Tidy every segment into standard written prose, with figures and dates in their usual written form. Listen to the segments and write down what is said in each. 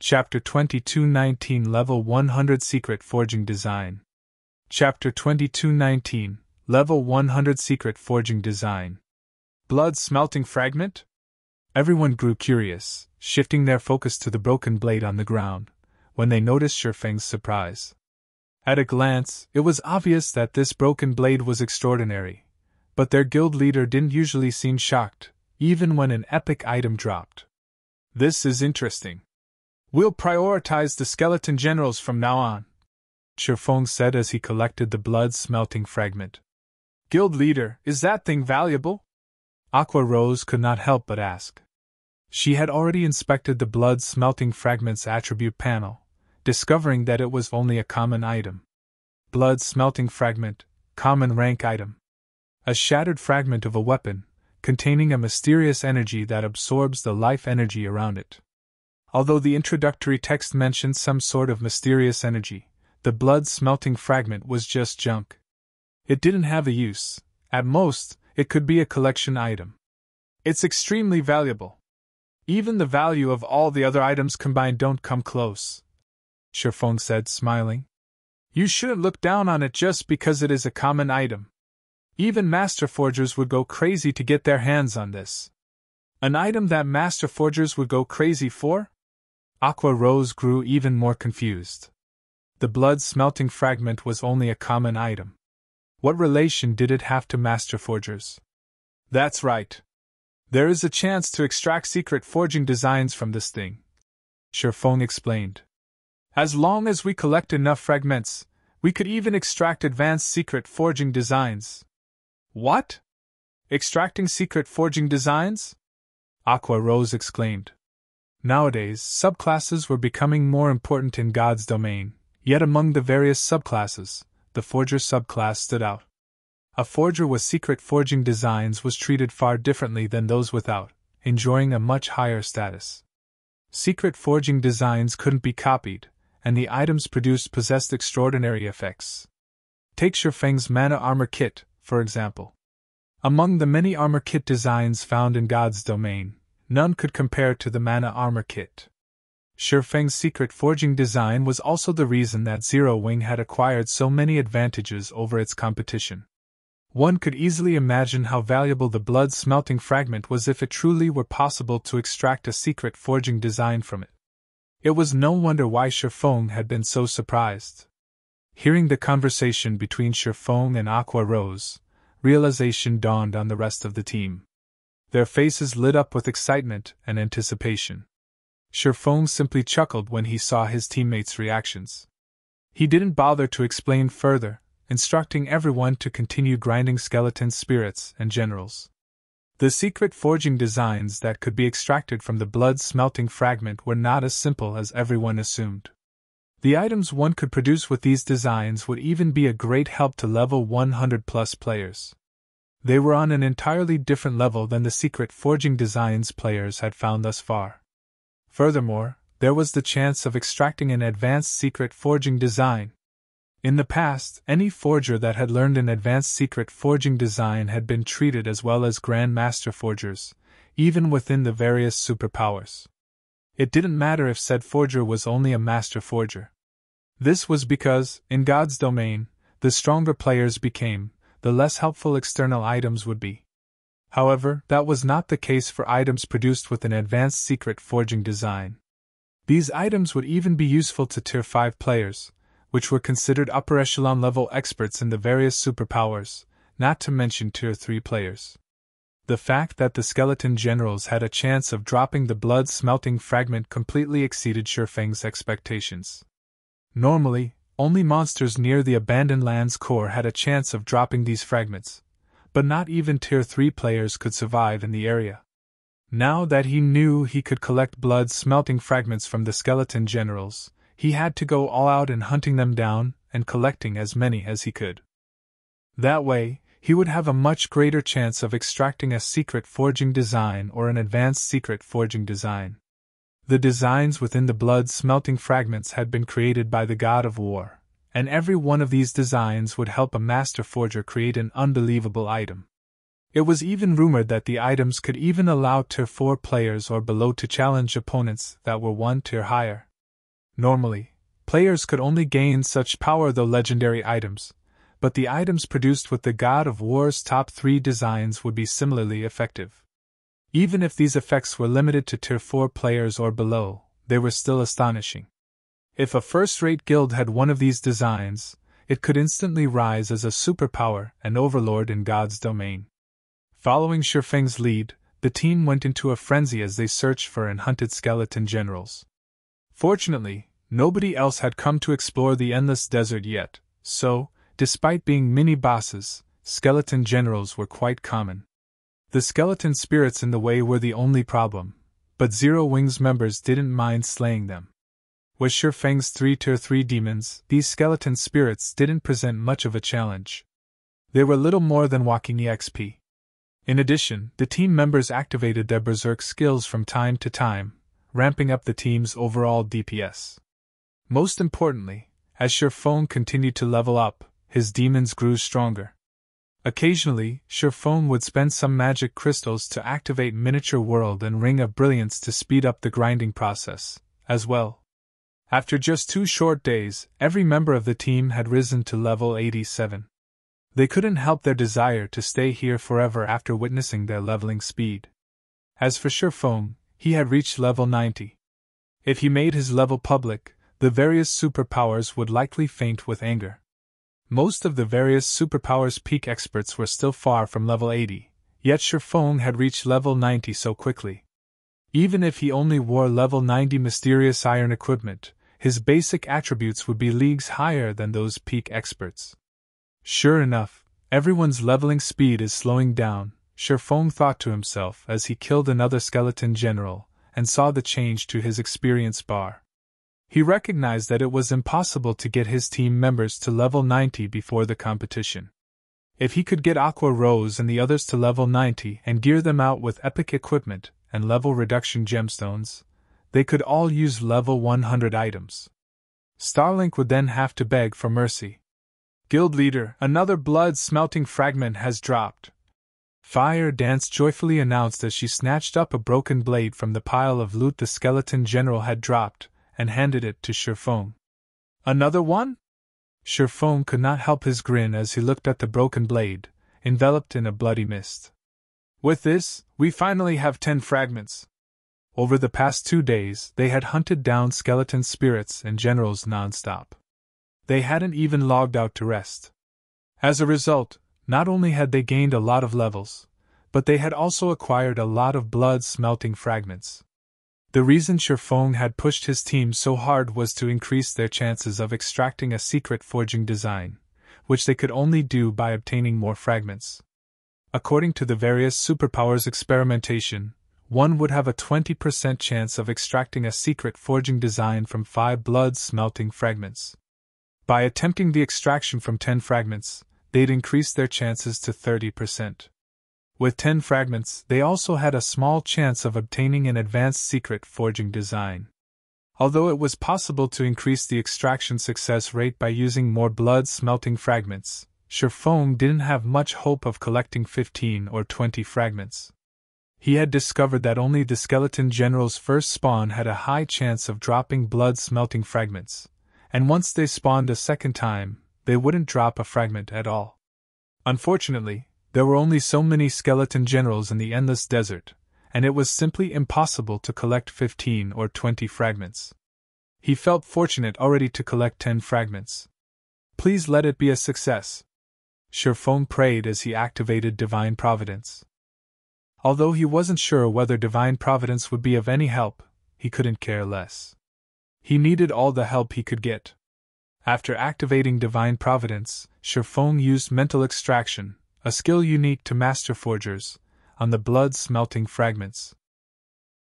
Chapter 2219 Level 100 Secret Forging Design. Chapter 2219 Level 100 Secret Forging Design. Blood Smelting Fragment? Everyone grew curious, shifting their focus to the broken blade on the ground, when they noticed Shifeng's surprise. At a glance, it was obvious that this broken blade was extraordinary, but their guild leader didn't usually seem shocked, even when an epic item dropped. This is interesting. We'll prioritize the skeleton generals from now on, Shifeng said as he collected the blood-smelting fragment. Guild leader, is that thing valuable? Aqua Rose could not help but ask. She had already inspected the blood-smelting fragment's attribute panel, discovering that it was only a common item. Blood-smelting fragment, common rank item. A shattered fragment of a weapon, containing a mysterious energy that absorbs the life energy around it. Although the introductory text mentioned some sort of mysterious energy, the blood-smelting fragment was just junk. It didn't have a use. At most, it could be a collection item. It's extremely valuable. Even the value of all the other items combined don't come close, Shifeng said, smiling. You shouldn't look down on it just because it is a common item. Even Master Forgers would go crazy to get their hands on this. An item that Master Forgers would go crazy for? Aqua Rose grew even more confused. The blood-smelting fragment was only a common item. What relation did it have to Master Forgers? That's right. There is a chance to extract secret forging designs from this thing, Shifeng explained. As long as we collect enough fragments, we could even extract advanced secret forging designs. What? Extracting secret forging designs? Aqua Rose exclaimed. Nowadays, subclasses were becoming more important in God's domain, yet among the various subclasses, the Forger subclass stood out. A forger with secret forging designs was treated far differently than those without, enjoying a much higher status. Secret forging designs couldn't be copied, and the items produced possessed extraordinary effects. Take Shifeng's Mana Armor Kit, for example. Among the many armor kit designs found in God's domain, none could compare to the Mana Armor Kit. Shifeng's secret forging design was also the reason that Zero Wing had acquired so many advantages over its competition. One could easily imagine how valuable the blood-smelting fragment was if it truly were possible to extract a secret forging design from it. It was no wonder why Shifeng had been so surprised. Hearing the conversation between Shifeng and Aqua Rose, realization dawned on the rest of the team. Their faces lit up with excitement and anticipation. Shifeng simply chuckled when he saw his teammates' reactions. He didn't bother to explain further, instructing everyone to continue grinding skeleton spirits and generals. The secret forging designs that could be extracted from the blood-smelting fragment were not as simple as everyone assumed. The items one could produce with these designs would even be a great help to level 100+ players. They were on an entirely different level than the secret forging designs players had found thus far. Furthermore, there was the chance of extracting an advanced secret forging design. In the past, any forger that had learned an advanced secret forging design had been treated as well as Grand Master Forgers, even within the various superpowers. It didn't matter if said forger was only a Master Forger. This was because, in God's domain, the stronger players became, the less helpful external items would be. However, that was not the case for items produced with an advanced secret forging design. These items would even be useful to Tier 5 players, which were considered upper echelon level experts in the various superpowers, not to mention Tier 3 players. The fact that the skeleton generals had a chance of dropping the blood-smelting fragment completely exceeded Shifeng's expectations. Normally, only monsters near the abandoned land's core had a chance of dropping these fragments, but not even Tier 3 players could survive in the area. Now that he knew he could collect blood-smelting fragments from the skeleton generals, he had to go all out in hunting them down and collecting as many as he could. That way, he would have a much greater chance of extracting a secret forging design or an advanced secret forging design. The designs within the blood-smelting fragments had been created by the God of War, and every one of these designs would help a Master Forger create an unbelievable item. It was even rumored that the items could even allow Tier 4 players or below to challenge opponents that were one tier higher. Normally, players could only gain such power through legendary items, but the items produced with the God of War's top 3 designs would be similarly effective. Even if these effects were limited to Tier 4 players or below, they were still astonishing. If a first-rate guild had one of these designs, it could instantly rise as a superpower and overlord in God's domain. Following Shifeng's lead, the team went into a frenzy as they searched for and hunted skeleton generals. Fortunately, nobody else had come to explore the endless desert yet, so, despite being mini-bosses, skeleton generals were quite common. The skeleton spirits in the way were the only problem, but Zero Wings members didn't mind slaying them. With Shifeng's 3 Tier 3 demons, these skeleton spirits didn't present much of a challenge. They were little more than walking EXP. In addition, the team members activated their berserk skills from time to time, ramping up the team's overall DPS. Most importantly, as Shifeng continued to level up, his demons grew stronger. Occasionally, Shifeng would spend some magic crystals to activate Miniature World and Ring of Brilliance to speed up the grinding process, as well. After just 2 short days, every member of the team had risen to level 87. They couldn't help their desire to stay here forever after witnessing their leveling speed. As for Shifeng, he had reached level 90. If he made his level public, the various superpowers would likely faint with anger. Most of the various superpowers peak experts were still far from level 80, yet Shifeng had reached level 90 so quickly. Even if he only wore level 90 mysterious iron equipment, his basic attributes would be leagues higher than those peak experts. Sure enough, everyone's leveling speed is slowing down, Shifeng thought to himself as he killed another skeleton general and saw the change to his experience bar. He recognized that it was impossible to get his team members to level 90 before the competition. If he could get Aqua Rose and the others to level 90 and gear them out with epic equipment and level reduction gemstones, they could all use level 100 items. Starlink would then have to beg for mercy. Guild leader, another blood-smelting fragment has dropped. Fire Dance joyfully announced as she snatched up a broken blade from the pile of loot the skeleton general had dropped and handed it to Shifeng. Another one? Shifeng could not help his grin as he looked at the broken blade, enveloped in a bloody mist. With this, we finally have 10 fragments. Over the past 2 days, they had hunted down skeleton spirits and generals non-stop. They hadn't even logged out to rest. As a result, not only had they gained a lot of levels, but they had also acquired a lot of blood-smelting fragments. The reason Shifeng had pushed his team so hard was to increase their chances of extracting a secret forging design, which they could only do by obtaining more fragments. According to the various superpowers experimentation, one would have a 20% chance of extracting a secret forging design from 5 blood-smelting fragments. By attempting the extraction from 10 fragments, they'd increase their chances to 30%. With 10 fragments, they also had a small chance of obtaining an advanced secret forging design. Although it was possible to increase the extraction success rate by using more blood-smelting fragments, Shifeng didn't have much hope of collecting 15 or 20 fragments. He had discovered that only the skeleton general's first spawn had a high chance of dropping blood-smelting fragments, and once they spawned a second time, they wouldn't drop a fragment at all. Unfortunately, there were only so many skeleton generals in the endless desert, and it was simply impossible to collect 15 or 20 fragments. He felt fortunate already to collect 10 fragments. Please let it be a success. Shifeng prayed as he activated Divine Providence. Although he wasn't sure whether Divine Providence would be of any help, he couldn't care less. He needed all the help he could get. After activating Divine Providence, Shifeng used Mental Extraction, a skill unique to Master Forgers, on the blood-smelting fragments.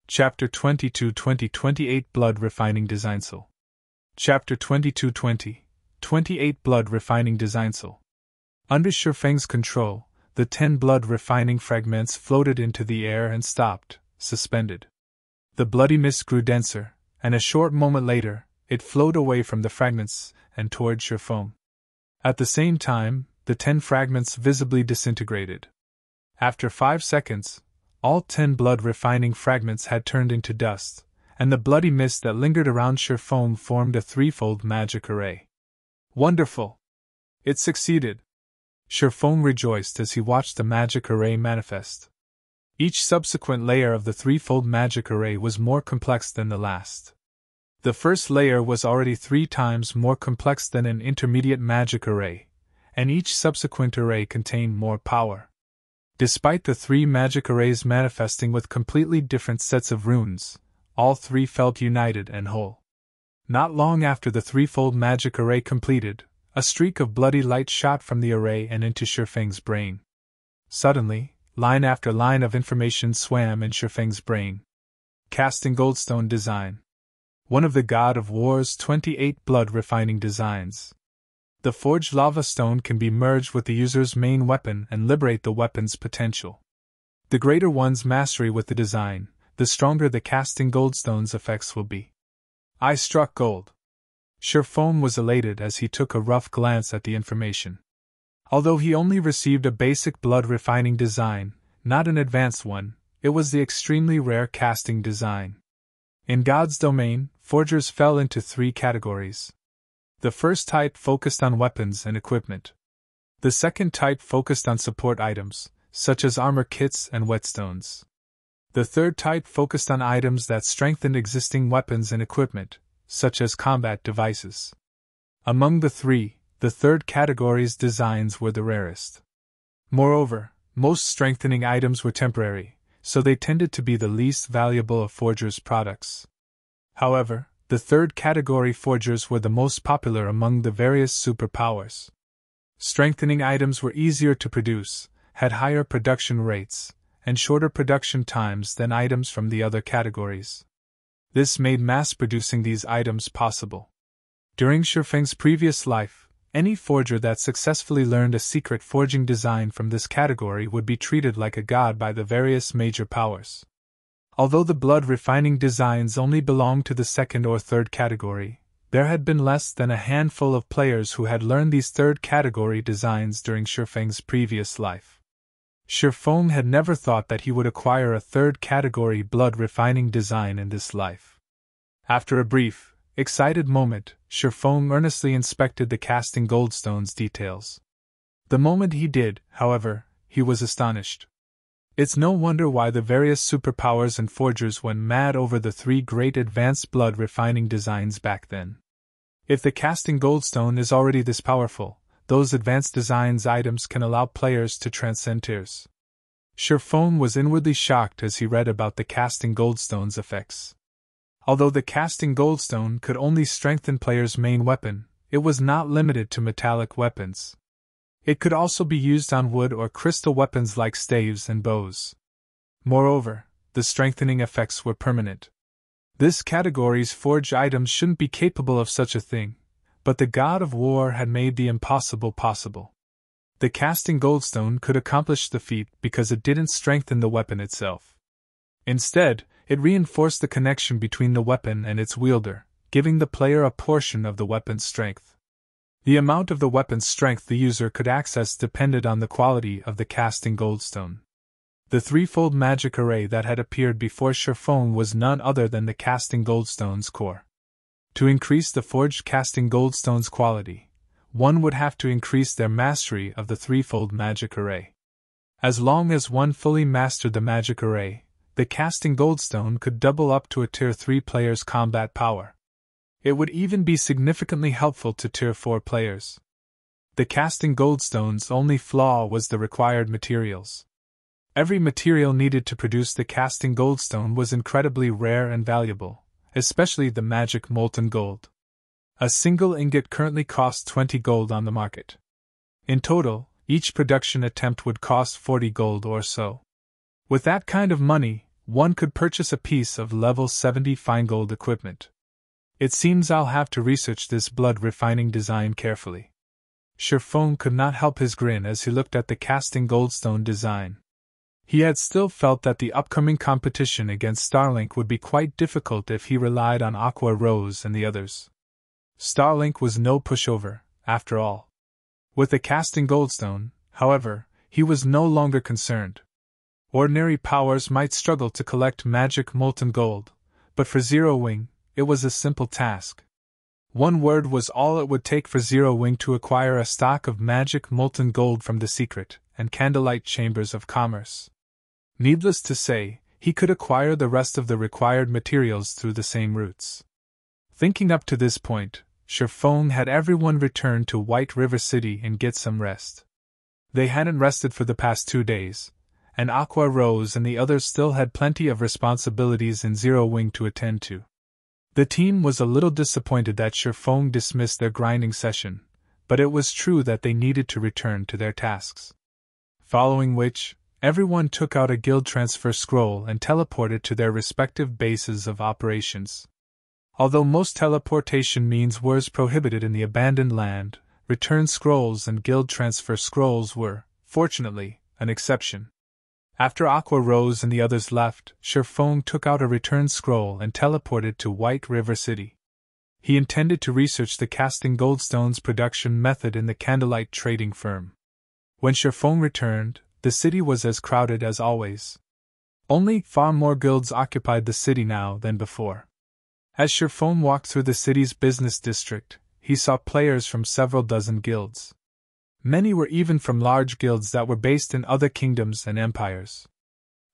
Chapter 22-2028 Blood Refining Designsl. Chapter 22-20-28 Blood Refining Designsl. Under Shifeng's control, the 10 blood refining fragments floated into the air and stopped, suspended. The bloody mist grew denser, and a short moment later, it flowed away from the fragments and toward Shifeng. At the same time, the 10 fragments visibly disintegrated. After 5 seconds, all 10 blood refining fragments had turned into dust, and the bloody mist that lingered around Shattering formed a threefold magic array. Wonderful! It succeeded. Shattering rejoiced as he watched the magic array manifest. Each subsequent layer of the threefold magic array was more complex than the last. The first layer was already 3 times more complex than an intermediate magic array, and each subsequent array contained more power. Despite the 3 magic arrays manifesting with completely different sets of runes, all 3 felt united and whole. Not long after the threefold magic array completed, a streak of bloody light shot from the array and into Shattaring's brain. Suddenly, line after line of information swam in Shattaring's brain. Casting Goldstone Design. One of the God of War's 28 blood-refining designs. The forged lava stone can be merged with the user's main weapon and liberate the weapon's potential. The greater one's mastery with the design, the stronger the casting goldstone's effects will be. I struck gold. Shattering was elated as he took a rough glance at the information. Although he only received a basic blood-refining design, not an advanced one, it was the extremely rare casting design. In God's domain, forgers fell into 3 categories. The first type focused on weapons and equipment. The second type focused on support items, such as armor kits and whetstones. The third type focused on items that strengthened existing weapons and equipment, such as combat devices. Among the 3, the third category's designs were the rarest. Moreover, most strengthening items were temporary, so they tended to be the least valuable of forgers' products. However, the third category forgers were the most popular among the various superpowers. Strengthening items were easier to produce, had higher production rates, and shorter production times than items from the other categories. This made mass-producing these items possible. During Shattering's previous life, any forger that successfully learned a secret forging design from this category would be treated like a god by the various major powers. Although the blood-refining designs only belonged to the second or third category, there had been less than a handful of players who had learned these third-category designs during Shattering's previous life. Shattering had never thought that he would acquire a third-category blood-refining design in this life. After a brief, excited moment, Shattering earnestly inspected the casting goldstone's details. The moment he did, however, he was astonished. It's no wonder why the various superpowers and forgers went mad over the 3 great advanced blood-refining designs back then. If the casting goldstone is already this powerful, those advanced designs items can allow players to transcend tiers. Shattering was inwardly shocked as he read about the casting goldstone's effects. Although the casting goldstone could only strengthen players' main weapon, it was not limited to metallic weapons. It could also be used on wood or crystal weapons like staves and bows. Moreover, the strengthening effects were permanent. This category's forged items shouldn't be capable of such a thing, but the God of War had made the impossible possible. The casting goldstone could accomplish the feat because it didn't strengthen the weapon itself. Instead, it reinforced the connection between the weapon and its wielder, giving the player a portion of the weapon's strength. The amount of the weapon's strength the user could access depended on the quality of the casting goldstone. The threefold magic array that had appeared before Shattering was none other than the casting goldstone's core. To increase the forged casting goldstone's quality, one would have to increase their mastery of the threefold magic array. As long as one fully mastered the magic array, the casting goldstone could double up to a Tier 3 player's combat power. It would even be significantly helpful to Tier 4 players. The casting goldstone's only flaw was the required materials. Every material needed to produce the casting goldstone was incredibly rare and valuable, especially the magic molten gold. A single ingot currently costs 20 gold on the market. In total, each production attempt would cost 40 gold or so. With that kind of money, one could purchase a piece of level 70 fine gold equipment. It seems I'll have to research this blood-refining design carefully. Shattering could not help his grin as he looked at the casting goldstone design. He had still felt that the upcoming competition against Starlink would be quite difficult if he relied on Aqua Rose and the others. Starlink was no pushover, after all. With the casting goldstone, however, he was no longer concerned. Ordinary powers might struggle to collect magic molten gold, but for Zero Wing, it was a simple task. One word was all it would take for Zero Wing to acquire a stock of magic molten gold from the secret and candlelight chambers of commerce. Needless to say, he could acquire the rest of the required materials through the same routes. Thinking up to this point, Shattering had everyone return to White River City and get some rest. They hadn't rested for the past 2 days, and Aqua Rose and the others still had plenty of responsibilities in Zero Wing to attend to. The team was a little disappointed that Shattering dismissed their grinding session, but it was true that they needed to return to their tasks. Following which, everyone took out a guild transfer scroll and teleported to their respective bases of operations. Although most teleportation means were prohibited in the abandoned land, return scrolls and guild transfer scrolls were, fortunately, an exception. After Aqua Rose and the others left, Shattering took out a return scroll and teleported to White River City. He intended to research the casting goldstones production method in the candlelight trading firm. When Shattering returned, the city was as crowded as always. Only far more guilds occupied the city now than before. As Shattering walked through the city's business district, he saw players from several dozen guilds. Many were even from large guilds that were based in other kingdoms and empires.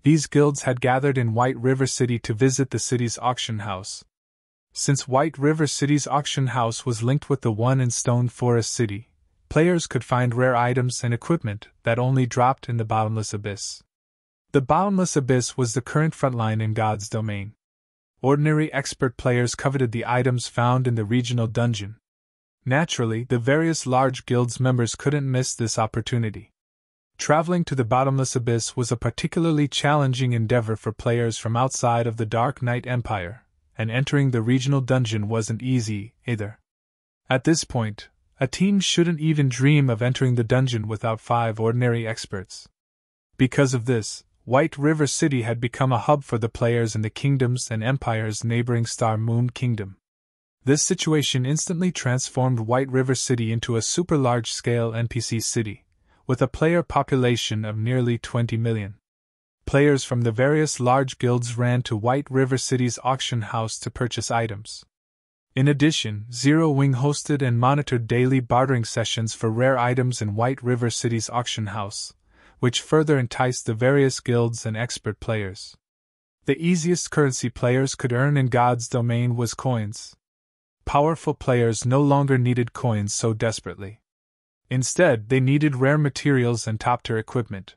These guilds had gathered in White River City to visit the city's auction house. Since White River City's auction house was linked with the one in Stone Forest City, players could find rare items and equipment that only dropped in the Bottomless Abyss. The Bottomless Abyss was the current frontline in God's domain. Ordinary expert players coveted the items found in the regional dungeon. Naturally, the various large guilds members couldn't miss this opportunity. Traveling to the Bottomless Abyss was a particularly challenging endeavor for players from outside of the Dark Knight Empire, and entering the regional dungeon wasn't easy, either. At this point, a team shouldn't even dream of entering the dungeon without 5 ordinary experts. Because of this, White River City had become a hub for the players in the kingdoms and empires neighboring Star Moon Kingdom. This situation instantly transformed White River City into a super large-scale NPC city, with a player population of nearly 20 million. Players from the various large guilds ran to White River City's auction house to purchase items. In addition, Zero Wing hosted and monitored daily bartering sessions for rare items in White River City's auction house, which further enticed the various guilds and expert players. The easiest currency players could earn in God's domain was coins. Powerful players no longer needed coins so desperately. Instead, they needed rare materials and top-tier equipment.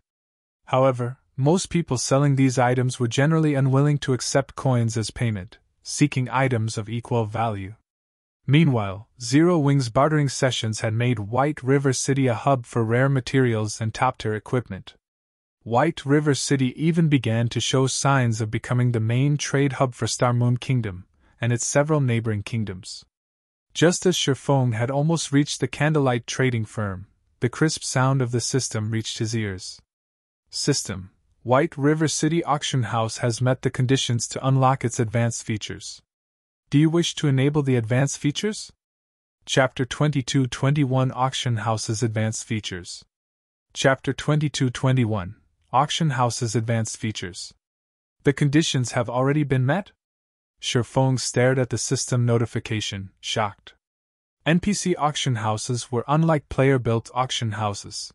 However, most people selling these items were generally unwilling to accept coins as payment, seeking items of equal value. Meanwhile, Zero Wing's bartering sessions had made White River City a hub for rare materials and top-tier equipment. White River City even began to show signs of becoming the main trade hub for Star Moon Kingdom and its several neighboring kingdoms. Just as Shattering had almost reached the candlelight trading firm, the crisp sound of the system reached his ears. System: White River City Auction House has met the conditions to unlock its advanced features. Do you wish to enable the advanced features? Chapter 22-21 Auction House's Advanced Features. Chapter 22-21 Auction House's Advanced Features. The conditions have already been met? Shattering stared at the system notification, shocked. NPC auction houses were unlike player-built auction houses.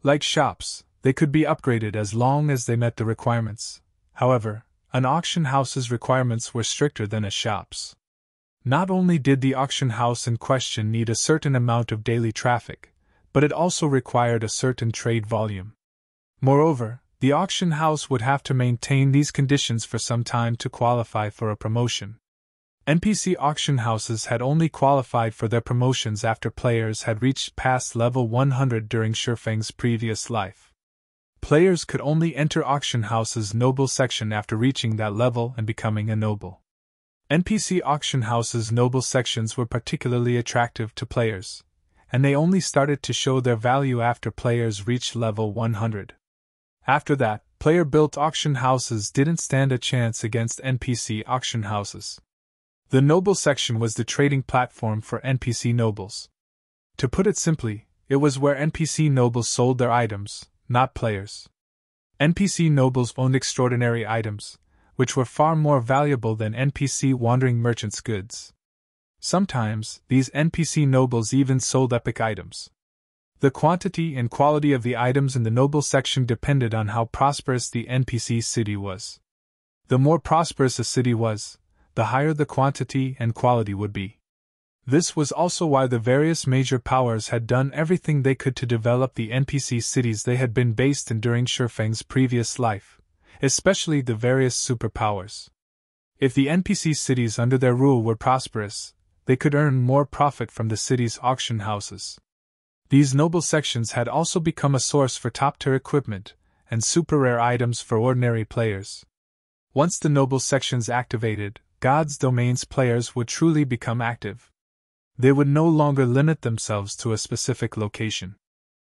Like shops, they could be upgraded as long as they met the requirements. However, an auction house's requirements were stricter than a shop's. Not only did the auction house in question need a certain amount of daily traffic, but it also required a certain trade volume. Moreover, the auction house would have to maintain these conditions for some time to qualify for a promotion. NPC auction houses had only qualified for their promotions after players had reached past level 100 during Shattering's previous life. Players could only enter auction house's noble section after reaching that level and becoming a noble. NPC auction house's noble sections were particularly attractive to players, and they only started to show their value after players reached level 100. After that, player-built auction houses didn't stand a chance against NPC auction houses. The noble section was the trading platform for NPC nobles. To put it simply, it was where NPC nobles sold their items, not players. NPC nobles owned extraordinary items, which were far more valuable than NPC wandering merchants' goods. Sometimes, these NPC nobles even sold epic items. The quantity and quality of the items in the noble section depended on how prosperous the NPC city was. The more prosperous a city was, the higher the quantity and quality would be. This was also why the various major powers had done everything they could to develop the NPC cities they had been based in during Shifeng's previous life, especially the various superpowers. If the NPC cities under their rule were prosperous, they could earn more profit from the city's auction houses. These noble sections had also become a source for top-tier equipment and super-rare items for ordinary players. Once the noble sections activated, God's Domain's players would truly become active. They would no longer limit themselves to a specific location.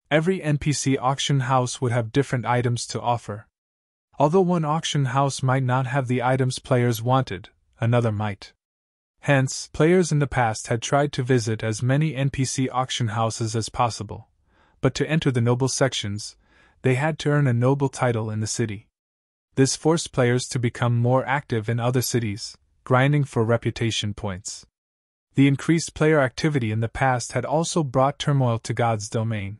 Every NPC auction house would have different items to offer. Although one auction house might not have the items players wanted, another might. Hence, players in the past had tried to visit as many NPC auction houses as possible, but to enter the noble sections, they had to earn a noble title in the city. This forced players to become more active in other cities, grinding for reputation points. The increased player activity in the past had also brought turmoil to God's Domain.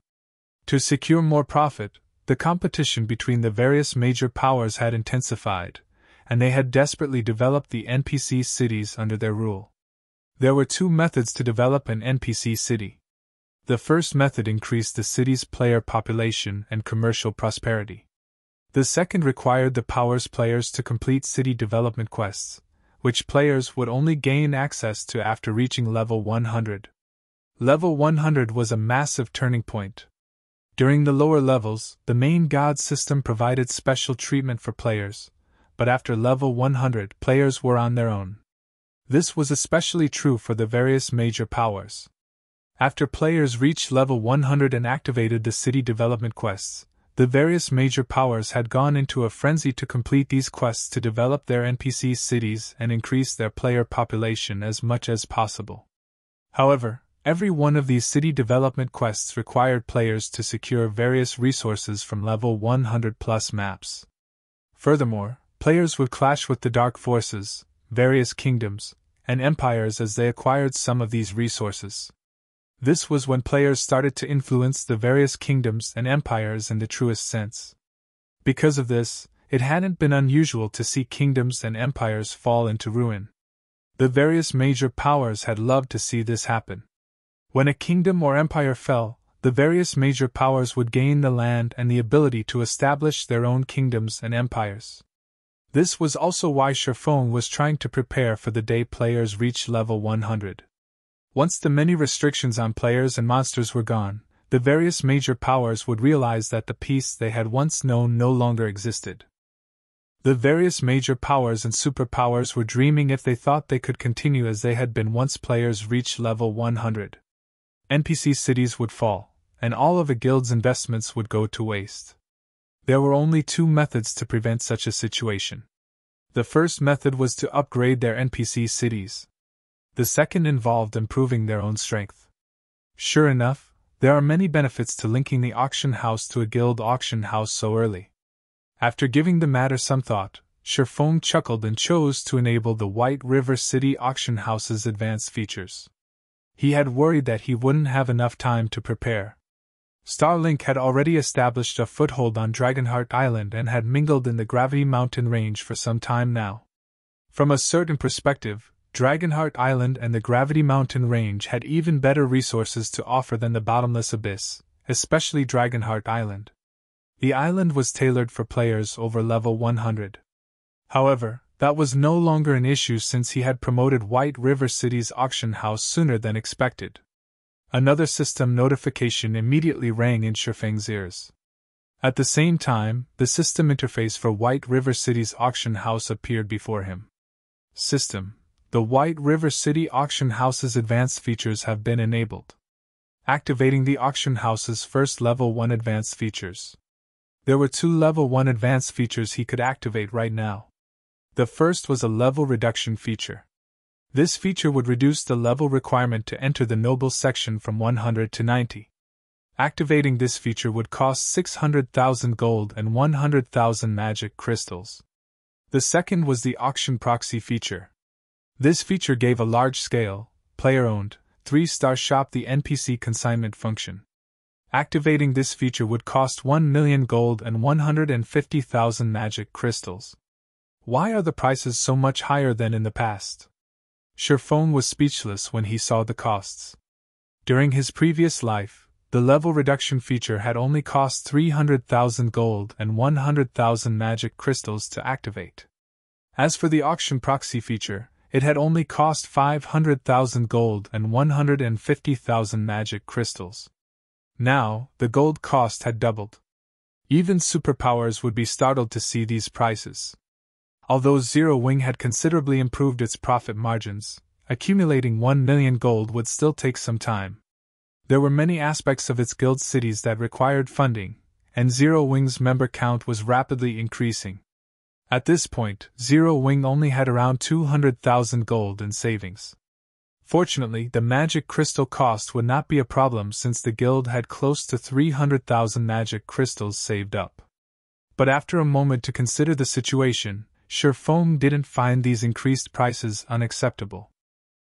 To secure more profit, the competition between the various major powers had intensified, and they had desperately developed the NPC cities under their rule. There were two methods to develop an NPC city. The first method increased the city's player population and commercial prosperity. The second required the powers players to complete city development quests, which players would only gain access to after reaching level 100. Level 100 was a massive turning point. During the lower levels, the main god system provided special treatment for players, but after level 100, players were on their own. This was especially true for the various major powers. After players reached level 100 and activated the city development quests, the various major powers had gone into a frenzy to complete these quests to develop their NPC cities and increase their player population as much as possible. However, every one of these city development quests required players to secure various resources from level 100 plus maps. Furthermore, players would clash with the dark forces, various kingdoms, and empires as they acquired some of these resources. This was when players started to influence the various kingdoms and empires in the truest sense. Because of this, it hadn't been unusual to see kingdoms and empires fall into ruin. The various major powers had loved to see this happen. When a kingdom or empire fell, the various major powers would gain the land and the ability to establish their own kingdoms and empires. This was also why Shifeng was trying to prepare for the day players reached level 100. Once the many restrictions on players and monsters were gone, the various major powers would realize that the peace they had once known no longer existed. The various major powers and superpowers were dreaming if they thought they could continue as they had been once players reached level 100. NPC cities would fall, and all of a guild's investments would go to waste. There were only two methods to prevent such a situation. The first method was to upgrade their NPC cities. The second involved improving their own strength. Sure enough, there are many benefits to linking the auction house to a guild auction house so early. After giving the matter some thought, Shifeng chuckled and chose to enable the White River City auction house's advanced features. He had worried that he wouldn't have enough time to prepare. Starlink had already established a foothold on Dragonheart Island and had mingled in the Gravity Mountain range for some time now. From a certain perspective, Dragonheart Island and the Gravity Mountain range had even better resources to offer than the Bottomless Abyss, especially Dragonheart Island. The island was tailored for players over level 100. However, that was no longer an issue since he had promoted White River City's auction house sooner than expected. Another system notification immediately rang in Shifeng's ears. At the same time, the system interface for White River City's auction house appeared before him. System: the White River City auction house's advanced features have been enabled. Activating the auction house's first level 1 advanced features. There were 2 level 1 advanced features he could activate right now. The first was a level reduction feature. This feature would reduce the level requirement to enter the noble section from 100 to 90. Activating this feature would cost 600,000 gold and 100,000 magic crystals. The second was the auction proxy feature. This feature gave a large-scale, player-owned, 3-star shop the NPC consignment function. Activating this feature would cost 1 million gold and 150,000 magic crystals. Why are the prices so much higher than in the past? Shattering was speechless when he saw the costs. During his previous life, the level reduction feature had only cost 300,000 gold and 100,000 magic crystals to activate. As for the auction proxy feature, it had only cost 500,000 gold and 150,000 magic crystals. Now, the gold cost had doubled. Even superpowers would be startled to see these prices. Although Zero Wing had considerably improved its profit margins, accumulating 1 million gold would still take some time. There were many aspects of its guild cities that required funding, and Zero Wing's member count was rapidly increasing. At this point, Zero Wing only had around 200,000 gold in savings. Fortunately, the magic crystal cost would not be a problem since the guild had close to 300,000 magic crystals saved up. But after a moment to consider the situation, Shattering didn't find these increased prices unacceptable.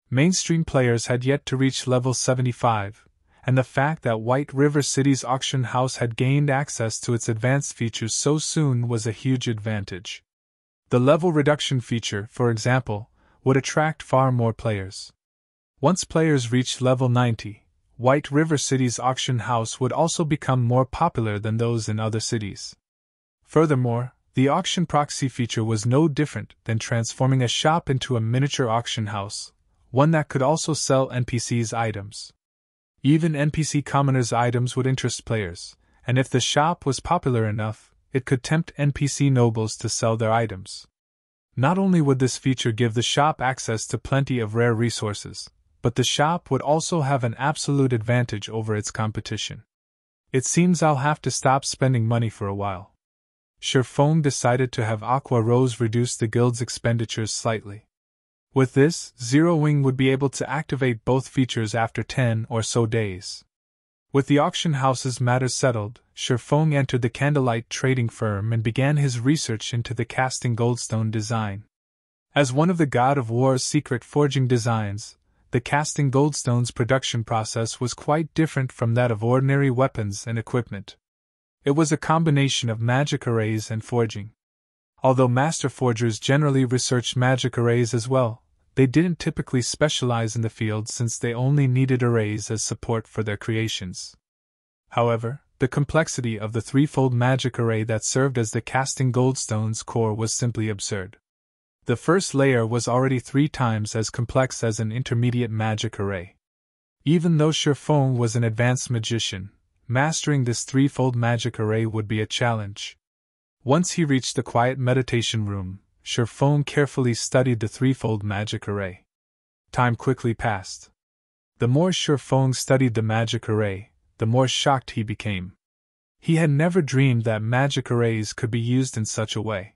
Mainstream players had yet to reach level 75, and the fact that White River City's auction house had gained access to its advanced features so soon was a huge advantage. The level reduction feature, for example, would attract far more players. Once players reached level 90, White River City's auction house would also become more popular than those in other cities. Furthermore, the auction proxy feature was no different than transforming a shop into a miniature auction house, one that could also sell NPCs' items. Even NPC commoners' items would interest players, and if the shop was popular enough, it could tempt NPC nobles to sell their items. Not only would this feature give the shop access to plenty of rare resources, but the shop would also have an absolute advantage over its competition. It seems I'll have to stop spending money for a while. Shattering decided to have Aqua Rose reduce the guild's expenditures slightly. With this, Zero Wing would be able to activate both features after 10 or so days. With the auction house's matters settled, Shattering entered the Candlelight trading firm and began his research into the casting goldstone design. As one of the God of War's secret forging designs, the casting goldstone's production process was quite different from that of ordinary weapons and equipment. It was a combination of magic arrays and forging. Although master forgers generally researched magic arrays as well, they didn't typically specialize in the field since they only needed arrays as support for their creations. However, the complexity of the threefold magic array that served as the casting goldstone's core was simply absurd. The first layer was already 3 times as complex as an intermediate magic array. Even though Shattering was an advanced magician, mastering this threefold magic array would be a challenge. Once he reached the quiet meditation room, Shattering carefully studied the threefold magic array. Time quickly passed. The more Shattering studied the magic array, the more shocked he became. He had never dreamed that magic arrays could be used in such a way.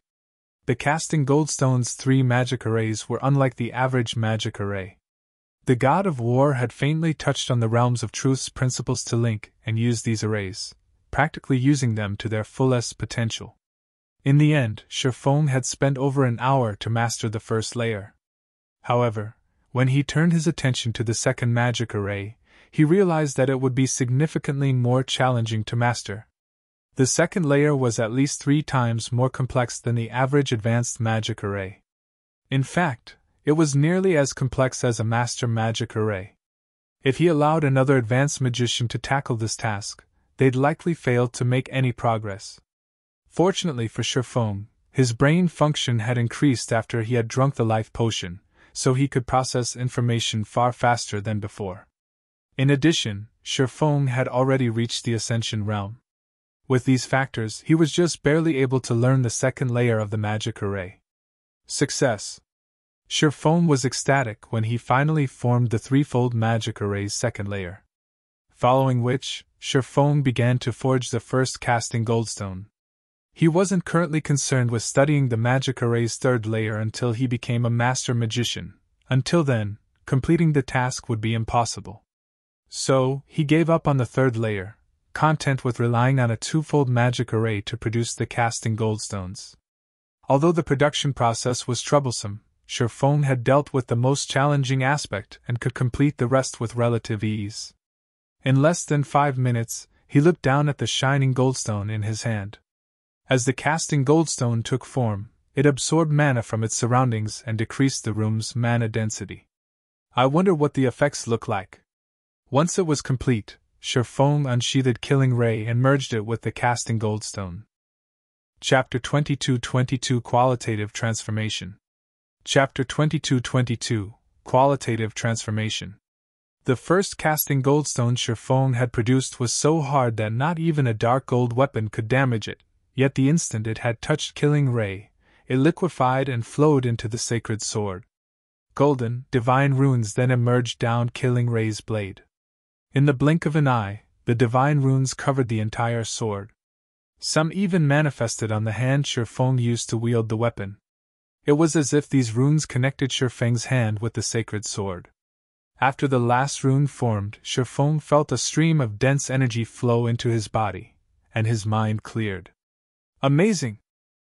The casting goldstone's 3 magic arrays were unlike the average magic array. The God of War had faintly touched on the realms of truth's principles to link and use these arrays, practically using them to their fullest potential. In the end, Shattering had spent over an hour to master the first layer. However, when he turned his attention to the second magic array, he realized that it would be significantly more challenging to master. The second layer was at least 3 times more complex than the average advanced magic array. In fact, it was nearly as complex as a master magic array. If he allowed another advanced magician to tackle this task, they'd likely fail to make any progress. Fortunately for Shattering, his brain function had increased after he had drunk the life potion, so he could process information far faster than before. In addition, Shattering had already reached the Ascension realm. With these factors, he was just barely able to learn the second layer of the magic array. Success! Shattering was ecstatic when he finally formed the threefold magic array's second layer. Following which, Shattering began to forge the first casting goldstone. He wasn't currently concerned with studying the magic array's third layer until he became a master magician. Until then, completing the task would be impossible. So, he gave up on the third layer, content with relying on a 2-fold magic array to produce the casting goldstones. Although the production process was troublesome, Shattering had dealt with the most challenging aspect and could complete the rest with relative ease. In less than 5 minutes, he looked down at the shining goldstone in his hand. As the casting goldstone took form, it absorbed mana from its surroundings and decreased the room's mana density. I wonder what the effects look like. Once it was complete, Shattering unsheathed Killing Ray and merged it with the casting goldstone. Chapter 2222 Qualitative Transformation. Chapter 2222 Qualitative Transformation. The first casting goldstone Shattering had produced was so hard that not even a dark gold weapon could damage it, yet the instant it had touched Killing Ray, it liquefied and flowed into the sacred sword. Golden, divine runes then emerged down Killing Ray's blade. In the blink of an eye, the divine runes covered the entire sword. Some even manifested on the hand Shattering used to wield the weapon. It was as if these runes connected Shattering's hand with the sacred sword. After the last rune formed, Shattering felt a stream of dense energy flow into his body, and his mind cleared. Amazing!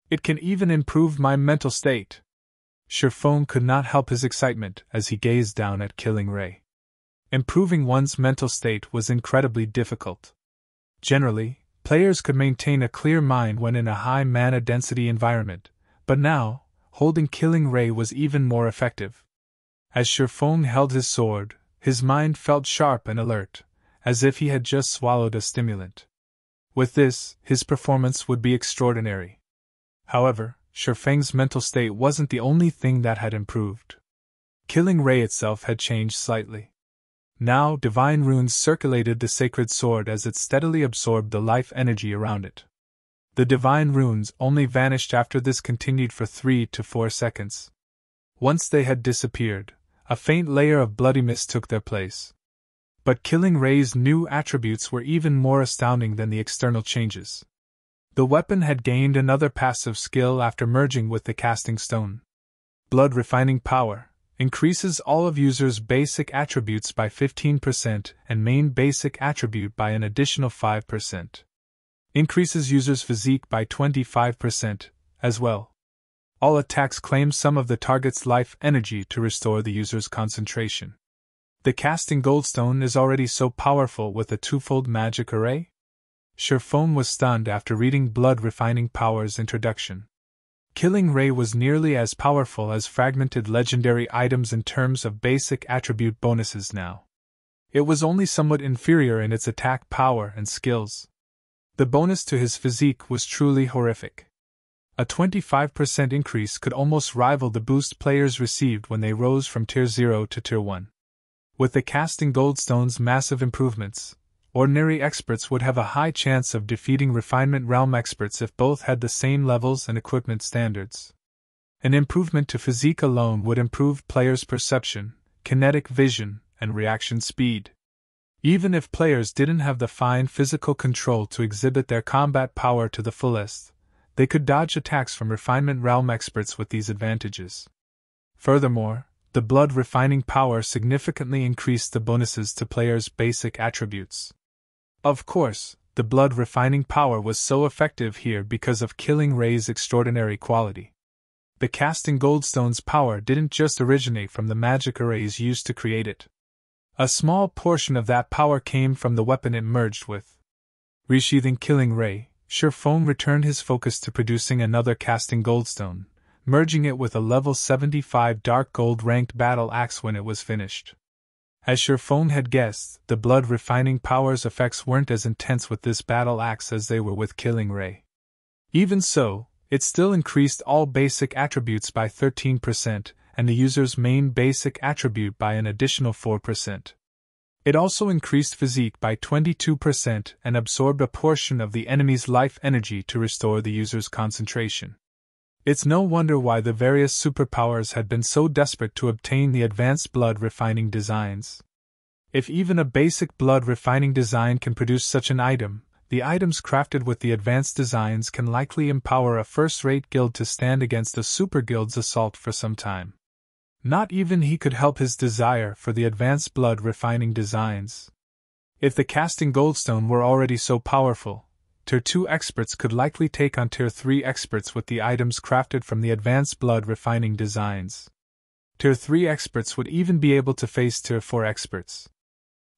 It can even improve my mental state. Shattering could not help his excitement as he gazed down at Killing Ray. Improving one's mental state was incredibly difficult. Generally, players could maintain a clear mind when in a high mana density environment, but now, holding Killing Ray was even more effective. As Shattering held his sword, his mind felt sharp and alert, as if he had just swallowed a stimulant. With this, his performance would be extraordinary. However, Shattering's mental state wasn't the only thing that had improved. Killing Ray itself had changed slightly. Now, divine runes circulated the sacred sword as it steadily absorbed the life energy around it. The divine runes only vanished after this continued for 3 to 4 seconds. Once they had disappeared, a faint layer of bloody mist took their place. But Killing Ray's new attributes were even more astounding than the external changes. The weapon had gained another passive skill after merging with the casting stone. Blood Refining Power increases all of users' basic attributes by 15% and main basic attribute by an additional 5%. Increases users' physique by 25%, as well. All attacks claim some of the target's life energy to restore the user's concentration. The casting goldstone is already so powerful with a twofold magic array? Shattering was stunned after reading Blood Refining Power's introduction. Killing Ray was nearly as powerful as fragmented legendary items in terms of basic attribute bonuses now. It was only somewhat inferior in its attack power and skills. The bonus to his physique was truly horrific. A 25% increase could almost rival the boost players received when they rose from Tier 0 to Tier 1. With the casting goldstone's massive improvements, ordinary experts would have a high chance of defeating Refinement Realm experts if both had the same levels and equipment standards. An improvement to physique alone would improve players' perception, kinetic vision, and reaction speed. Even if players didn't have the fine physical control to exhibit their combat power to the fullest, they could dodge attacks from Refinement Realm experts with these advantages. Furthermore, the Blood Refining Power significantly increased the bonuses to players' basic attributes. Of course, the Blood Refining Power was so effective here because of Killing Ray's extraordinary quality. The casting goldstone's power didn't just originate from the magic arrays used to create it. A small portion of that power came from the weapon it merged with. Resheathing Killing Ray, Shattering returned his focus to producing another casting goldstone, merging it with a level 75 dark gold ranked battle axe when it was finished. As Shattering had guessed, the Blood Refining Power's effects weren't as intense with this battle axe as they were with Killing Ray. Even so, it still increased all basic attributes by 13%, and the user's main basic attribute by an additional 4%. It also increased physique by 22% and absorbed a portion of the enemy's life energy to restore the user's concentration. It's no wonder why the various superpowers had been so desperate to obtain the advanced blood refining designs. If even a basic blood refining design can produce such an item, the items crafted with the advanced designs can likely empower a first-rate guild to stand against a super guild's assault for some time. Not even he could help his desire for the advanced blood refining designs. If the casting goldstone were already so powerful, Tier 2 experts could likely take on Tier 3 experts with the items crafted from the advanced blood refining designs. Tier 3 experts would even be able to face Tier 4 experts.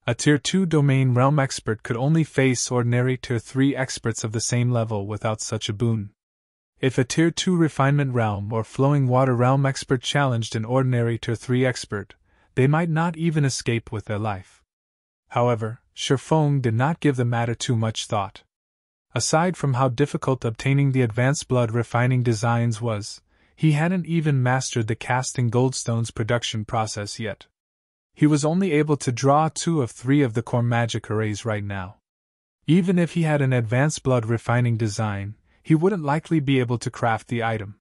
A Tier 2 domain realm expert could only face ordinary Tier 3 experts of the same level without such a boon. If a Tier 2 refinement realm or flowing water realm expert challenged an ordinary Tier 3 expert, they might not even escape with their life. However, Shattering did not give the matter too much thought. Aside from how difficult obtaining the advanced blood refining designs was, he hadn't even mastered the casting goldstones production process yet. He was only able to draw 2 of 3 of the core magic arrays right now. Even if he had an advanced blood refining design, he wouldn't likely be able to craft the item.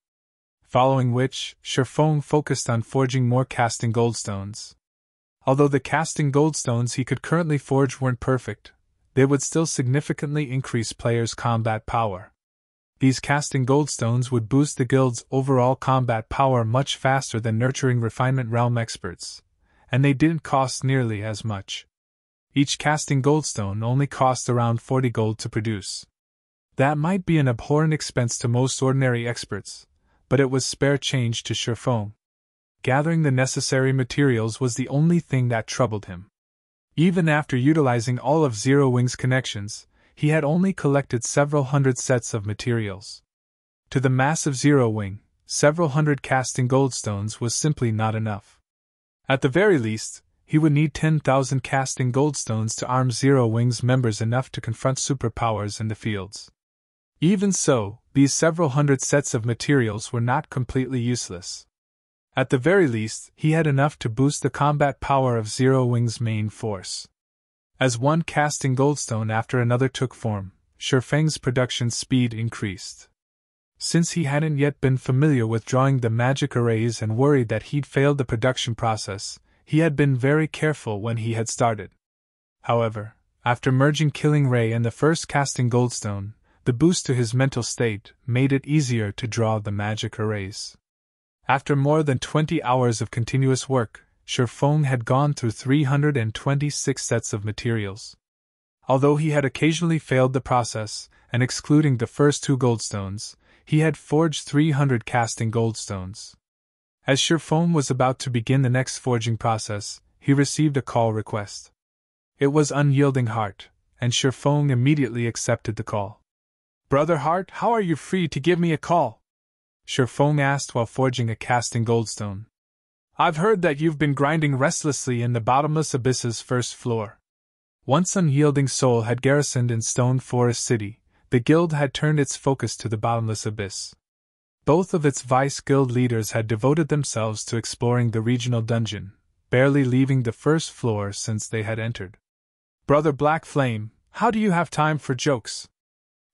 Following which, Shattering focused on forging more casting goldstones. Although the casting goldstones he could currently forge weren't perfect, they would still significantly increase players' combat power. These casting goldstones would boost the guild's overall combat power much faster than nurturing refinement realm experts, and they didn't cost nearly as much. Each casting goldstone only cost around 40 gold to produce. That might be an abhorrent expense to most ordinary experts, but it was spare change to Shattering. Gathering the necessary materials was the only thing that troubled him. Even after utilizing all of Zero Wing's connections, he had only collected several hundred sets of materials. To the massive Zero Wing, several hundred casting goldstones was simply not enough. At the very least, he would need 10,000 casting goldstones to arm Zero Wing's members enough to confront superpowers in the fields. Even so, these several hundred sets of materials were not completely useless. At the very least, he had enough to boost the combat power of Zero Wing's main force. As one casting goldstone after another took form, Shattering's production speed increased. Since he hadn't yet been familiar with drawing the magic arrays and worried that he'd failed the production process, he had been very careful when he had started. However, after merging Killing Ray and the first casting goldstone, the boost to his mental state made it easier to draw the magic arrays. After more than 20 hours of continuous work, Shattering had gone through 326 sets of materials. Although he had occasionally failed the process, and excluding the first 2 goldstones, he had forged 300 casting goldstones. As Shattering was about to begin the next forging process, he received a call request. It was Unyielding Heart, and Shattering immediately accepted the call. "Brother Heart, how are you free to give me a call?" Shattering asked while forging a casting goldstone. "I've heard that you've been grinding restlessly in the bottomless abyss's first floor." Once Unyielding Soul had garrisoned in Stone Forest City, the guild had turned its focus to the bottomless abyss. Both of its vice guild leaders had devoted themselves to exploring the regional dungeon, barely leaving the first floor since they had entered. "Brother Black Flame, how do you have time for jokes?"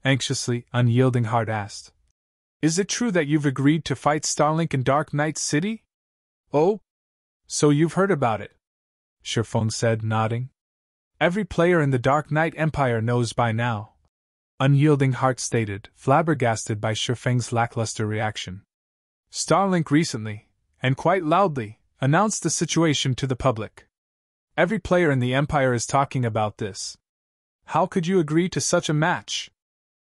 Anxiously, Unyielding Heart asked. "Is it true that you've agreed to fight Starlink in Dark Knight City?" "Oh? So you've heard about it," Shattering said, nodding. "Every player in the Dark Knight Empire knows by now," Unyielding Heart stated, flabbergasted by Shattering's lackluster reaction. "Starlink recently, and quite loudly, announced the situation to the public. Every player in the Empire is talking about this. How could you agree to such a match?"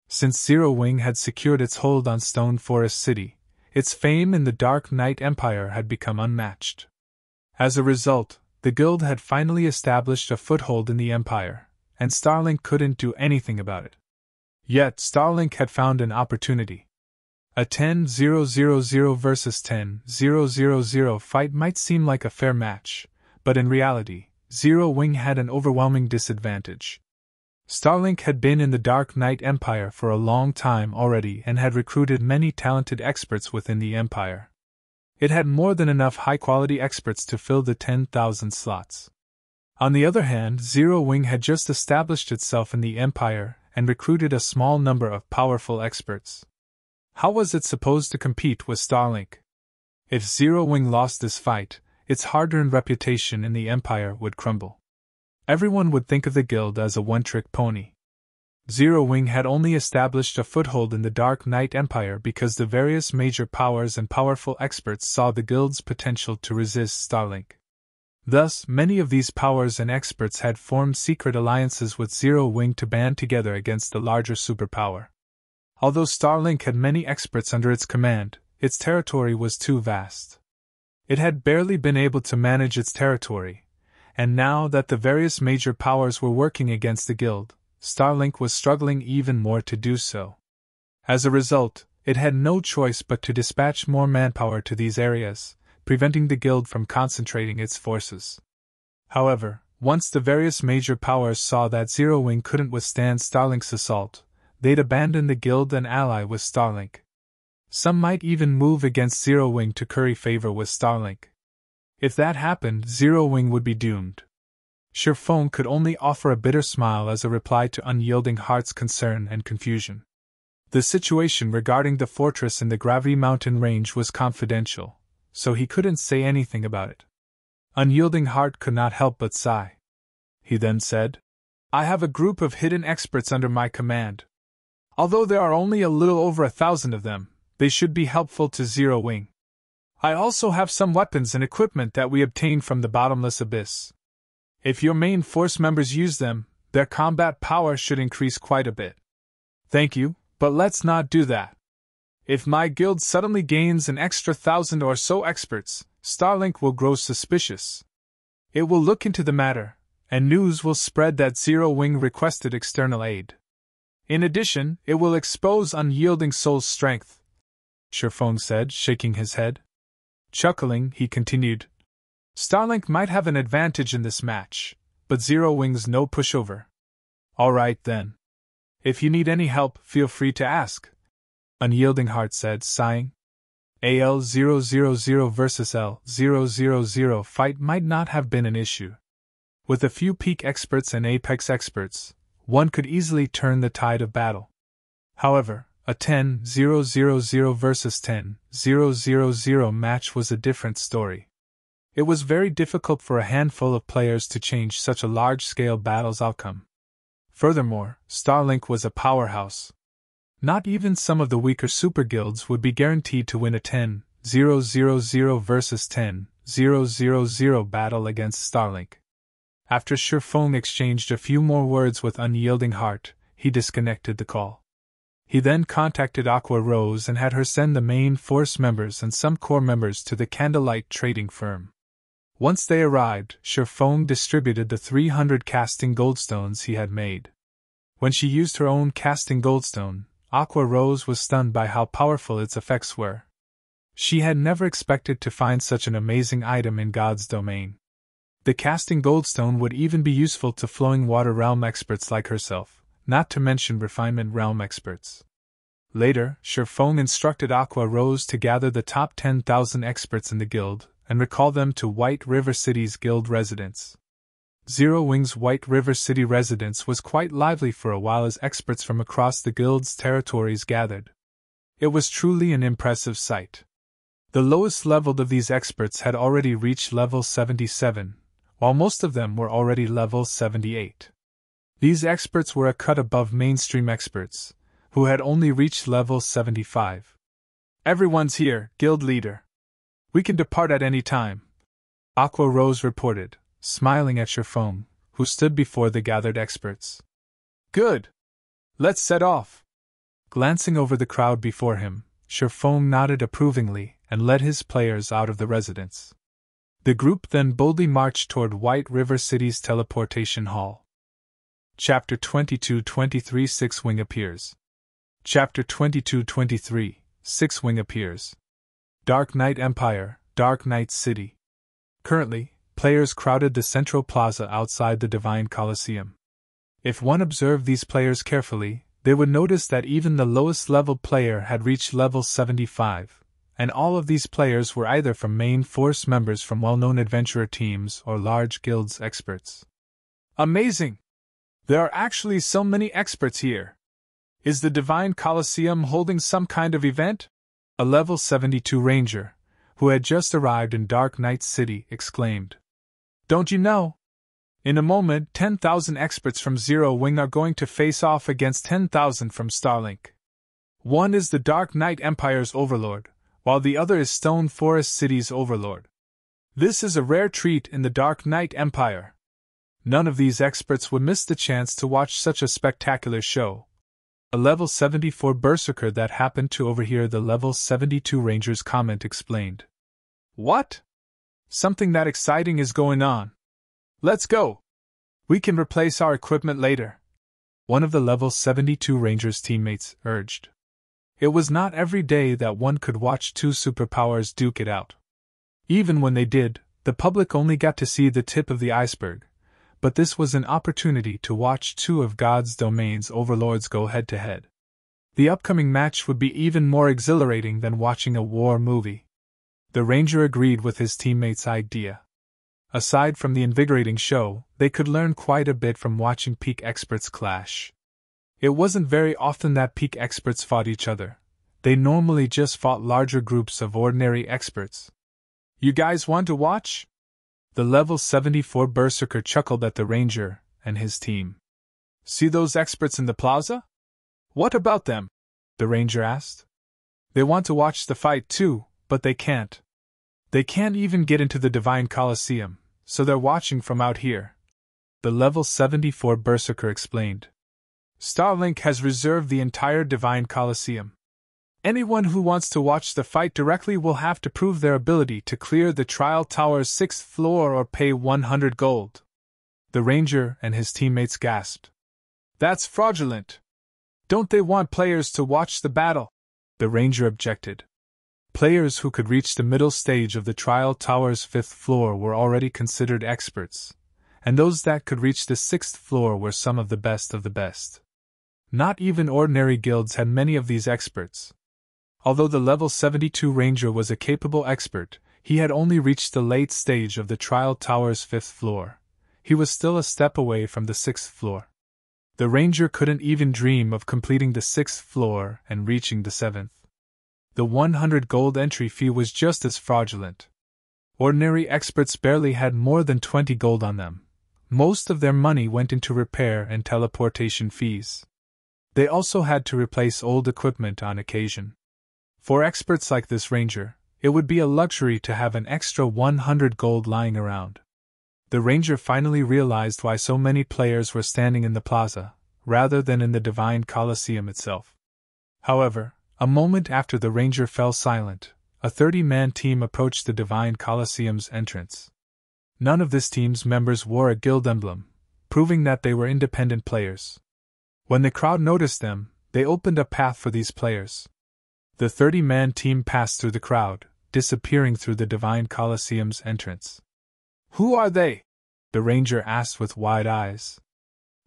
Since Zero Wing had secured its hold on Stone Forest City, its fame in the Dark Knight Empire had become unmatched. As a result, the guild had finally established a foothold in the Empire, and Starlink couldn't do anything about it. Yet Starlink had found an opportunity. A 10-0-0-0 versus 10-0-0-0 fight might seem like a fair match, but in reality, Zero Wing had an overwhelming disadvantage. Starlink had been in the Dark Knight Empire for a long time already and had recruited many talented experts within the Empire. It had more than enough high-quality experts to fill the 10,000 slots. On the other hand, Zero Wing had just established itself in the Empire and recruited a small number of powerful experts. How was it supposed to compete with Starlink? If Zero Wing lost this fight, its hard-earned reputation in the Empire would crumble. Everyone would think of the guild as a one-trick pony. Zero Wing had only established a foothold in the Dark Knight Empire because the various major powers and powerful experts saw the guild's potential to resist Starlink. Thus, many of these powers and experts had formed secret alliances with Zero Wing to band together against the larger superpower. Although Starlink had many experts under its command, its territory was too vast. It had barely been able to manage its territory, and now that the various major powers were working against the guild, Starlink was struggling even more to do so. As a result, it had no choice but to dispatch more manpower to these areas, preventing the guild from concentrating its forces. However, once the various major powers saw that Zero Wing couldn't withstand Starlink's assault, they'd abandon the guild and ally with Starlink. Some might even move against Zero Wing to curry favor with Starlink. If that happened, Zero Wing would be doomed. Shattering could only offer a bitter smile as a reply to Unyielding Heart's concern and confusion. The situation regarding the fortress in the Gravity Mountain range was confidential, so he couldn't say anything about it. Unyielding Heart could not help but sigh. He then said, "I have a group of hidden experts under my command. Although there are only a little over 1,000 of them, they should be helpful to Zero Wing. I also have some weapons and equipment that we obtained from the bottomless abyss. If your main force members use them, their combat power should increase quite a bit." "Thank you, but let's not do that. If my guild suddenly gains an extra 1,000 or so experts, Starlink will grow suspicious. It will look into the matter, and news will spread that Zero Wing requested external aid. In addition, it will expose Unyielding Soul's strength," Shattering said, shaking his head. Chuckling, he continued, "Starlink might have an advantage in this match, but Zero Wing's no pushover." "All right then. If you need any help, feel free to ask," Unyielding Heart said, sighing. AL000 versus L000 fight might not have been an issue. With a few peak experts and apex experts, one could easily turn the tide of battle. However, a 10-000 versus 10-000 match was a different story. It was very difficult for a handful of players to change such a large-scale battle's outcome. Furthermore, Starlink was a powerhouse. Not even some of the weaker super guilds would be guaranteed to win a 10-000 versus 10-000 battle against Starlink. After Shattering exchanged a few more words with Unyielding Heart, he disconnected the call. He then contacted Aqua Rose and had her send the main force members and some core members to the Candlelight trading firm. Once they arrived, Shattering distributed the 300 casting goldstones he had made. When she used her own casting goldstone, Aqua Rose was stunned by how powerful its effects were. She had never expected to find such an amazing item in God's domain. The casting goldstone would even be useful to flowing water realm experts like herself, not to mention refinement realm experts. Later, Shattering instructed Aqua Rose to gather the top 10,000 experts in the guild and recall them to White River City's guild residence. Zero Wing's White River City residence was quite lively for a while as experts from across the guild's territories gathered. It was truly an impressive sight. The lowest leveled of these experts had already reached level 77, while most of them were already level 78. These experts were a cut above mainstream experts, who had only reached level 75. "Everyone's here, guild leader. We can depart at any time," Aqua Rose reported, smiling at Shattering, who stood before the gathered experts. "Good. Let's set off." Glancing over the crowd before him, Shattering nodded approvingly and led his players out of the residence. The group then boldly marched toward White River City's teleportation hall. Chapter 22-23 Six Wing appears. Chapter 22-23 Six Wing appears. Dark Knight Empire, Dark Knight City. Currently, players crowded the central plaza outside the Divine Colosseum. If one observed these players carefully, they would notice that even the lowest level player had reached level 75, and all of these players were either from main force members from well-known adventurer teams or large guilds experts. "Amazing! There are actually so many experts here. Is the Divine Colosseum holding some kind of event?" A level 72 ranger, who had just arrived in Dark Knight City, exclaimed. "Don't you know? In a moment, 10,000 experts from Zero Wing are going to face off against 10,000 from Starlink. One is the Dark Knight Empire's overlord, while the other is Stone Forest City's overlord. This is a rare treat in the Dark Knight Empire. None of these experts would miss the chance to watch such a spectacular show. A level 74 berserker that happened to overhear the level 72 ranger's comment explained. What? Something that exciting is going on. Let's go. We can replace our equipment later. One of the level 72 ranger's teammates urged. It was not every day that one could watch two superpowers duke it out. Even when they did, the public only got to see the tip of the iceberg, but this was an opportunity to watch two of God's domain's overlords go head-to-head. The upcoming match would be even more exhilarating than watching a war movie. The ranger agreed with his teammates' idea. Aside from the invigorating show, they could learn quite a bit from watching peak experts clash. It wasn't very often that peak experts fought each other. They normally just fought larger groups of ordinary experts. You guys want to watch? The level 74 berserker chuckled at the ranger and his team. See those experts in the plaza? What about them? The ranger asked. They want to watch the fight too, but they can't. They can't even get into the Divine Coliseum, so they're watching from out here. The level 74 berserker explained. Starlink has reserved the entire Divine Coliseum. Anyone who wants to watch the fight directly will have to prove their ability to clear the Trial Tower's 6th floor or pay 100 gold. The ranger and his teammates gasped. That's fraudulent. Don't they want players to watch the battle? The ranger objected. Players who could reach the middle stage of the Trial Tower's 5th floor were already considered experts, and those that could reach the 6th floor were some of the best of the best. Not even ordinary guilds had many of these experts. Although the level 72 ranger was a capable expert, he had only reached the late stage of the Trial Tower's 5th floor. He was still a step away from the 6th floor. The ranger couldn't even dream of completing the 6th floor and reaching the 7th. The 100 gold entry fee was just as fraudulent. Ordinary experts barely had more than 20 gold on them. Most of their money went into repair and teleportation fees. They also had to replace old equipment on occasion. For experts like this ranger, it would be a luxury to have an extra 100 gold lying around. The ranger finally realized why so many players were standing in the plaza, rather than in the Divine Coliseum itself. However, a moment after the ranger fell silent, a 30-man team approached the Divine Coliseum's entrance. None of this team's members wore a guild emblem, proving that they were independent players. When the crowd noticed them, they opened a path for these players. The 30-man team passed through the crowd, disappearing through the Divine Coliseum's entrance. Who are they? The ranger asked with wide eyes.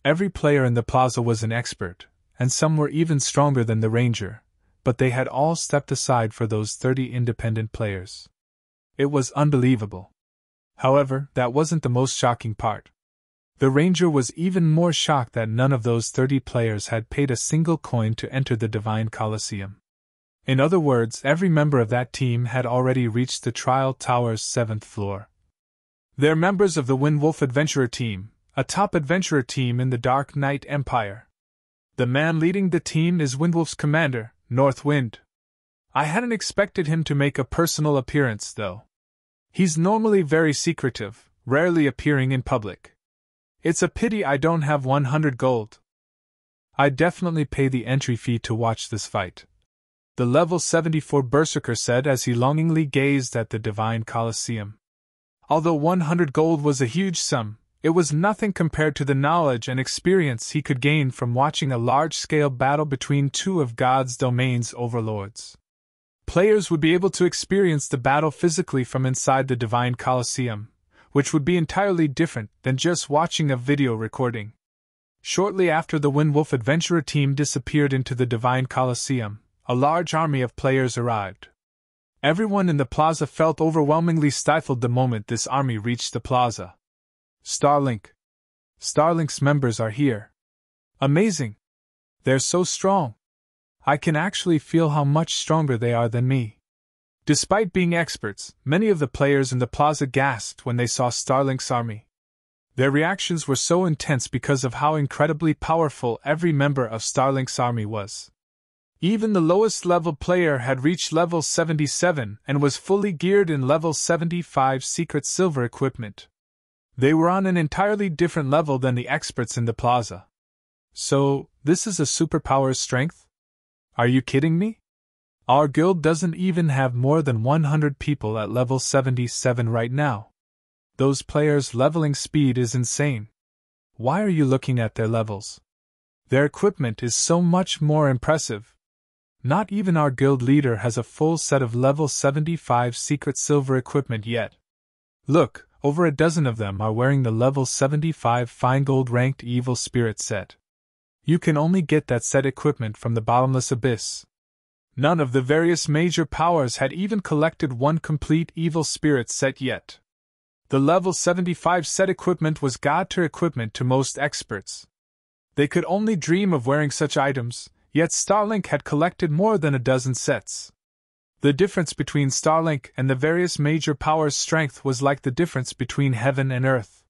Every player in the plaza was an expert, and some were even stronger than the ranger, but they had all stepped aside for those 30 independent players. It was unbelievable. However, that wasn't the most shocking part. The ranger was even more shocked that none of those 30 players had paid a single coin to enter the Divine Coliseum. In other words, every member of that team had already reached the Trial Tower's 7th floor. They're members of the Windwolf Adventurer Team, a top adventurer team in the Dark Knight Empire. The man leading the team is Windwolf's commander, Northwind. I hadn't expected him to make a personal appearance, though. He's normally very secretive, rarely appearing in public. It's a pity I don't have 100 gold. I'd definitely pay the entry fee to watch this fight, the level 74 berserker said as he longingly gazed at the Divine Coliseum. Although 100 gold was a huge sum, it was nothing compared to the knowledge and experience he could gain from watching a large-scale battle between two of God's domain's overlords. Players would be able to experience the battle physically from inside the Divine Coliseum, which would be entirely different than just watching a video recording. Shortly after the Windwolf Adventurer team disappeared into the Divine Coliseum, a large army of players arrived. Everyone in the plaza felt overwhelmingly stifled the moment this army reached the plaza. Starlink's members are here. Amazing! They're so strong. I can actually feel how much stronger they are than me. Despite being experts, many of the players in the plaza gasped when they saw Starlink's army. Their reactions were so intense because of how incredibly powerful every member of Starlink's army was. Even the lowest level player had reached level 77 and was fully geared in level 75 secret silver equipment. They were on an entirely different level than the experts in the plaza. So, this is a superpower's strength? Are you kidding me? Our guild doesn't even have more than 100 people at level 77 right now. Those players' leveling speed is insane. Why are you looking at their levels? Their equipment is so much more impressive. Not even our guild leader has a full set of level 75 secret silver equipment yet. Look, over a dozen of them are wearing the level 75 fine gold ranked evil spirit set. You can only get that set equipment from the bottomless abyss. None of the various major powers had even collected one complete evil spirit set yet. The level 75 set equipment was god tier equipment to most experts. They could only dream of wearing such items, yet Starlink had collected more than a dozen sets. The difference between Starlink and the various major powers' strength was like the difference between heaven and earth.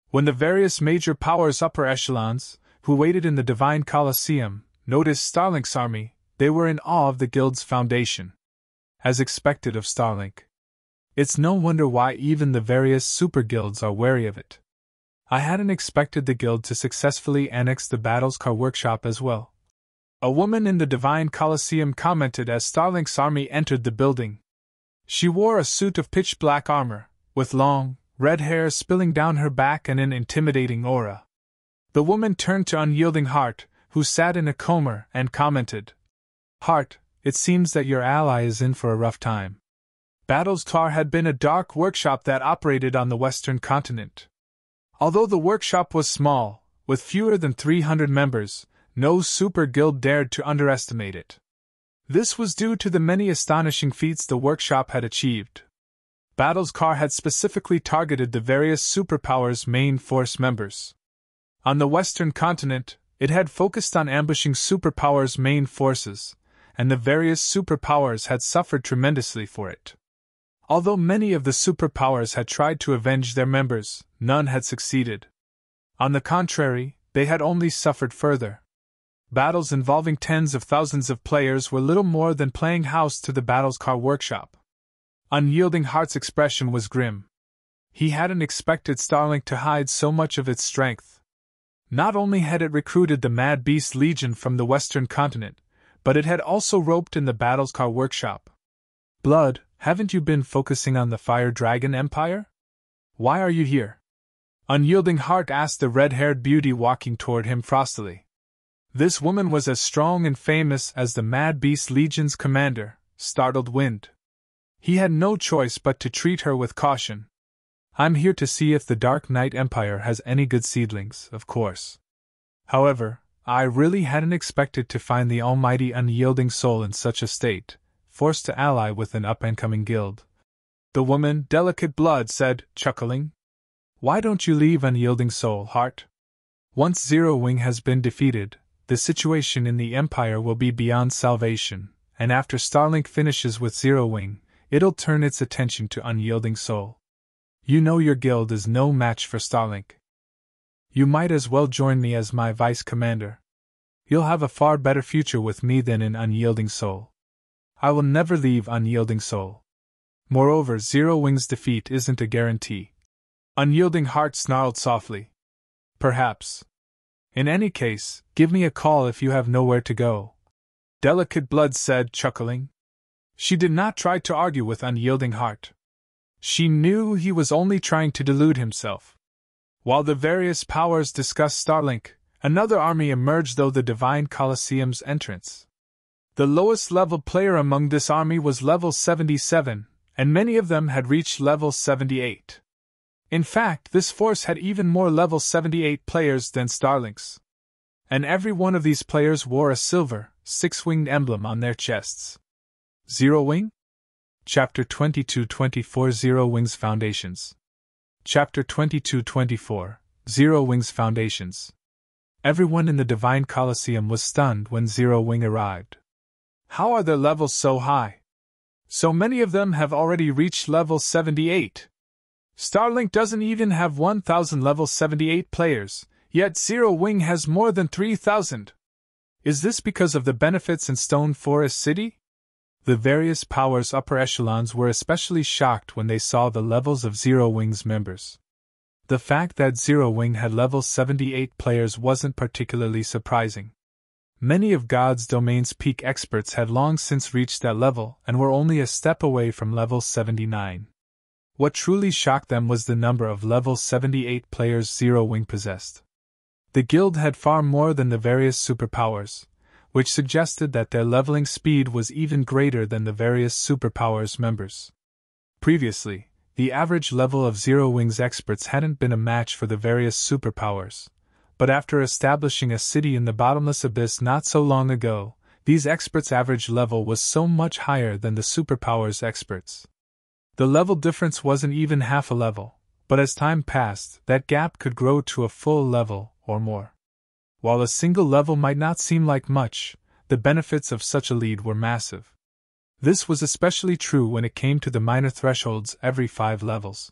When the various major powers' upper echelons, who waited in the Divine Colosseum, noticed Starlink's army, they were in awe of the guild's foundation. As expected of Starlink. It's no wonder why even the various super guilds are wary of it. I hadn't expected the guild to successfully annex the Battlescar workshop as well. A woman in the Divine Colosseum commented as Starlink's army entered the building. She wore a suit of pitch black armor, with long, red hair spilling down her back and an intimidating aura. The woman turned to Unyielding Heart, who sat in a comber, and commented, "Heart, it seems that your ally is in for a rough time." Battlescar had been a dark workshop that operated on the Western continent. Although the workshop was small, with fewer than 300 members, no super guild dared to underestimate it. This was due to the many astonishing feats the workshop had achieved. Battlescar had specifically targeted the various superpowers' main force members. On the Western continent, it had focused on ambushing superpowers' main forces, and the various superpowers had suffered tremendously for it. Although many of the superpowers had tried to avenge their members, none had succeeded. On the contrary, they had only suffered further. Battles involving tens of thousands of players were little more than playing house to the Battlescar workshop. Unyielding Heart's expression was grim. He hadn't expected Starlink to hide so much of its strength. Not only had it recruited the Mad Beast Legion from the Western continent, but it had also roped in the Battlescar workshop. Blood, haven't you been focusing on the Fire Dragon Empire? Why are you here? Unyielding Heart asked the red-haired beauty walking toward him frostily. This woman was as strong and famous as the Mad Beast Legion's commander, Startled Wind. He had no choice but to treat her with caution. I'm here to see if the Dark Knight Empire has any good seedlings, of course. However, I really hadn't expected to find the almighty Unyielding Soul in such a state, forced to ally with an up-and-coming guild. The woman, Delicate Blood, said, chuckling. Why don't you leave Unyielding Soul, Heart? Once Zero Wing has been defeated, the situation in the Empire will be beyond salvation, and after Starlink finishes with Zero Wing, it'll turn its attention to Unyielding Soul. You know your guild is no match for Starlink. You might as well join me as my vice commander. You'll have a far better future with me than in Unyielding Soul. I will never leave Unyielding Soul. Moreover, Zero Wing's defeat isn't a guarantee. Unyielding Heart snarled softly. Perhaps. In any case, give me a call if you have nowhere to go. Delicate Blood said, chuckling. She did not try to argue with Unyielding Heart. She knew he was only trying to delude himself. While the various powers discussed Starlink, another army emerged through the Divine Colosseum's entrance. The lowest level player among this army was level 77, and many of them had reached level 78. In fact, this force had even more level 78 players than Starlink's. And every one of these players wore a silver, six-winged emblem on their chests. Zero Wing? Chapter 22-24 Zero Wing's Foundations. Chapter 22-24 Zero Wing's Foundations. Everyone in the Divine Colosseum was stunned when Zero Wing arrived. How are their levels so high? So many of them have already reached level 78. Starlink doesn't even have 1,000 level 78 players, yet Zero Wing has more than 3,000. Is this because of the benefits in Stone Forest City? The various powers upper echelons were especially shocked when they saw the levels of Zero Wing's members. The fact that Zero Wing had level 78 players wasn't particularly surprising. Many of God's Domain's peak experts had long since reached that level and were only a step away from level 79. What truly shocked them was the number of level 78 players Zero Wing possessed. The guild had far more than the various superpowers, which suggested that their leveling speed was even greater than the various superpowers members. Previously, the average level of Zero Wing's experts hadn't been a match for the various superpowers, but after establishing a city in the bottomless abyss not so long ago, these experts' average level was so much higher than the superpowers experts. The level difference wasn't even half a level, but as time passed, that gap could grow to a full level or more. While a single level might not seem like much, the benefits of such a lead were massive. This was especially true when it came to the minor thresholds every 5 levels.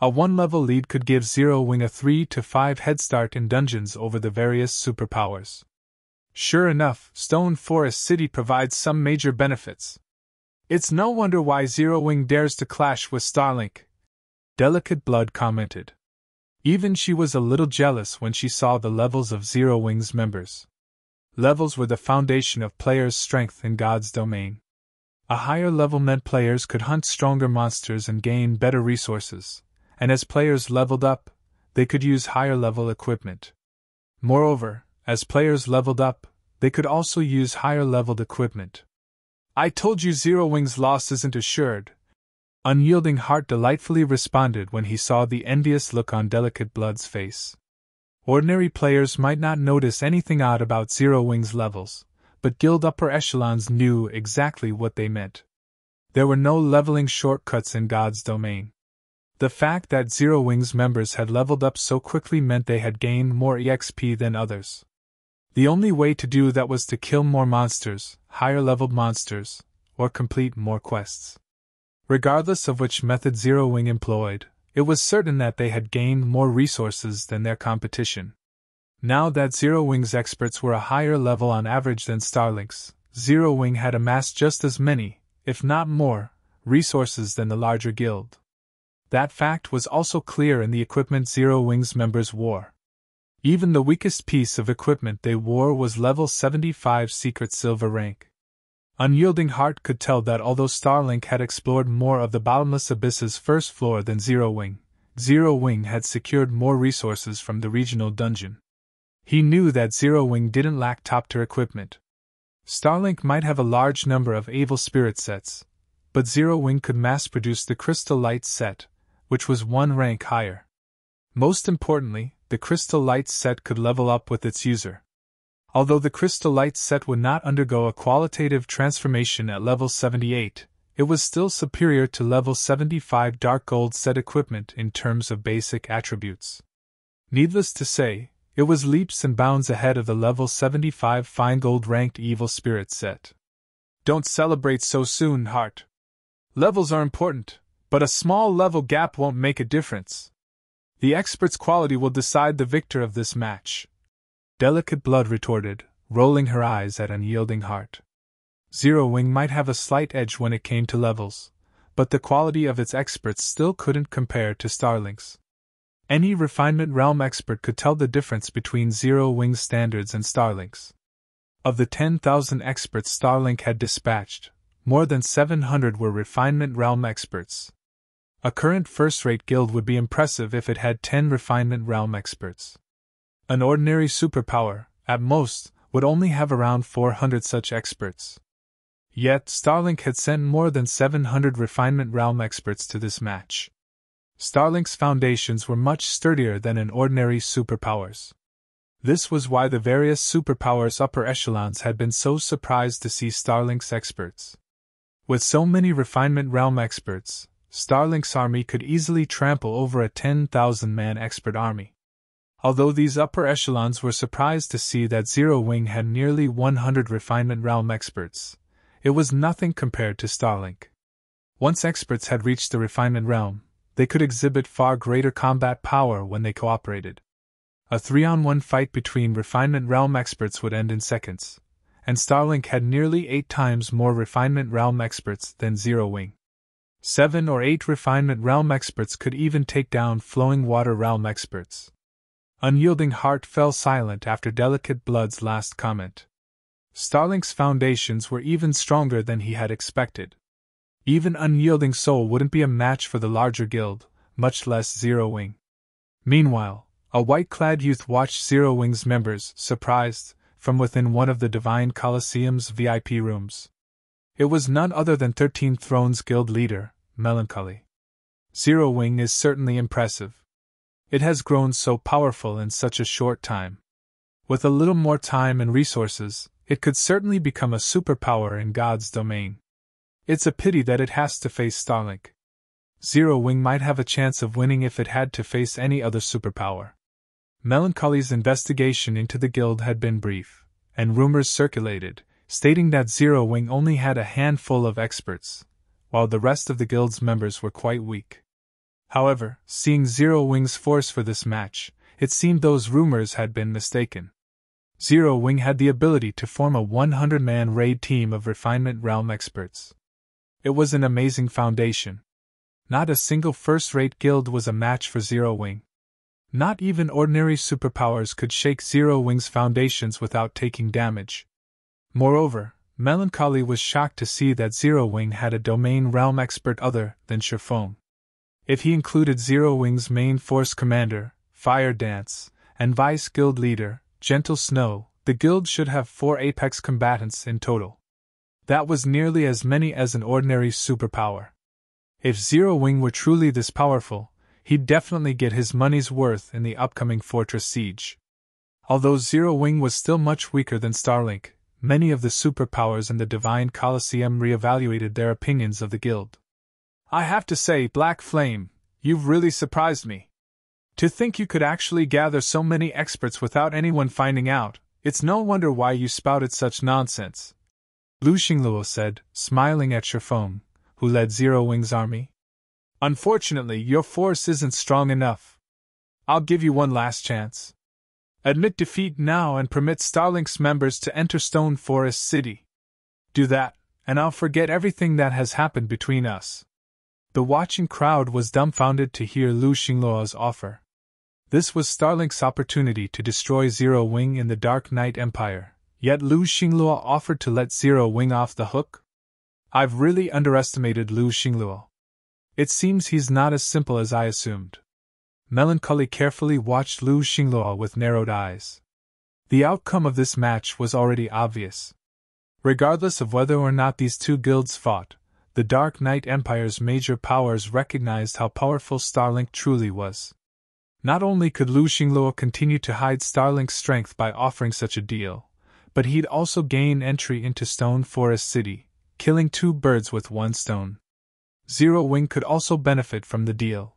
A 1-level lead could give Zero Wing a 3 to 5 head start in dungeons over the various superpowers. Sure enough, Stone Forest City provides some major benefits. It's no wonder why Zero Wing dares to clash with Starlink, Delicate Blood commented. Even she was a little jealous when she saw the levels of Zero Wing's members. Levels were the foundation of players' strength in God's domain. A higher level meant players could hunt stronger monsters and gain better resources, and as players leveled up, they could use higher level equipment. Moreover, as players leveled up, they could also use higher leveled equipment. I told you Zero Wing's loss isn't assured, Unyielding Heart delightfully responded when he saw the envious look on Delicate Blood's face. Ordinary players might not notice anything odd about Zero Wing's levels, but guild upper echelons knew exactly what they meant. There were no leveling shortcuts in God's domain. The fact that Zero Wing's members had leveled up so quickly meant they had gained more EXP than others. The only way to do that was to kill more monsters, higher-leveled monsters, or complete more quests. Regardless of which method Zero Wing employed, it was certain that they had gained more resources than their competition. Now that Zero Wing's experts were a higher level on average than Starlink's, Zero Wing had amassed just as many, if not more, resources than the larger guild. That fact was also clear in the equipment Zero Wing's members wore. Even the weakest piece of equipment they wore was level 75 secret silver rank. Unyielding Heart could tell that although Starlink had explored more of the bottomless abyss's first floor than Zero Wing had secured more resources from the regional dungeon. He knew that Zero Wing didn't lack top-tier equipment. Starlink might have a large number of Evil Spirit sets, but Zero Wing could mass-produce the Crystal Light set, which was 1 rank higher. Most importantly, the Crystal Light set could level up with its user. Although the Crystal Light set would not undergo a qualitative transformation at level 78, it was still superior to level 75 Dark Gold set equipment in terms of basic attributes. Needless to say, it was leaps and bounds ahead of the level 75 Fine Gold ranked Evil Spirit set. Don't celebrate so soon, Heart. Levels are important, but a small level gap won't make a difference. The expert's quality will decide the victor of this match, Delicate Blood retorted, rolling her eyes at Unyielding Heart. Zero Wing might have a slight edge when it came to levels, but the quality of its experts still couldn't compare to Starlink's. Any Refinement Realm expert could tell the difference between Zero Wing's standards and Starlink's. Of the 10,000 experts Starlink had dispatched, more than 700 were Refinement Realm experts. A current first-rate guild would be impressive if it had 10 Refinement Realm experts. An ordinary superpower, at most, would only have around 400 such experts. Yet, Starlink had sent more than 700 Refinement Realm experts to this match. Starlink's foundations were much sturdier than in ordinary superpowers. This was why the various superpowers upper echelons had been so surprised to see Starlink's experts. With so many Refinement Realm experts, Starlink's army could easily trample over a 10,000-man expert army. Although these upper echelons were surprised to see that Zero Wing had nearly 100 Refinement Realm experts, it was nothing compared to Starlink. Once experts had reached the Refinement Realm, they could exhibit far greater combat power when they cooperated. A 3-on-1 fight between Refinement Realm experts would end in seconds, and Starlink had nearly 8 times more Refinement Realm experts than Zero Wing. 7 or 8 Refinement Realm experts could even take down Flowing Water Realm experts. Unyielding Heart fell silent after Delicate Blood's last comment. Starlink's foundations were even stronger than he had expected. Even Unyielding Soul wouldn't be a match for the larger guild, much less Zero Wing. Meanwhile, a white-clad youth watched Zero Wing's members, surprised, from within one of the Divine Colosseum's VIP rooms. It was none other than 13 Thrones Guild leader, Melancholy. Zero Wing is certainly impressive. It has grown so powerful in such a short time. With a little more time and resources, it could certainly become a superpower in God's domain. It's a pity that it has to face Starlink. Zero Wing might have a chance of winning if it had to face any other superpower. Melancholy's investigation into the guild had been brief, and rumors circulated, stating that Zero Wing only had a handful of experts, while the rest of the guild's members were quite weak. However, seeing Zero Wing's force for this match, it seemed those rumors had been mistaken. Zero Wing had the ability to form a 100-man raid team of Refinement Realm experts. It was an amazing foundation. Not a single first-rate guild was a match for Zero Wing. Not even ordinary superpowers could shake Zero Wing's foundations without taking damage. Moreover, Melancholy was shocked to see that Zero Wing had a domain realm expert other than Chiffon. If he included Zero Wing's main force commander, Fire Dance, and vice guild leader, Gentle Snow, the guild should have 4 apex combatants in total. That was nearly as many as an ordinary superpower. If Zero Wing were truly this powerful, he'd definitely get his money's worth in the upcoming fortress siege. Although Zero Wing was still much weaker than Starlink, many of the superpowers in the Divine Colosseum re-evaluated their opinions of the guild. I have to say, Black Flame, you've really surprised me. To think you could actually gather so many experts without anyone finding out, it's no wonder why you spouted such nonsense. Lu Xingluo said, smiling at Chiffon, who led Zero Wing's army. Unfortunately, your force isn't strong enough. I'll give you one last chance. Admit defeat now and permit Starlink's members to enter Stone Forest City. Do that, and I'll forget everything that has happened between us. The watching crowd was dumbfounded to hear Lu Xingluo's offer. This was Starlink's opportunity to destroy Zero Wing in the Dark Knight Empire, yet Lu Xingluo offered to let Zero Wing off the hook? I've really underestimated Lu Xingluo. It seems he's not as simple as I assumed. Melancholy carefully watched Lu Xingluo with narrowed eyes. The outcome of this match was already obvious. Regardless of whether or not these two guilds fought, the Dark Knight Empire's major powers recognized how powerful Starlink truly was. Not only could Lu Xingluo continue to hide Starlink's strength by offering such a deal, but he'd also gain entry into Stone Forest City, killing 2 birds with 1 stone. Zero Wing could also benefit from the deal.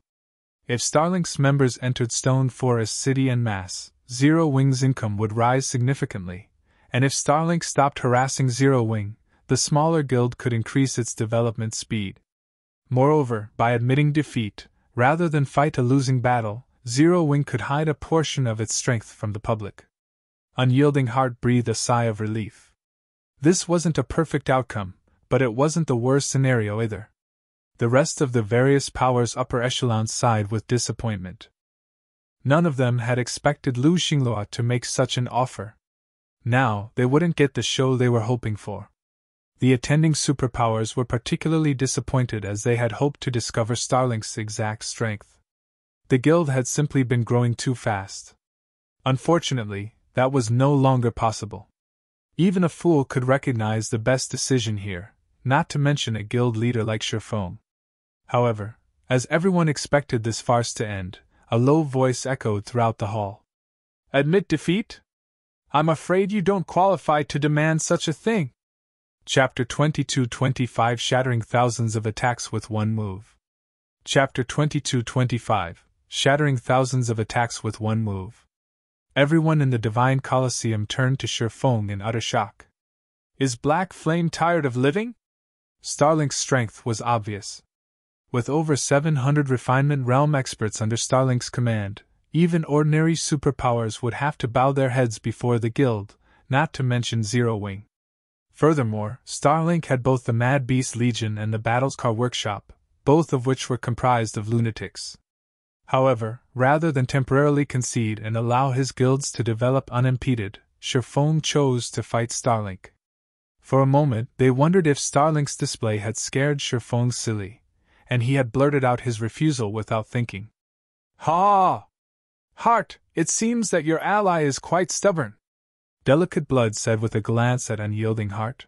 If Starlink's members entered Stone Forest City en masse, Zero Wing's income would rise significantly, and if Starlink stopped harassing Zero Wing, the smaller guild could increase its development speed. Moreover, by admitting defeat, rather than fight a losing battle, Zero Wing could hide a portion of its strength from the public. Unyielding Heart breathed a sigh of relief. This wasn't a perfect outcome, but it wasn't the worst scenario either. The rest of the various powers' upper echelons sighed with disappointment. None of them had expected Lu Xingluo to make such an offer. Now, they wouldn't get the show they were hoping for. The attending superpowers were particularly disappointed as they had hoped to discover Starlink's exact strength. The guild had simply been growing too fast. Unfortunately, that was no longer possible. Even a fool could recognize the best decision here, not to mention a guild leader like Chiffon. However, as everyone expected this farce to end, a low voice echoed throughout the hall. Admit defeat? I'm afraid you don't qualify to demand such a thing. Chapter 22-25 Shattering Thousands of Attacks with One Move. Chapter 22-25 Shattering Thousands of Attacks with One Move. Everyone in the Divine Colosseum turned to Chiffon in utter shock. Is Black Flame tired of living? Starlink's strength was obvious. With over 700 Refinement Realm experts under Starlink's command, Even ordinary superpowers would have to bow their heads before the guild, not to mention Zero Wing. Furthermore, Starlink had both the Mad Beast Legion and the Battlescar Workshop, both of which were comprised of lunatics. However, rather than temporarily concede and allow his guilds to develop unimpeded, Shattering chose to fight Starlink. For a moment, they wondered if Starlink's display had scared Shattering silly, and he had blurted out his refusal without thinking. "Ha! Heart, it seems that your ally is quite stubborn," Delicate Blood said with a glance at Unyielding Heart.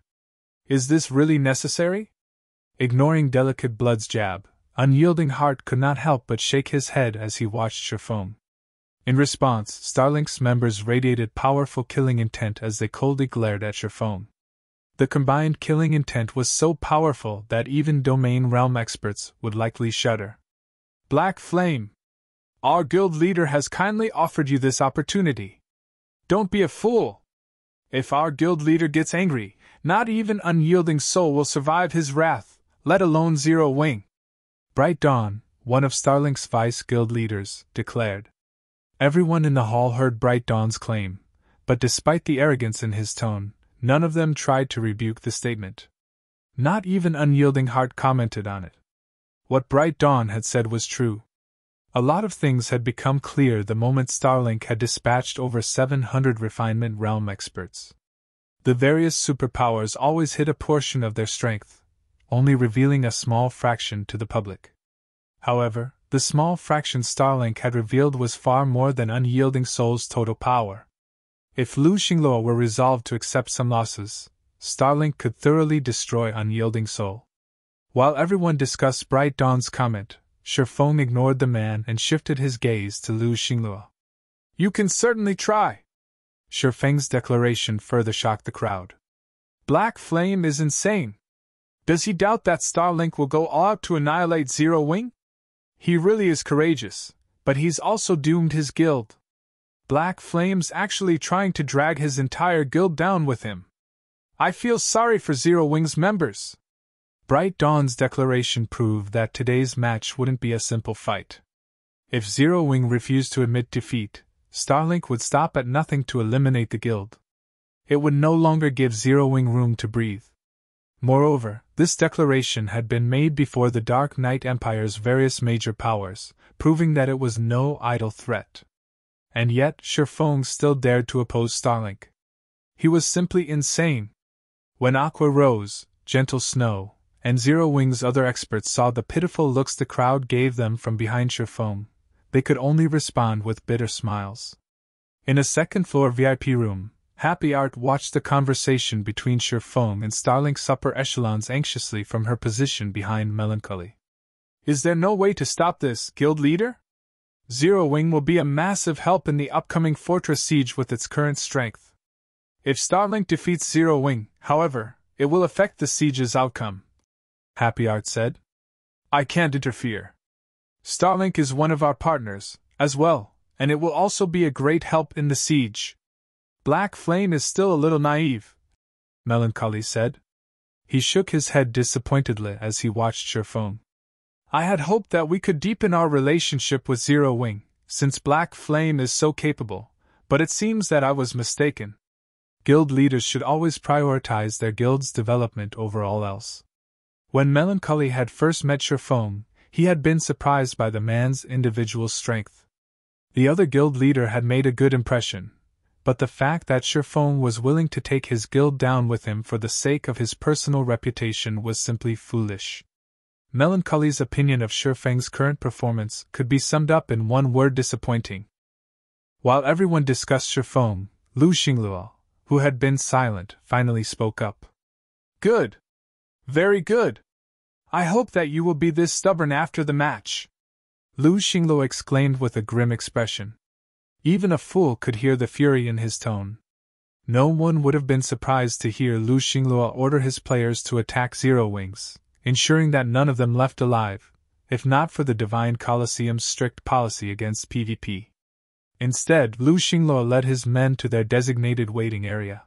"Is this really necessary?" Ignoring Delicate Blood's jab, Unyielding Heart could not help but shake his head as he watched Shattering. In response, Starlink's members radiated powerful killing intent as they coldly glared at Shattering. The combined killing intent was so powerful that even domain realm experts would likely shudder. "Black Flame, our guild leader has kindly offered you this opportunity. Don't be a fool. If our guild leader gets angry, not even Unyielding Soul will survive his wrath, let alone Zero Wing," Bright Dawn, one of Starlink's vice guild leaders, declared. Everyone in the hall heard Bright Dawn's claim, but despite the arrogance in his tone, none of them tried to rebuke the statement. Not even Unyielding Heart commented on it. What Bright Dawn had said was true. A lot of things had become clear the moment Starlink had dispatched over 700 refinement realm experts. The various superpowers always hid a portion of their strength, only revealing a small fraction to the public. However, the small fraction Starlink had revealed was far more than Unyielding Soul's total power. If Lu Xingluo were resolved to accept some losses, Starlink could thoroughly destroy Unyielding Soul. While everyone discussed Bright Dawn's comment, Shattering ignored the man and shifted his gaze to Lu Xingluo. "You can certainly try." Shattering's declaration further shocked the crowd. "Black Flame is insane. Does he doubt that Starlink will go all out to annihilate Zero Wing? He really is courageous, but he's also doomed his guild. Black Flame's actually trying to drag his entire guild down with him. I feel sorry for Zero Wing's members." Bright Dawn's declaration proved that today's match wouldn't be a simple fight. If Zero Wing refused to admit defeat, Starlink would stop at nothing to eliminate the guild. It would no longer give Zero Wing room to breathe. Moreover, this declaration had been made before the Dark Knight Empire's various major powers, proving that it was no idle threat. And yet, Shattering still dared to oppose Starlink. He was simply insane. When Aqua Rose, Gentle Snow, and Zero Wing's other experts saw the pitiful looks the crowd gave them from behind Shattering, they could only respond with bitter smiles. In a second-floor VIP room, Happy Art watched the conversation between Shattering and Starlink's upper echelons anxiously from her position behind Melancholy. "Is there no way to stop this, guild leader? Zero Wing will be a massive help in the upcoming fortress siege with its current strength. If Starlink defeats Zero Wing, however, it will affect the siege's outcome," Happy Art said. "I can't interfere. Starlink is one of our partners, as well, and it will also be a great help in the siege." "Black Flame is still a little naive," Melancholy said. He shook his head disappointedly as he watched Shattering. "I had hoped that we could deepen our relationship with Zero Wing, since Black Flame is so capable, but it seems that I was mistaken. Guild leaders should always prioritize their guild's development over all else." When Melancholy had first met Shattering, he had been surprised by the man's individual strength. The other guild leader had made a good impression, but the fact that Shattering was willing to take his guild down with him for the sake of his personal reputation was simply foolish. Melancholy's opinion of Shattering's current performance could be summed up in one word: disappointing. While everyone discussed Shattering, Lu Xingluo, who had been silent, finally spoke up. "Good. Very good. I hope that you will be this stubborn after the match," Lu Xingluo exclaimed with a grim expression. Even a fool could hear the fury in his tone. No one would have been surprised to hear Lu Xingluo order his players to attack Zero Wings, ensuring that none of them left alive, if not for the Divine Colosseum's strict policy against PvP. Instead, Lu Xingluo led his men to their designated waiting area.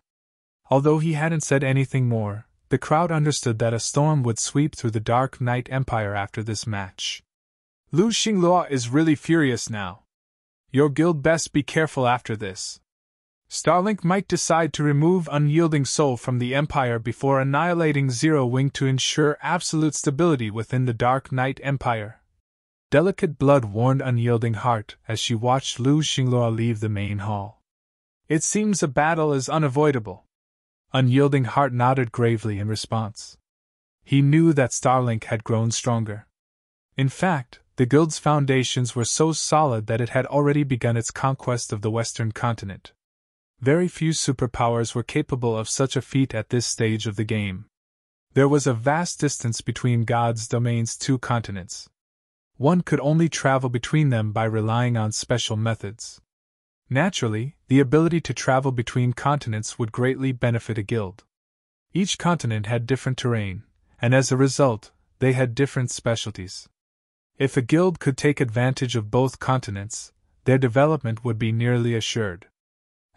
Although he hadn't said anything more, the crowd understood that a storm would sweep through the Dark Knight Empire after this match. "Lu Xingluo is really furious now. Your guild best be careful after this. Starlink might decide to remove Unyielding Soul from the Empire before annihilating Zero Wing to ensure absolute stability within the Dark Knight Empire. Delicate Blood warned Unyielding Heart as she watched Lu Xinglua leave the main hall. It seems a battle is unavoidable. Unyielding Heart nodded gravely in response. He knew that Starlink had grown stronger. In fact, the guild's foundations were so solid that it had already begun its conquest of the Western continent. Very few superpowers were capable of such a feat at this stage of the game. There was a vast distance between God's domain's two continents. One could only travel between them by relying on special methods. Naturally, the ability to travel between continents would greatly benefit a guild. Each continent had different terrain, and as a result, they had different specialties. If a guild could take advantage of both continents, their development would be nearly assured.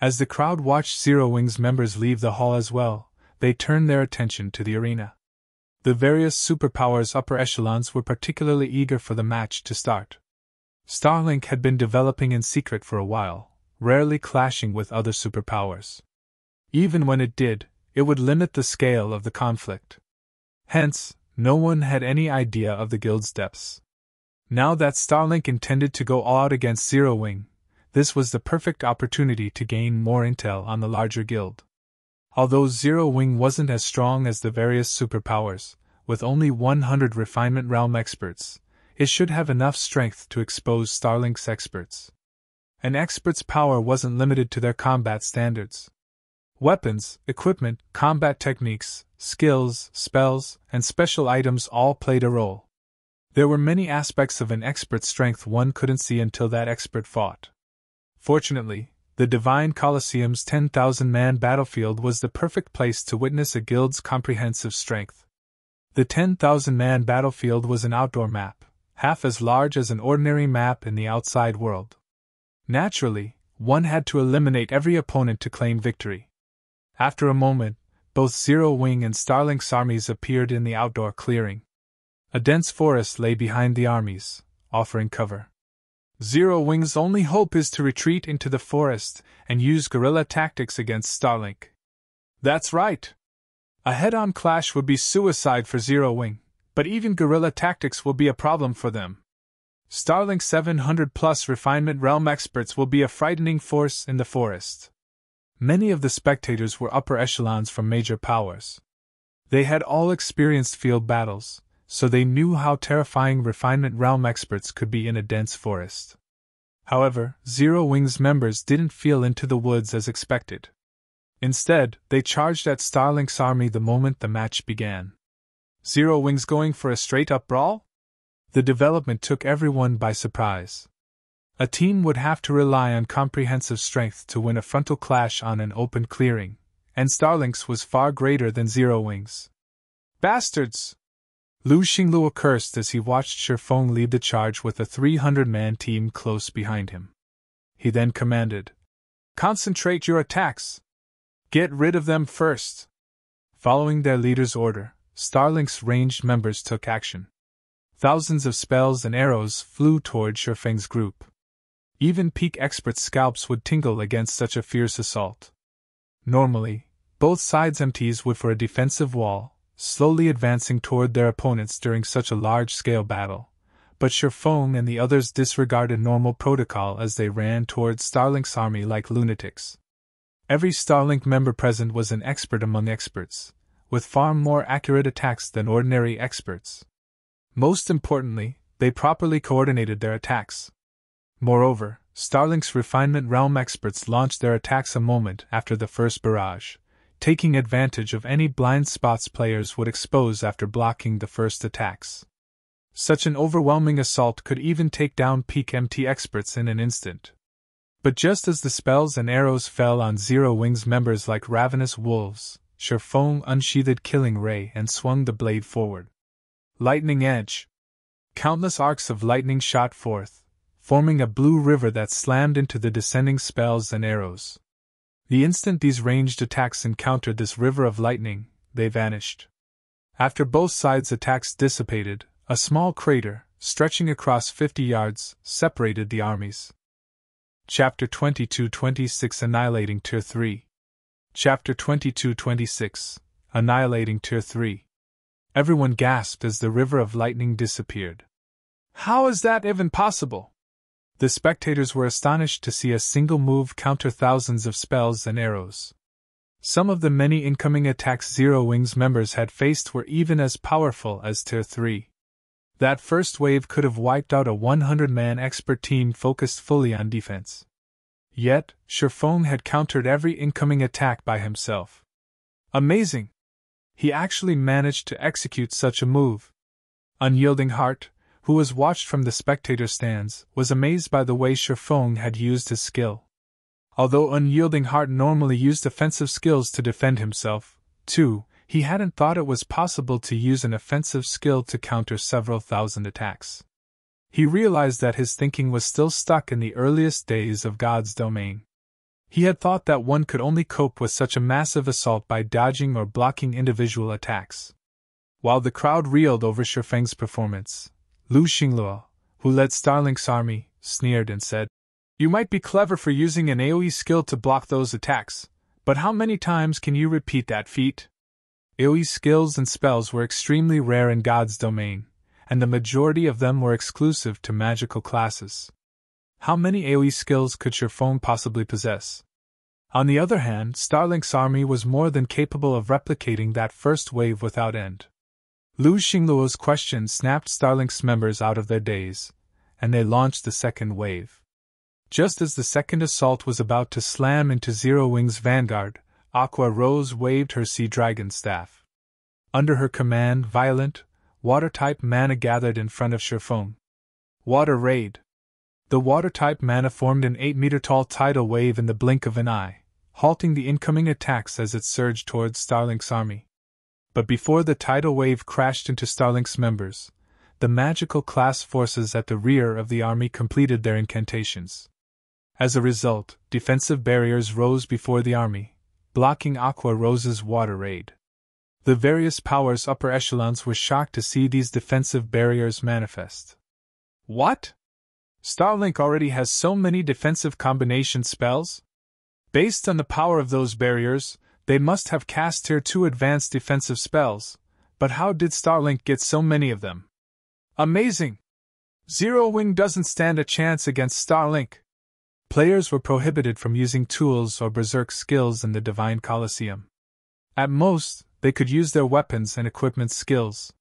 As the crowd watched Zero Wing's members leave the hall as well, they turned their attention to the arena. The various superpowers' upper echelons were particularly eager for the match to start. Starlink had been developing in secret for a while, rarely clashing with other superpowers. Even when it did, it would limit the scale of the conflict. Hence, no one had any idea of the guild's depths. Now that Starlink intended to go all out against Zero Wing, this was the perfect opportunity to gain more intel on the larger guild. Although Zero Wing wasn't as strong as the various superpowers, with only 100 Refinement Realm experts, it should have enough strength to expose Starlink's experts. An expert's power wasn't limited to their combat standards. Weapons, equipment, combat techniques, skills, spells, and special items all played a role. There were many aspects of an expert's strength one couldn't see until that expert fought. Fortunately, the Divine Colosseum's 10,000-man battlefield was the perfect place to witness a guild's comprehensive strength. The 10,000-man battlefield was an outdoor map, half as large as an ordinary map in the outside world. Naturally, one had to eliminate every opponent to claim victory. After a moment, both Zero Wing and Starlink's armies appeared in the outdoor clearing. A dense forest lay behind the armies, offering cover. Zero Wing's only hope is to retreat into the forest and use guerrilla tactics against Starlink. That's right. A head-on clash would be suicide for Zero Wing, but even guerrilla tactics will be a problem for them. Starlink's 700-plus Refinement Realm experts will be a frightening force in the forest. Many of the spectators were upper echelons from major powers. They had all experienced field battles, so they knew how terrifying Refinement Realm experts could be in a dense forest. However, Zero Wing's members didn't feel into the woods as expected. Instead, they charged at Starlink's army the moment the match began. Zero Wing's going for a straight-up brawl? The development took everyone by surprise. A team would have to rely on comprehensive strength to win a frontal clash on an open clearing, and Starlink's was far greater than Zero Wing's. Bastards! Lu Xinglua cursed as he watched Shifeng lead the charge with a 300-man team close behind him. He then commanded, "Concentrate your attacks! Get rid of them first!" Following their leader's order, Starlink's ranged members took action. Thousands of spells and arrows flew toward Shifeng's group. Even peak experts' scalps would tingle against such a fierce assault. Normally, both sides' MTs would for a defensive wall, slowly advancing toward their opponents during such a large-scale battle, but Shifeng and the others disregarded normal protocol as they ran toward Starlink's army like lunatics. Every Starlink member present was an expert among experts, with far more accurate attacks than ordinary experts. Most importantly, they properly coordinated their attacks. Moreover, Starlink's Refinement Realm experts launched their attacks a moment after the first barrage, taking advantage of any blind spots players would expose after blocking the first attacks. Such an overwhelming assault could even take down peak MT experts in an instant. But just as the spells and arrows fell on Zero Wing's members like ravenous wolves, Shifeng unsheathed Killing Ray and swung the blade forward. Lightning Edge! Countless arcs of lightning shot forth, forming a blue river that slammed into the descending spells and arrows. The instant these ranged attacks encountered this river of lightning, they vanished. After both sides' attacks dissipated, a small crater, stretching across 50 yards, separated the armies. Chapter 22-26 Annihilating Tier 3. Chapter 22-26 Annihilating Tier 3. Everyone gasped as the river of lightning disappeared. How is that even possible? The spectators were astonished to see a single move counter thousands of spells and arrows. Some of the many incoming attacks Zero Wings members had faced were even as powerful as Tier 3. That first wave could have wiped out a 100-man expert team focused fully on defense. Yet, Shattering had countered every incoming attack by himself. Amazing! He actually managed to execute such a move. Unyielding Heart, who was watched from the spectator stands, was amazed by the way Shattering had used his skill. Although Unyielding Heart normally used offensive skills to defend himself, too, he hadn't thought it was possible to use an offensive skill to counter several thousand attacks. He realized that his thinking was still stuck in the earliest days of God's domain. He had thought that one could only cope with such a massive assault by dodging or blocking individual attacks. While the crowd reeled over Shattering's performance, Lu Xingluo, who led Starlink's army, sneered and said, "You might be clever for using an AoE skill to block those attacks, but how many times can you repeat that feat?" AoE skills and spells were extremely rare in God's domain, and the majority of them were exclusive to magical classes. How many AoE skills could Shattering possibly possess? On the other hand, Starlink's army was more than capable of replicating that first wave without end. Lu Xingluo's question snapped Starlink's members out of their daze, and they launched the second wave. Just as the second assault was about to slam into Zero Wing's vanguard, Aqua Rose waved her Sea Dragon staff. Under her command, violent, water-type mana gathered in front of Shattering. Water Raid. The water-type mana formed an 8-meter-tall tidal wave in the blink of an eye, halting the incoming attacks as it surged towards Starlink's army. But before the tidal wave crashed into Starlink's members, the magical class forces at the rear of the army completed their incantations. As a result, defensive barriers rose before the army, blocking Aqua Rose's water raid. The various powers' upper echelons were shocked to see these defensive barriers manifest. What? Starlink already has so many defensive combination spells? Based on the power of those barriers, they must have cast Tier 2 advanced defensive spells, but how did Starlink get so many of them? Amazing! Zero Wing doesn't stand a chance against Starlink. Players were prohibited from using tools or berserk skills in the Divine Colosseum. At most, they could use their weapons and equipment skills.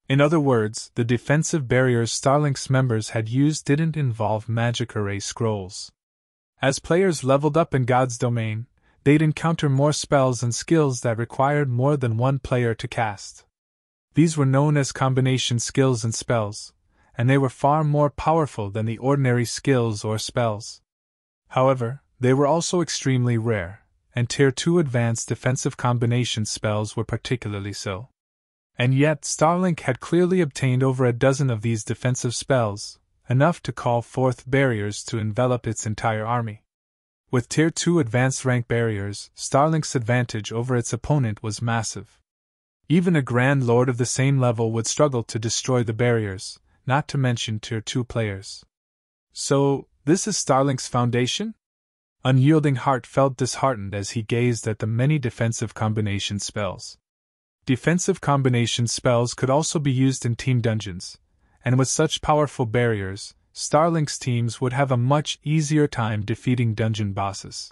In other words, the defensive barriers Starlink's members had used didn't involve magic array scrolls. As players leveled up in God's domain, they'd encounter more spells and skills that required more than one player to cast. These were known as combination skills and spells, and they were far more powerful than the ordinary skills or spells. However, they were also extremely rare, and Tier 2 advanced defensive combination spells were particularly so. And yet Starlink had clearly obtained over a dozen of these defensive spells, enough to call forth barriers to envelop its entire army. With Tier 2 advanced rank barriers, Starlink's advantage over its opponent was massive. Even a Grand Lord of the same level would struggle to destroy the barriers, not to mention Tier 2 players. So, this is Starlink's foundation? Unyielding Heart felt disheartened as he gazed at the many defensive combination spells. Defensive combination spells could also be used in team dungeons, and with such powerful barriers, Starlink's teams would have a much easier time defeating dungeon bosses.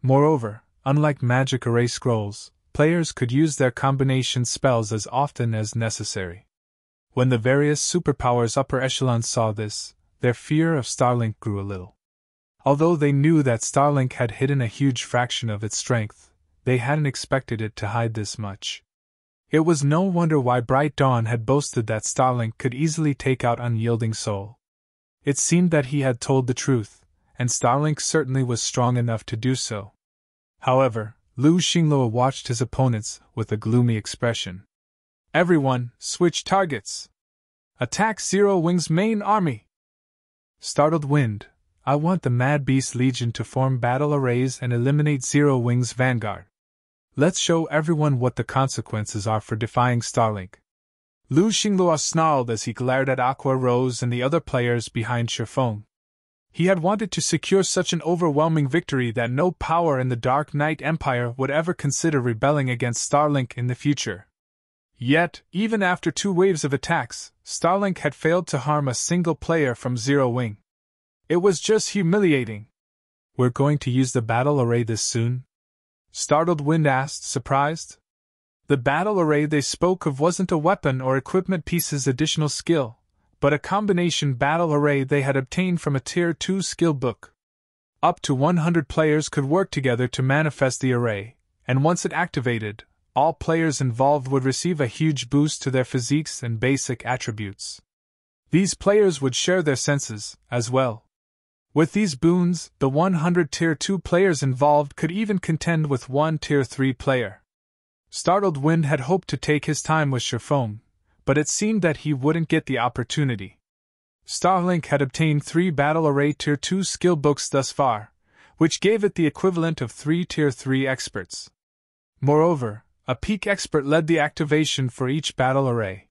Moreover, unlike magic array scrolls, players could use their combination spells as often as necessary. When the various superpowers upper echelons saw this, their fear of Starlink grew a little. Although they knew that Starlink had hidden a huge fraction of its strength, they hadn't expected it to hide this much. It was no wonder why Bright Dawn had boasted that Starlink could easily take out Unyielding Soul. It seemed that he had told the truth, and Starlink certainly was strong enough to do so. However, Lu Xingluo watched his opponents with a gloomy expression. "Everyone, switch targets! Attack Zero Wing's main army!" Startled Wind, I want the Mad Beast Legion to form battle arrays and eliminate Zero Wing's vanguard. Let's show everyone what the consequences are for defying Starlink. Lu Xingluo snarled as he glared at Aqua Rose and the other players behind Shattering. He had wanted to secure such an overwhelming victory that no power in the Dark Knight Empire would ever consider rebelling against Starlink in the future. Yet, even after 2 waves of attacks, Starlink had failed to harm a single player from Zero Wing. It was just humiliating. "We're going to use the battle array this soon?" Startled Wind asked, surprised. The battle array they spoke of wasn't a weapon or equipment piece's additional skill, but a combination battle array they had obtained from a Tier 2 skill book. Up to 100 players could work together to manifest the array, and once it activated, all players involved would receive a huge boost to their physiques and basic attributes. These players would share their senses, as well. With these boons, the 100 Tier 2 players involved could even contend with one Tier 3 player. Startled Wind had hoped to take his time with Shattering, but it seemed that he wouldn't get the opportunity. Starlink had obtained 3 battle array Tier 2 skill books thus far, which gave it the equivalent of 3 Tier 3 experts. Moreover, a peak expert led the activation for each battle array.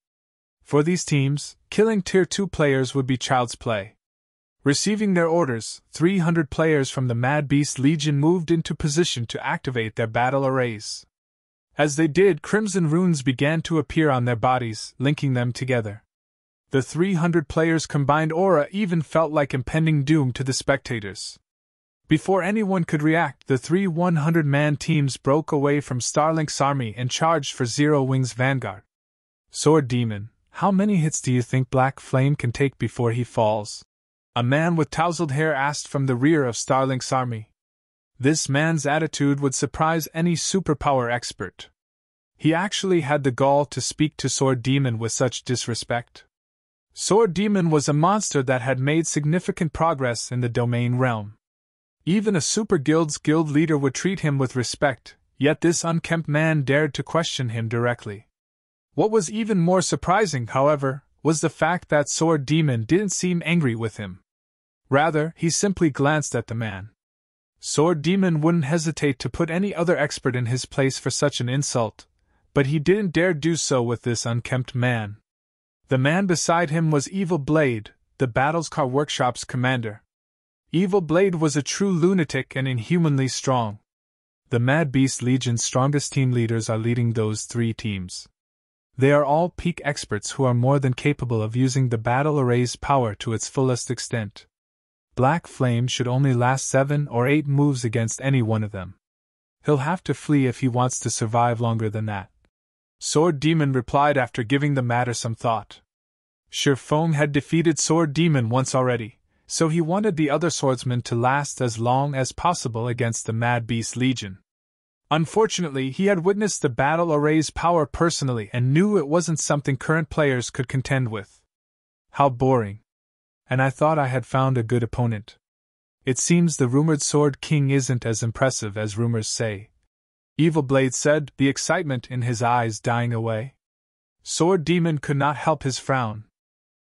For these teams, killing Tier 2 players would be child's play. Receiving their orders, 300 players from the Mad Beast Legion moved into position to activate their battle arrays. As they did, crimson runes began to appear on their bodies, linking them together. The 300 players' combined aura even felt like impending doom to the spectators. Before anyone could react, the 3 100-man teams broke away from Starlink's army and charged for Zero Wing's vanguard. "Sword Demon, how many hits do you think Black Flame can take before he falls?" a man with tousled hair asked from the rear of Starlink's army. This man's attitude would surprise any superpower expert. He actually had the gall to speak to Sword Demon with such disrespect. Sword Demon was a monster that had made significant progress in the domain realm. Even a super guild's guild leader would treat him with respect, yet this unkempt man dared to question him directly. What was even more surprising, however, was the fact that Sword Demon didn't seem angry with him. Rather, he simply glanced at the man. Sword Demon wouldn't hesitate to put any other expert in his place for such an insult, but he didn't dare do so with this unkempt man. The man beside him was Evil Blade, the Battlescar Workshop's commander. Evil Blade was a true lunatic and inhumanly strong. The Mad Beast Legion's strongest team leaders are leading those 3 teams. They are all peak experts who are more than capable of using the battle array's power to its fullest extent. Black Flame should only last 7 or 8 moves against any one of them. He'll have to flee if he wants to survive longer than that. Sword Demon replied after giving the matter some thought. Shattering had defeated Sword Demon once already, so he wanted the other swordsmen to last as long as possible against the Mad Beast Legion. Unfortunately, he had witnessed the battle array's power personally and knew it wasn't something current players could contend with. How boring. And I thought I had found a good opponent. It seems the rumored Sword King isn't as impressive as rumors say. Evil Blade said, the excitement in his eyes dying away. Sword Demon could not help his frown.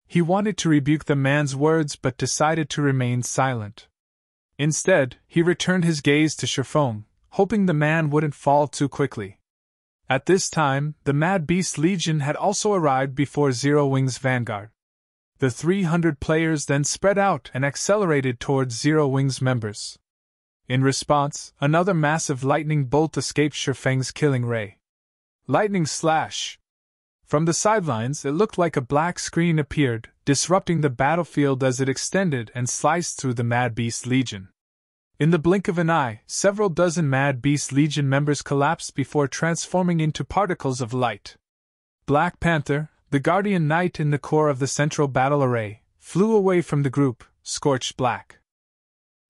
He wanted to rebuke the man's words but decided to remain silent. Instead, he returned his gaze to Shattering, hoping the man wouldn't fall too quickly. At this time, the Mad Beast Legion had also arrived before Zero Wing's vanguard. The 300 players then spread out and accelerated towards Zero Wing's members. In response, another massive lightning bolt escaped Shattering's killing ray. Lightning slash! From the sidelines, it looked like a black screen appeared, disrupting the battlefield as it extended and sliced through the Mad Beast Legion. In the blink of an eye, several dozen Mad Beast Legion members collapsed before transforming into particles of light. Black Panther, the Guardian Knight in the core of the central battle array, flew away from the group, scorched black.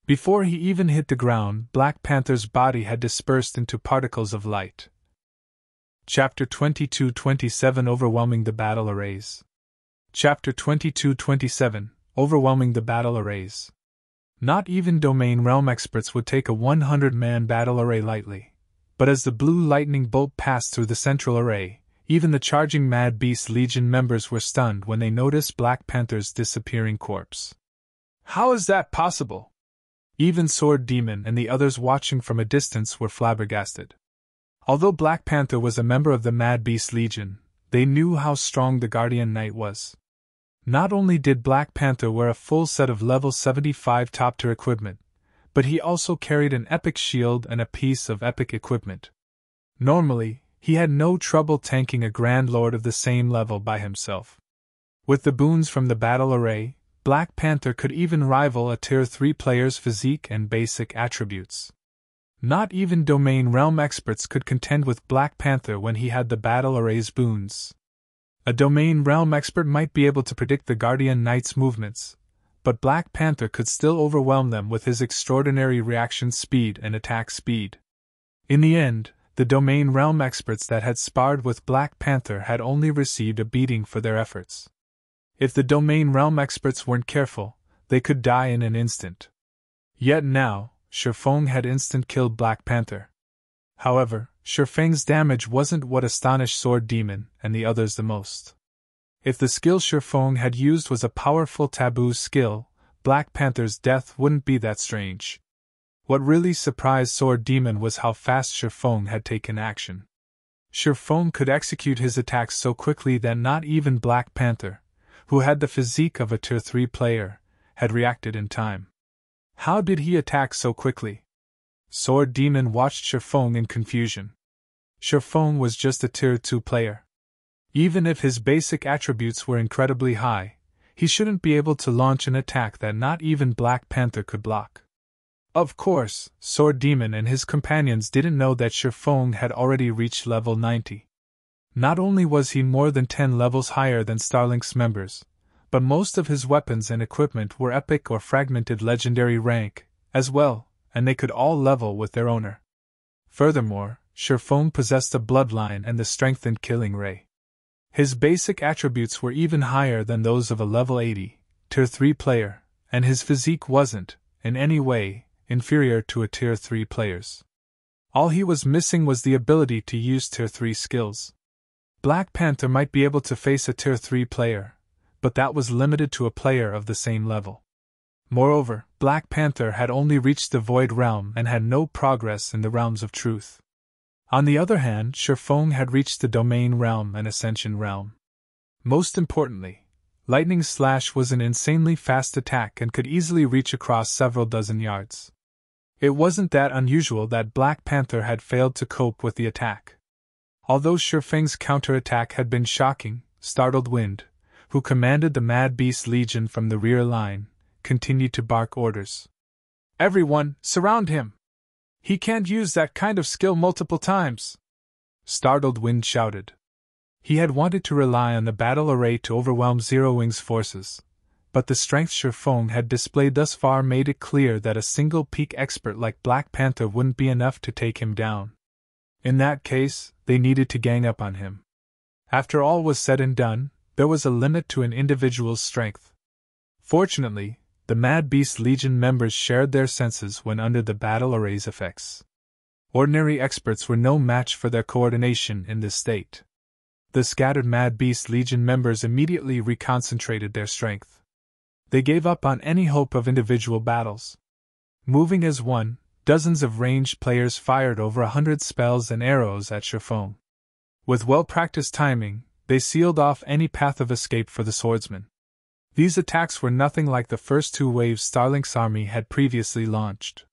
Before he even hit the ground, Black Panther's body had dispersed into particles of light. Chapter 22-27 Overwhelming the Battle Arrays. Chapter 22-27 Overwhelming the Battle Arrays. Not even domain realm experts would take a 100-man battle array lightly, but as the blue lightning bolt passed through the central array, even the charging Mad Beast Legion members were stunned when they noticed Black Panther's disappearing corpse. How is that possible? Even Sword Demon and the others watching from a distance were flabbergasted. Although Black Panther was a member of the Mad Beast Legion, they knew how strong the Guardian Knight was. Not only did Black Panther wear a full set of level 75 top-tier equipment, but he also carried an epic shield and a piece of epic equipment. Normally, he had no trouble tanking a Grand Lord of the same level by himself. With the boons from the battle array, Black Panther could even rival a Tier 3 player's physique and basic attributes. Not even Domain Realm experts could contend with Black Panther when he had the battle array's boons. A Domain Realm expert might be able to predict the Guardian Knight's movements, but Black Panther could still overwhelm them with his extraordinary reaction speed and attack speed. In the end, the Domain Realm experts that had sparred with Black Panther had only received a beating for their efforts. If the Domain Realm experts weren't careful, they could die in an instant. Yet now, Shifeng had instant-killed Black Panther. However, Shifeng's damage wasn't what astonished Sword Demon and the others the most. If the skill Shifeng had used was a powerful taboo skill, Black Panther's death wouldn't be that strange. What really surprised Sword Demon was how fast Shifeng had taken action. Shifeng could execute his attacks so quickly that not even Black Panther, who had the physique of a Tier 3 player, had reacted in time. How did he attack so quickly? Sword Demon watched Shifeng in confusion. Shifeng was just a Tier 2 player. Even if his basic attributes were incredibly high, he shouldn't be able to launch an attack that not even Black Panther could block. Of course, Sword Demon and his companions didn't know that Shifeng had already reached level 90. Not only was he more than 10 levels higher than Starlink's members, but most of his weapons and equipment were epic or fragmented legendary rank, as well, and they could all level with their owner. Furthermore, Shifeng possessed a bloodline and the strengthened killing ray. His basic attributes were even higher than those of a level 80, Tier 3 player, and his physique wasn't, in any way, inferior to a Tier 3 player's. All he was missing was the ability to use Tier 3 skills. Black Panther might be able to face a Tier 3 player, but that was limited to a player of the same level. Moreover, Black Panther had only reached the Void Realm and had no progress in the Realms of Truth. On the other hand, Shifeng had reached the Domain Realm and Ascension Realm. Most importantly, Lightning Slash was an insanely fast attack and could easily reach across several dozen yards. It wasn't that unusual that Black Panther had failed to cope with the attack. Although Shifeng's counterattack had been shocking, Startled Wind, who commanded the Mad Beast Legion from the rear line, continued to bark orders. "Everyone, surround him! He can't use that kind of skill multiple times!" Startled Wind shouted. He had wanted to rely on the battle array to overwhelm Zero Wing's forces, but the strength Shifeng had displayed thus far made it clear that a single peak expert like Black Panther wouldn't be enough to take him down. In that case, they needed to gang up on him. After all was said and done, there was a limit to an individual's strength. Fortunately, the Mad Beast Legion members shared their senses when under the battle array's effects. Ordinary experts were no match for their coordination in this state. The scattered Mad Beast Legion members immediately reconcentrated their strength. They gave up on any hope of individual battles. Moving as one, dozens of ranged players fired over 100 spells and arrows at Shifeng. With well-practiced timing, they sealed off any path of escape for the swordsman. These attacks were nothing like the first two waves Starlink's army had previously launched.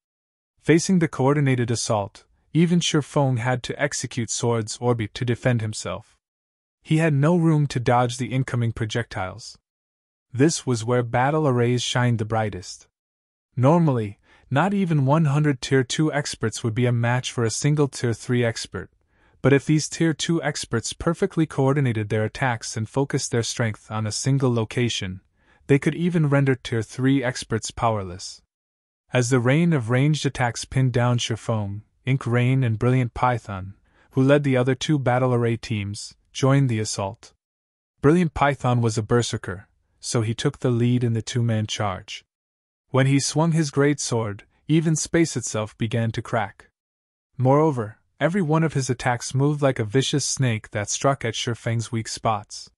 Facing the coordinated assault, even Shifeng had to execute Sword's Orbit to defend himself. He had no room to dodge the incoming projectiles. This was where battle arrays shined the brightest. Normally, not even 100 Tier 2 experts would be a match for a single Tier 3 expert, but if these Tier 2 experts perfectly coordinated their attacks and focused their strength on a single location, they could even render Tier 3 experts powerless. As the rain of ranged attacks pinned down Shifeng, Ink Rain and Brilliant Python, who led the other two battle array teams, joined the assault. Brilliant Python was a berserker, so he took the lead in the two-man charge. When he swung his great sword, even space itself began to crack. Moreover, every one of his attacks moved like a vicious snake that struck at Shifeng's weak spots.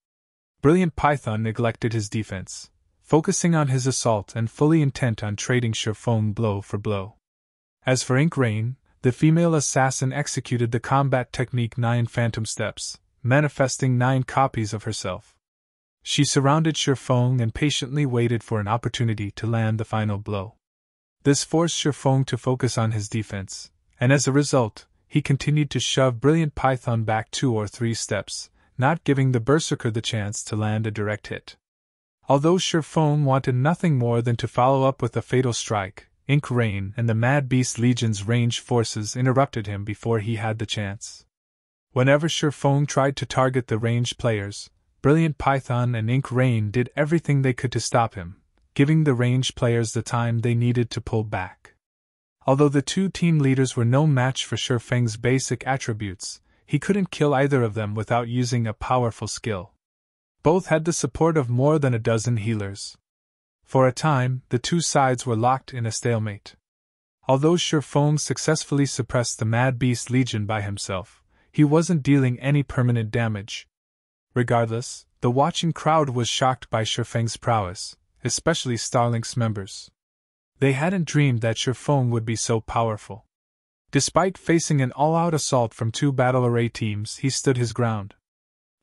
Brilliant Python neglected his defense, focusing on his assault and fully intent on trading Shifeng blow for blow. As for Ink Rain, the female assassin executed the combat technique 9 Phantom Steps, manifesting 9 copies of herself. She surrounded Shifeng and patiently waited for an opportunity to land the final blow. This forced Shifeng to focus on his defense, and as a result, he continued to shove Brilliant Python back 2 or 3 steps, not giving the Berserker the chance to land a direct hit. Although Shifeng wanted nothing more than to follow up with a fatal strike, Ink Rain and the Mad Beast Legion's ranged forces interrupted him before he had the chance. Whenever Shifeng tried to target the ranged players, Brilliant Python and Ink Rain did everything they could to stop him, giving the ranged players the time they needed to pull back. Although the two team leaders were no match for Shifeng's basic attributes, he couldn't kill either of them without using a powerful skill. Both had the support of more than a dozen healers. For a time, the two sides were locked in a stalemate. Although Shifeng successfully suppressed the Mad Beast Legion by himself, he wasn't dealing any permanent damage. Regardless, the watching crowd was shocked by Shifeng's prowess, especially Starlink's members. They hadn't dreamed that Shifeng would be so powerful. Despite facing an all-out assault from 2 battle array teams, he stood his ground.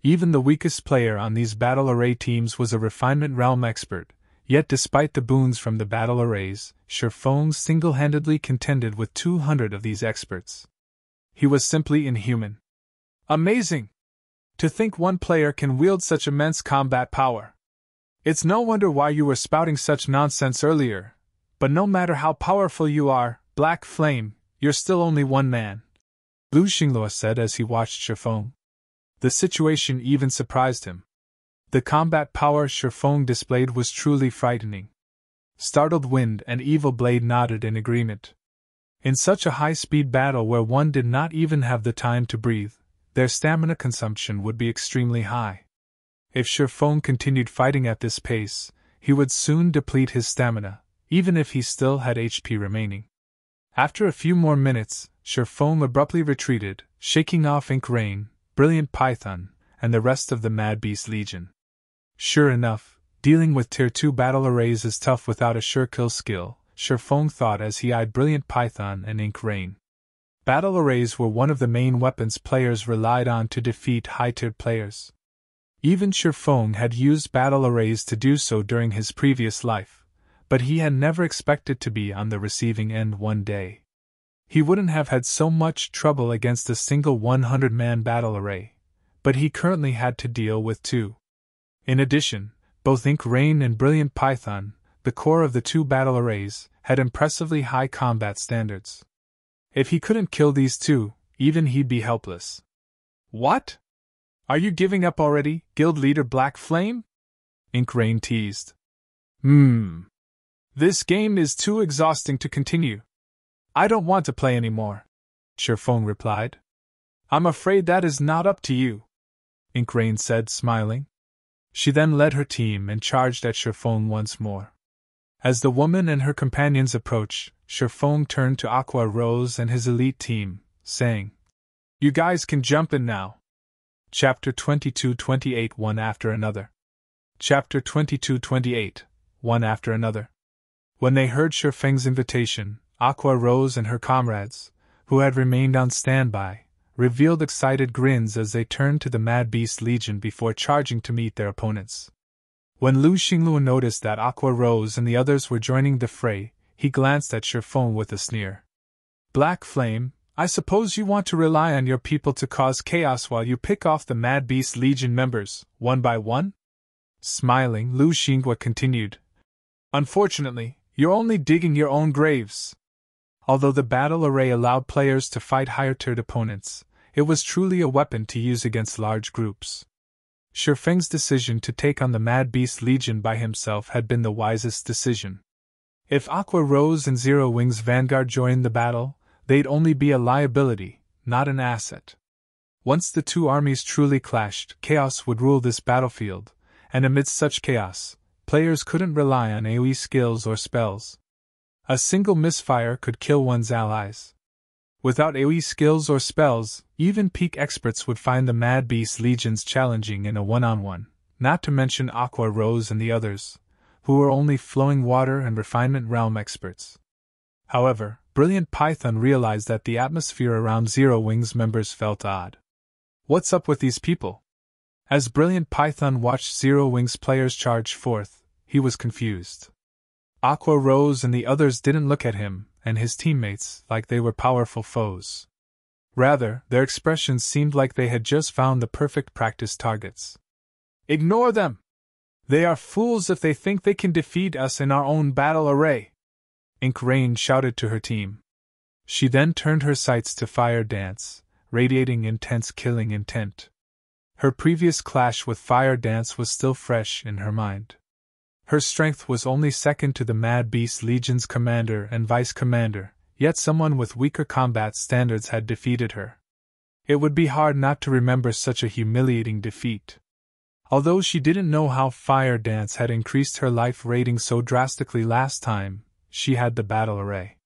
Even the weakest player on these battle array teams was a refinement realm expert, yet despite the boons from the battle arrays, Shifeng single-handedly contended with 200 of these experts. He was simply inhuman. Amazing! To think one player can wield such immense combat power. It's no wonder why you were spouting such nonsense earlier, but no matter how powerful you are, Black Flame, you're still only one man, Lu Xinglue said as he watched Shifeng. The situation even surprised him. The combat power Shifeng displayed was truly frightening. Startled Wind and Evil Blade nodded in agreement. In such a high-speed battle where one did not even have the time to breathe, their stamina consumption would be extremely high. If Shifeng continued fighting at this pace, he would soon deplete his stamina, even if he still had HP remaining. After a few more minutes, Shifeng abruptly retreated, shaking off Ink Rain, Brilliant Python, and the rest of the Mad Beast Legion. Sure enough, dealing with Tier 2 battle arrays is tough without a sure kill skill, Shifeng thought as he eyed Brilliant Python and Ink Rain. Battle arrays were one of the main weapons players relied on to defeat high-tiered players. Even Shifeng had used battle arrays to do so during his previous life, but he had never expected to be on the receiving end one day. He wouldn't have had so much trouble against a single 100-man battle array, but he currently had to deal with 2. In addition, both Ink Rain and Brilliant Python, the core of the 2 battle arrays, had impressively high combat standards. If he couldn't kill these 2, even he'd be helpless. What? Are you giving up already, Guild Leader Black Flame? Ink Rain teased. This game is too exhausting to continue. I don't want to play anymore, Shifeng replied. I'm afraid that is not up to you, Ink Rain said, smiling. She then led her team and charged at Shifeng once more. As the woman and her companions approached, Shifeng turned to Aqua Rose and his elite team, saying, You guys can jump in now. Chapter 22-28 One after another. Chapter 22-28 One after another. When they heard Shifeng's invitation, Aqua Rose and her comrades, who had remained on standby, revealed excited grins as they turned to the Mad Beast Legion before charging to meet their opponents. When Lu Xinglue noticed that Aqua Rose and the others were joining the fray, he glanced at Shifeng with a sneer. Black Flame, I suppose you want to rely on your people to cause chaos while you pick off the Mad Beast Legion members, one by one? Smiling, Lu Xinglue continued. Unfortunately, you're only digging your own graves. Although the battle array allowed players to fight higher-tiered opponents, it was truly a weapon to use against large groups. Shifeng's decision to take on the Mad Beast Legion by himself had been the wisest decision. If Aqua Rose and Zero Wing's vanguard joined the battle, they'd only be a liability, not an asset. Once the 2 armies truly clashed, chaos would rule this battlefield, and amidst such chaos, players couldn't rely on AoE skills or spells. A single misfire could kill one's allies. Without AoE skills or spells, even peak experts would find the Mad Beast Legions challenging in a one-on-one, not to mention Aqua Rose and the others, who were only flowing water and refinement realm experts. However, Brilliant Python realized that the atmosphere around Zero Wing's members felt odd. What's up with these people? As Brilliant Python watched Zero Wings players charge forth, he was confused. Aqua rose and the others didn't look at him and his teammates like they were powerful foes. Rather, their expressions seemed like they had just found the perfect practice targets. Ignore them! They are fools if they think they can defeat us in our own battle array! Ink Rain shouted to her team. She then turned her sights to Fire Dance, radiating intense killing intent. Her previous clash with Fire Dance was still fresh in her mind. Her strength was only second to the Mad Beast Legion's commander and vice commander, yet someone with weaker combat standards had defeated her. It would be hard not to remember such a humiliating defeat. Although she didn't know how Fire Dance had increased her life rating so drastically last time, she had the battle array.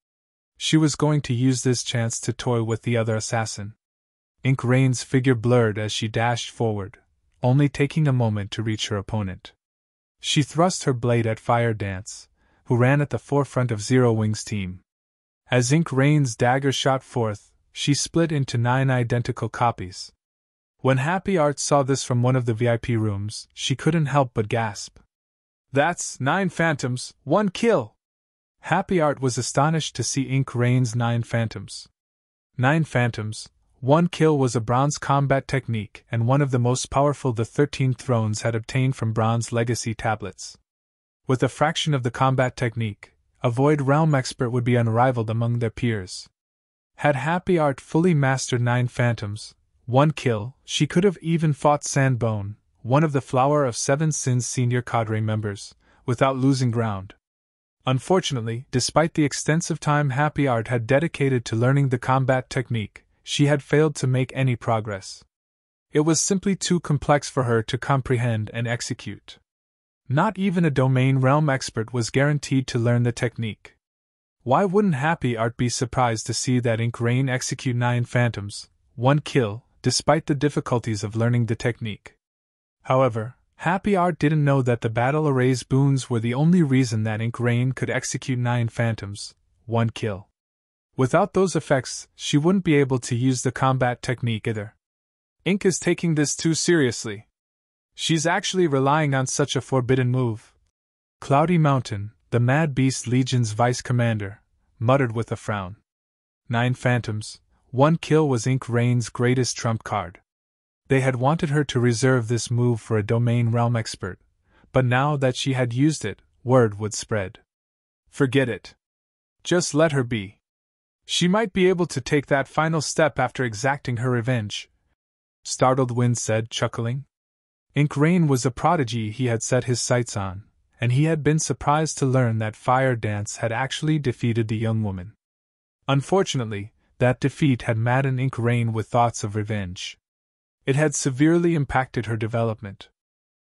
She was going to use this chance to toy with the other assassin. Ink Rain's figure blurred as she dashed forward, only taking a moment to reach her opponent. She thrust her blade at Fire Dance, who ran at the forefront of Zero Wing's team. As Ink Rain's dagger shot forth, she split into 9 identical copies. When Happy Art saw this from one of the VIP rooms, she couldn't help but gasp. That's 9 phantoms, 1 kill! Happy Art was astonished to see Ink Rain's 9 phantoms. 9 phantoms, 1 kill was a bronze combat technique and one of the most powerful the 13 Thrones had obtained from bronze legacy tablets. With a fraction of the combat technique, a Void Realm expert would be unrivaled among their peers. Had Happy Art fully mastered 9 phantoms, 1 kill, she could have even fought Sandbone, one of the Flower of Seven Sins senior cadre members, without losing ground. Unfortunately, despite the extensive time Happy Art had dedicated to learning the combat technique, she had failed to make any progress. It was simply too complex for her to comprehend and execute. Not even a domain realm expert was guaranteed to learn the technique. Why wouldn't Happy Art be surprised to see that Ink Rain execute 9 phantoms, 1 kill, despite the difficulties of learning the technique? However, Happy Art didn't know that the battle array's boons were the only reason that Ink Rain could execute 9 phantoms, 1 kill. Without those effects, she wouldn't be able to use the combat technique either. Ink is taking this too seriously. She's actually relying on such a forbidden move. Cloudy Mountain, the Mad Beast Legion's vice commander, muttered with a frown. 9 phantoms, 1 kill was Ink Rain's greatest trump card. They had wanted her to reserve this move for a domain realm expert, but now that she had used it, word would spread. Forget it. Just let her be. She might be able to take that final step after exacting her revenge. Startled Wind said, chuckling. Ink Rain was a prodigy he had set his sights on, and he had been surprised to learn that Fire Dance had actually defeated the young woman. Unfortunately, that defeat had maddened Ink Rain with thoughts of revenge. It had severely impacted her development.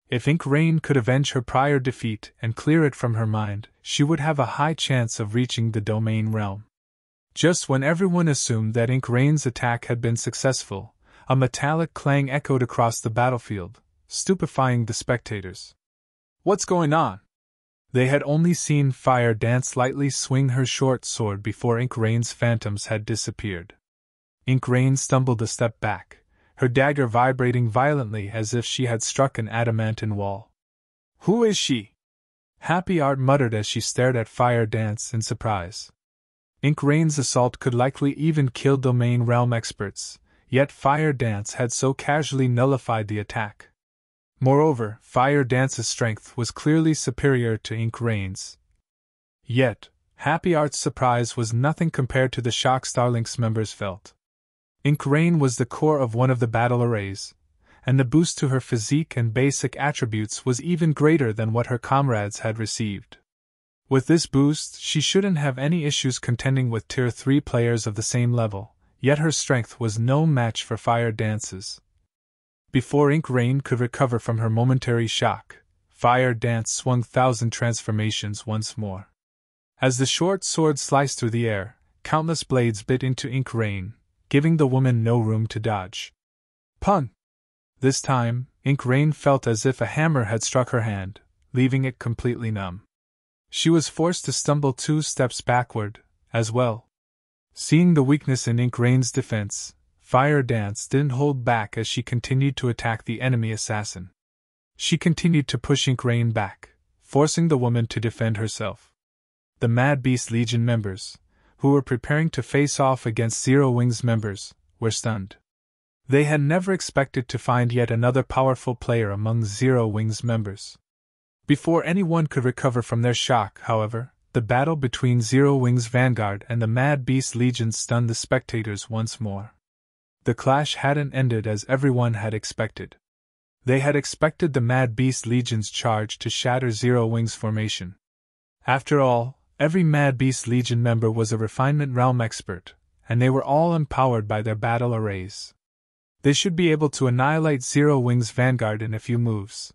If Ink Rain could avenge her prior defeat and clear it from her mind, she would have a high chance of reaching the domain realm. Just when everyone assumed that Ink Rain's attack had been successful, a metallic clang echoed across the battlefield, stupefying the spectators. What's going on? They had only seen Fire Dance lightly swing her short sword before Ink Rain's phantoms had disappeared. Ink Rain stumbled a step back, her dagger vibrating violently as if she had struck an adamantine wall. Who is she? Happy Art muttered as she stared at Fire Dance in surprise. Ink Rain's assault could likely even kill domain realm experts, yet Fire Dance had so casually nullified the attack. Moreover, Fire Dance's strength was clearly superior to Ink Rain's. Yet, Happy Art's surprise was nothing compared to the shock Starlink's members felt. Ink Rain was the core of one of the battle arrays, and the boost to her physique and basic attributes was even greater than what her comrades had received. With this boost, she shouldn't have any issues contending with Tier 3 players of the same level, yet her strength was no match for Fire Dance's. Before Ink Rain could recover from her momentary shock, Fire Dance swung 1,000 transformations once more. As the short sword sliced through the air, countless blades bit into Ink Rain, giving the woman no room to dodge. Pun! This time, Ink Rain felt as if a hammer had struck her hand, leaving it completely numb. She was forced to stumble 2 steps backward, as well. Seeing the weakness in Ink Rain's defense, Fire Dance didn't hold back as she continued to attack the enemy assassin. She continued to push Ink Rain back, forcing the woman to defend herself. The Mad Beast Legion members, who were preparing to face off against Zero Wing's members, were stunned. They had never expected to find yet another powerful player among Zero Wing's members. Before anyone could recover from their shock, however, the battle between Zero Wing's vanguard and the Mad Beast Legion stunned the spectators once more. The clash hadn't ended as everyone had expected. They had expected the Mad Beast Legion's charge to shatter Zero Wing's formation. After all, every Mad Beast Legion member was a refinement realm expert, and they were all empowered by their battle arrays. They should be able to annihilate Zero Wing's vanguard in a few moves.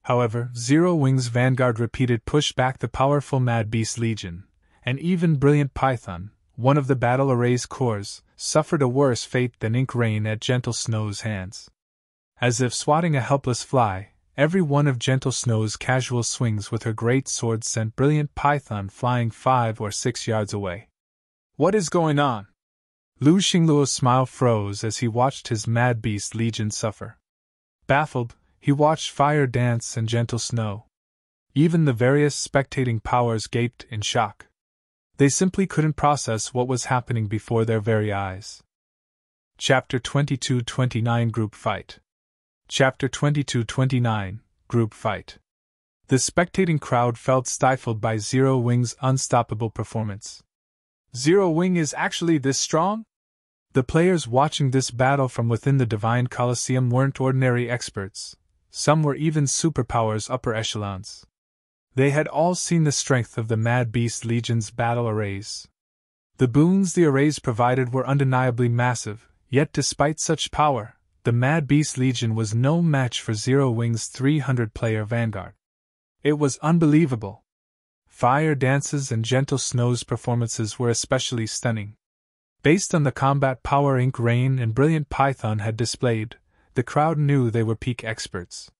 However, Zero Wing's vanguard repeated pushed back the powerful Mad Beast Legion, and even Brilliant Python, one of the battle array's cores, suffered a worse fate than Ink Rain at Gentle Snow's hands. As if swatting a helpless fly, every one of Gentle Snow's casual swings with her great sword sent Brilliant Python flying 5 or 6 yards away. What is going on? Lu Xingluo's smile froze as he watched his Mad Beast Legion suffer. Baffled, he watched Fire Dance and Gentle Snow. Even the various spectating powers gaped in shock. They simply couldn't process what was happening before their very eyes. Chapter 22-29 Group Fight. Chapter 22-29 Group Fight. The spectating crowd felt stifled by Zero Wing's unstoppable performance. Zero Wing is actually this strong? The players watching this battle from within the Divine Colosseum weren't ordinary experts. Some were even superpowers upper echelons. They had all seen the strength of the Mad Beast Legion's battle arrays. The boons the arrays provided were undeniably massive, yet despite such power, the Mad Beast Legion was no match for Zero Wing's 300-player vanguard. It was unbelievable. Fire Dance's and Gentle Snow's performances were especially stunning. Based on the combat power Ink Rain and Brilliant Python had displayed, the crowd knew they were peak experts.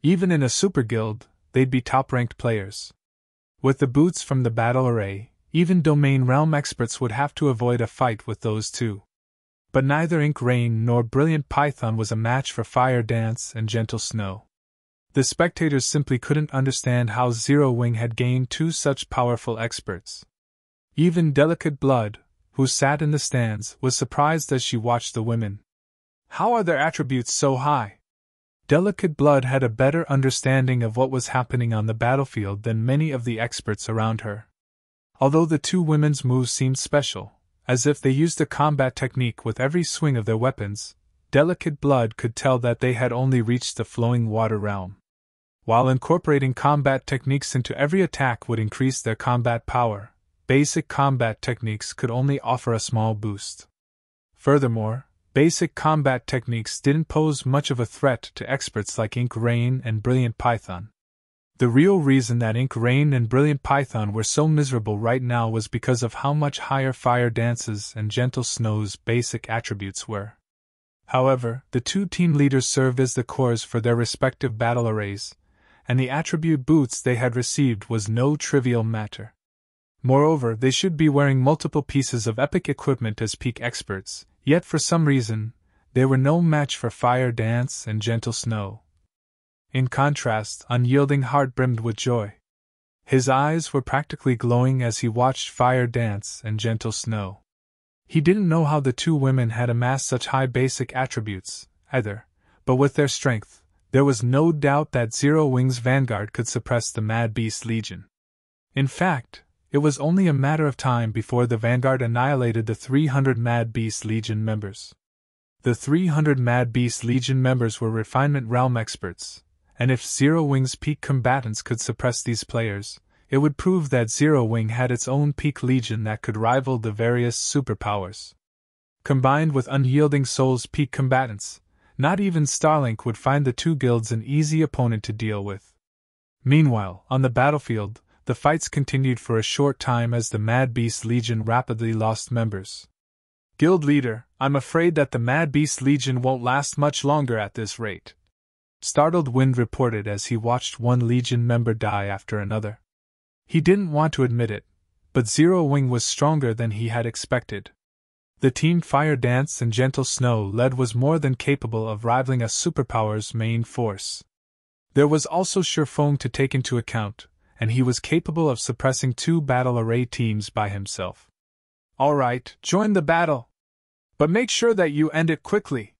Even in a super guild, they'd be top-ranked players. With the boots from the battle array, even domain realm experts would have to avoid a fight with those two. But neither Ink Rain nor Brilliant Python was a match for Fire Dance and Gentle Snow. The spectators simply couldn't understand how Zero Wing had gained two such powerful experts. Even Delicate Blood, who sat in the stands, was surprised as she watched the women. How are their attributes so high? Delicate Blood had a better understanding of what was happening on the battlefield than many of the experts around her. Although the two women's moves seemed special, as if they used a combat technique with every swing of their weapons, Delicate Blood could tell that they had only reached the flowing water realm. While incorporating combat techniques into every attack would increase their combat power, basic combat techniques could only offer a small boost. Furthermore, basic combat techniques didn't pose much of a threat to experts like Ink Rain and Brilliant Python. The real reason that Ink Rain and Brilliant Python were so miserable right now was because of how much higher Fire Dance's and Gentle Snow's basic attributes were. However, the two team leaders served as the cores for their respective battle arrays, and the attribute boots they had received was no trivial matter. Moreover, they should be wearing multiple pieces of epic equipment as peak experts, yet for some reason, they were no match for Fire Dance and Gentle Snow. In contrast, Unyielding Heart brimmed with joy. His eyes were practically glowing as he watched Fire Dance and Gentle Snow. He didn't know how the two women had amassed such high basic attributes, either, but with their strength, there was no doubt that Zero Wing's vanguard could suppress the Mad Beast Legion. In fact, it was only a matter of time before the vanguard annihilated the 300 Mad Beast Legion members. The 300 Mad Beast Legion members were refinement realm experts, and if Zero Wing's peak combatants could suppress these players, it would prove that Zero Wing had its own peak legion that could rival the various superpowers. Combined with Unyielding Soul's peak combatants, not even Starlink would find the two guilds an easy opponent to deal with. Meanwhile, on the battlefield, the fights continued for a short time as the Mad Beast Legion rapidly lost members. Guild leader, I'm afraid that the Mad Beast Legion won't last much longer at this rate. Startled Wind reported as he watched one Legion member die after another. He didn't want to admit it, but Zero Wing was stronger than he had expected. The team Fire Dance and Gentle Snow led was more than capable of rivaling a superpower's main force. There was also Shattering to take into account, and he was capable of suppressing 2 battle array teams by himself. "Alright, join the battle. But make sure that you end it quickly,"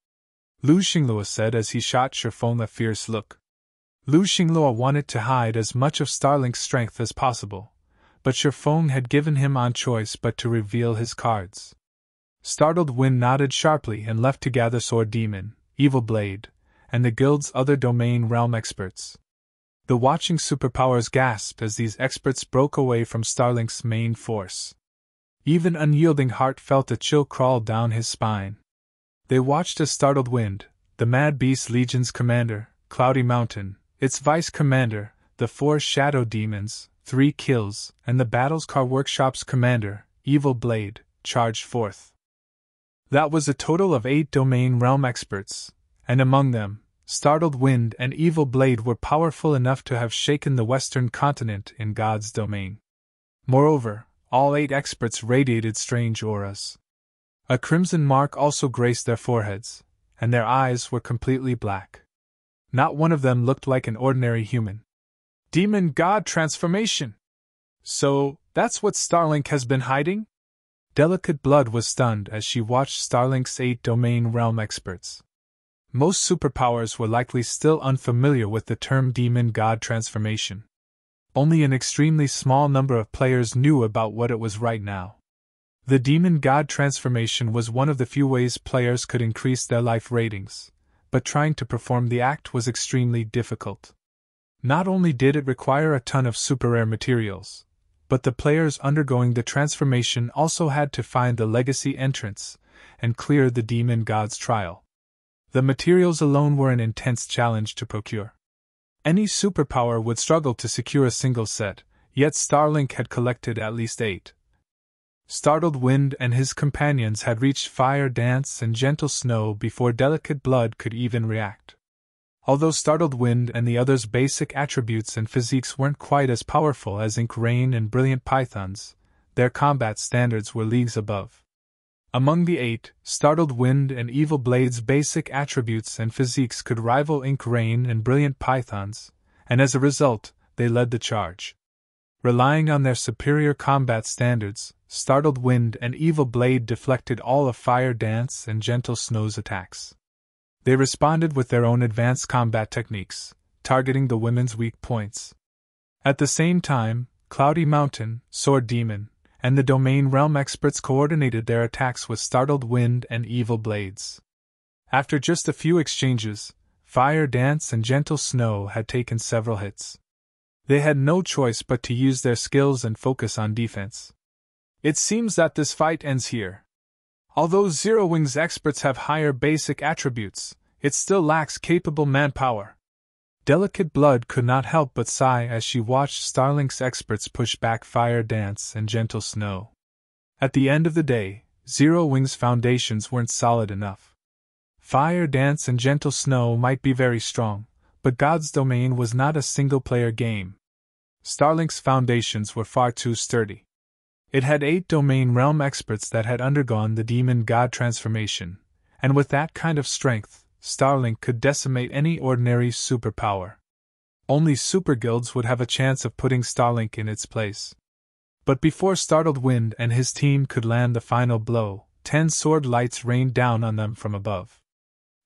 Lu Xinglua said as he shot Shattering a fierce look. Lu Xinglua wanted to hide as much of Starlink's strength as possible, but Shattering had given him on choice but to reveal his cards. Startled Wind nodded sharply and left to gather Sword Demon, Evil Blade, and the guild's other domain realm experts. The watching superpowers gasped as these experts broke away from Starlink's main force. Even Unyielding Heart felt a chill crawl down his spine. They watched as Startled Wind, the Mad Beast Legion's commander, Cloudy Mountain, its vice commander, the 4 Shadow Demons, 3 Kills, and the Battles Car Workshop's commander, Evil Blade, charged forth. That was a total of 8 domain realm experts, and among them, Startled Wind and Evil Blade were powerful enough to have shaken the western continent in God's domain. Moreover, all 8 experts radiated strange auras. A crimson mark also graced their foreheads, and their eyes were completely black. Not one of them looked like an ordinary human. Demon God transformation! So, that's what Starlink has been hiding? Delicate Blood was stunned as she watched Starlink's 8 domain realm experts. Most superpowers were likely still unfamiliar with the term Demon God transformation. Only an extremely small number of players knew about what it was right now. The Demon God transformation was one of the few ways players could increase their life ratings, but trying to perform the act was extremely difficult. Not only did it require a ton of super rare materials, but the players undergoing the transformation also had to find the legacy entrance and clear the Demon God's trial. The materials alone were an intense challenge to procure. Any superpower would struggle to secure a single set, yet Starlink had collected at least 8. Startled Wind and his companions had reached Fire Dance and Gentle Snow before Delicate Blood could even react. Although Startled Wind and the others' basic attributes and physiques weren't quite as powerful as Ink Rain and Brilliant Python's, their combat standards were leagues above. Among the 8, Startled Wind and Evil Blade's basic attributes and physiques could rival Ink Rain and Brilliant Python's, and as a result, they led the charge. Relying on their superior combat standards, Startled Wind and Evil Blade deflected all of Fire Dance and Gentle Snow's attacks. They responded with their own advanced combat techniques, targeting the women's weak points. At the same time, Cloudy Mountain, Sword Demon, and the domain realm experts coordinated their attacks with Startled Wind and Evil Blades. After just a few exchanges, Fire Dance and Gentle Snow had taken several hits. They had no choice but to use their skills and focus on defense. It seems that this fight ends here. Although Zero Wing's experts have higher basic attributes, it still lacks capable manpower. Delicate Blood could not help but sigh as she watched Starlink's experts push back Fire Dance and Gentle Snow. At the end of the day, Zero Wing's foundations weren't solid enough. Fire Dance and Gentle Snow might be very strong, but God's Domain was not a single-player game. Starlink's foundations were far too sturdy. It had 8 domain realm experts that had undergone the Demon God transformation, and with that kind of strength, Starlink could decimate any ordinary superpower. Only super guilds would have a chance of putting Starlink in its place. But before Startled Wind and his team could land the final blow, 10 sword lights rained down on them from above.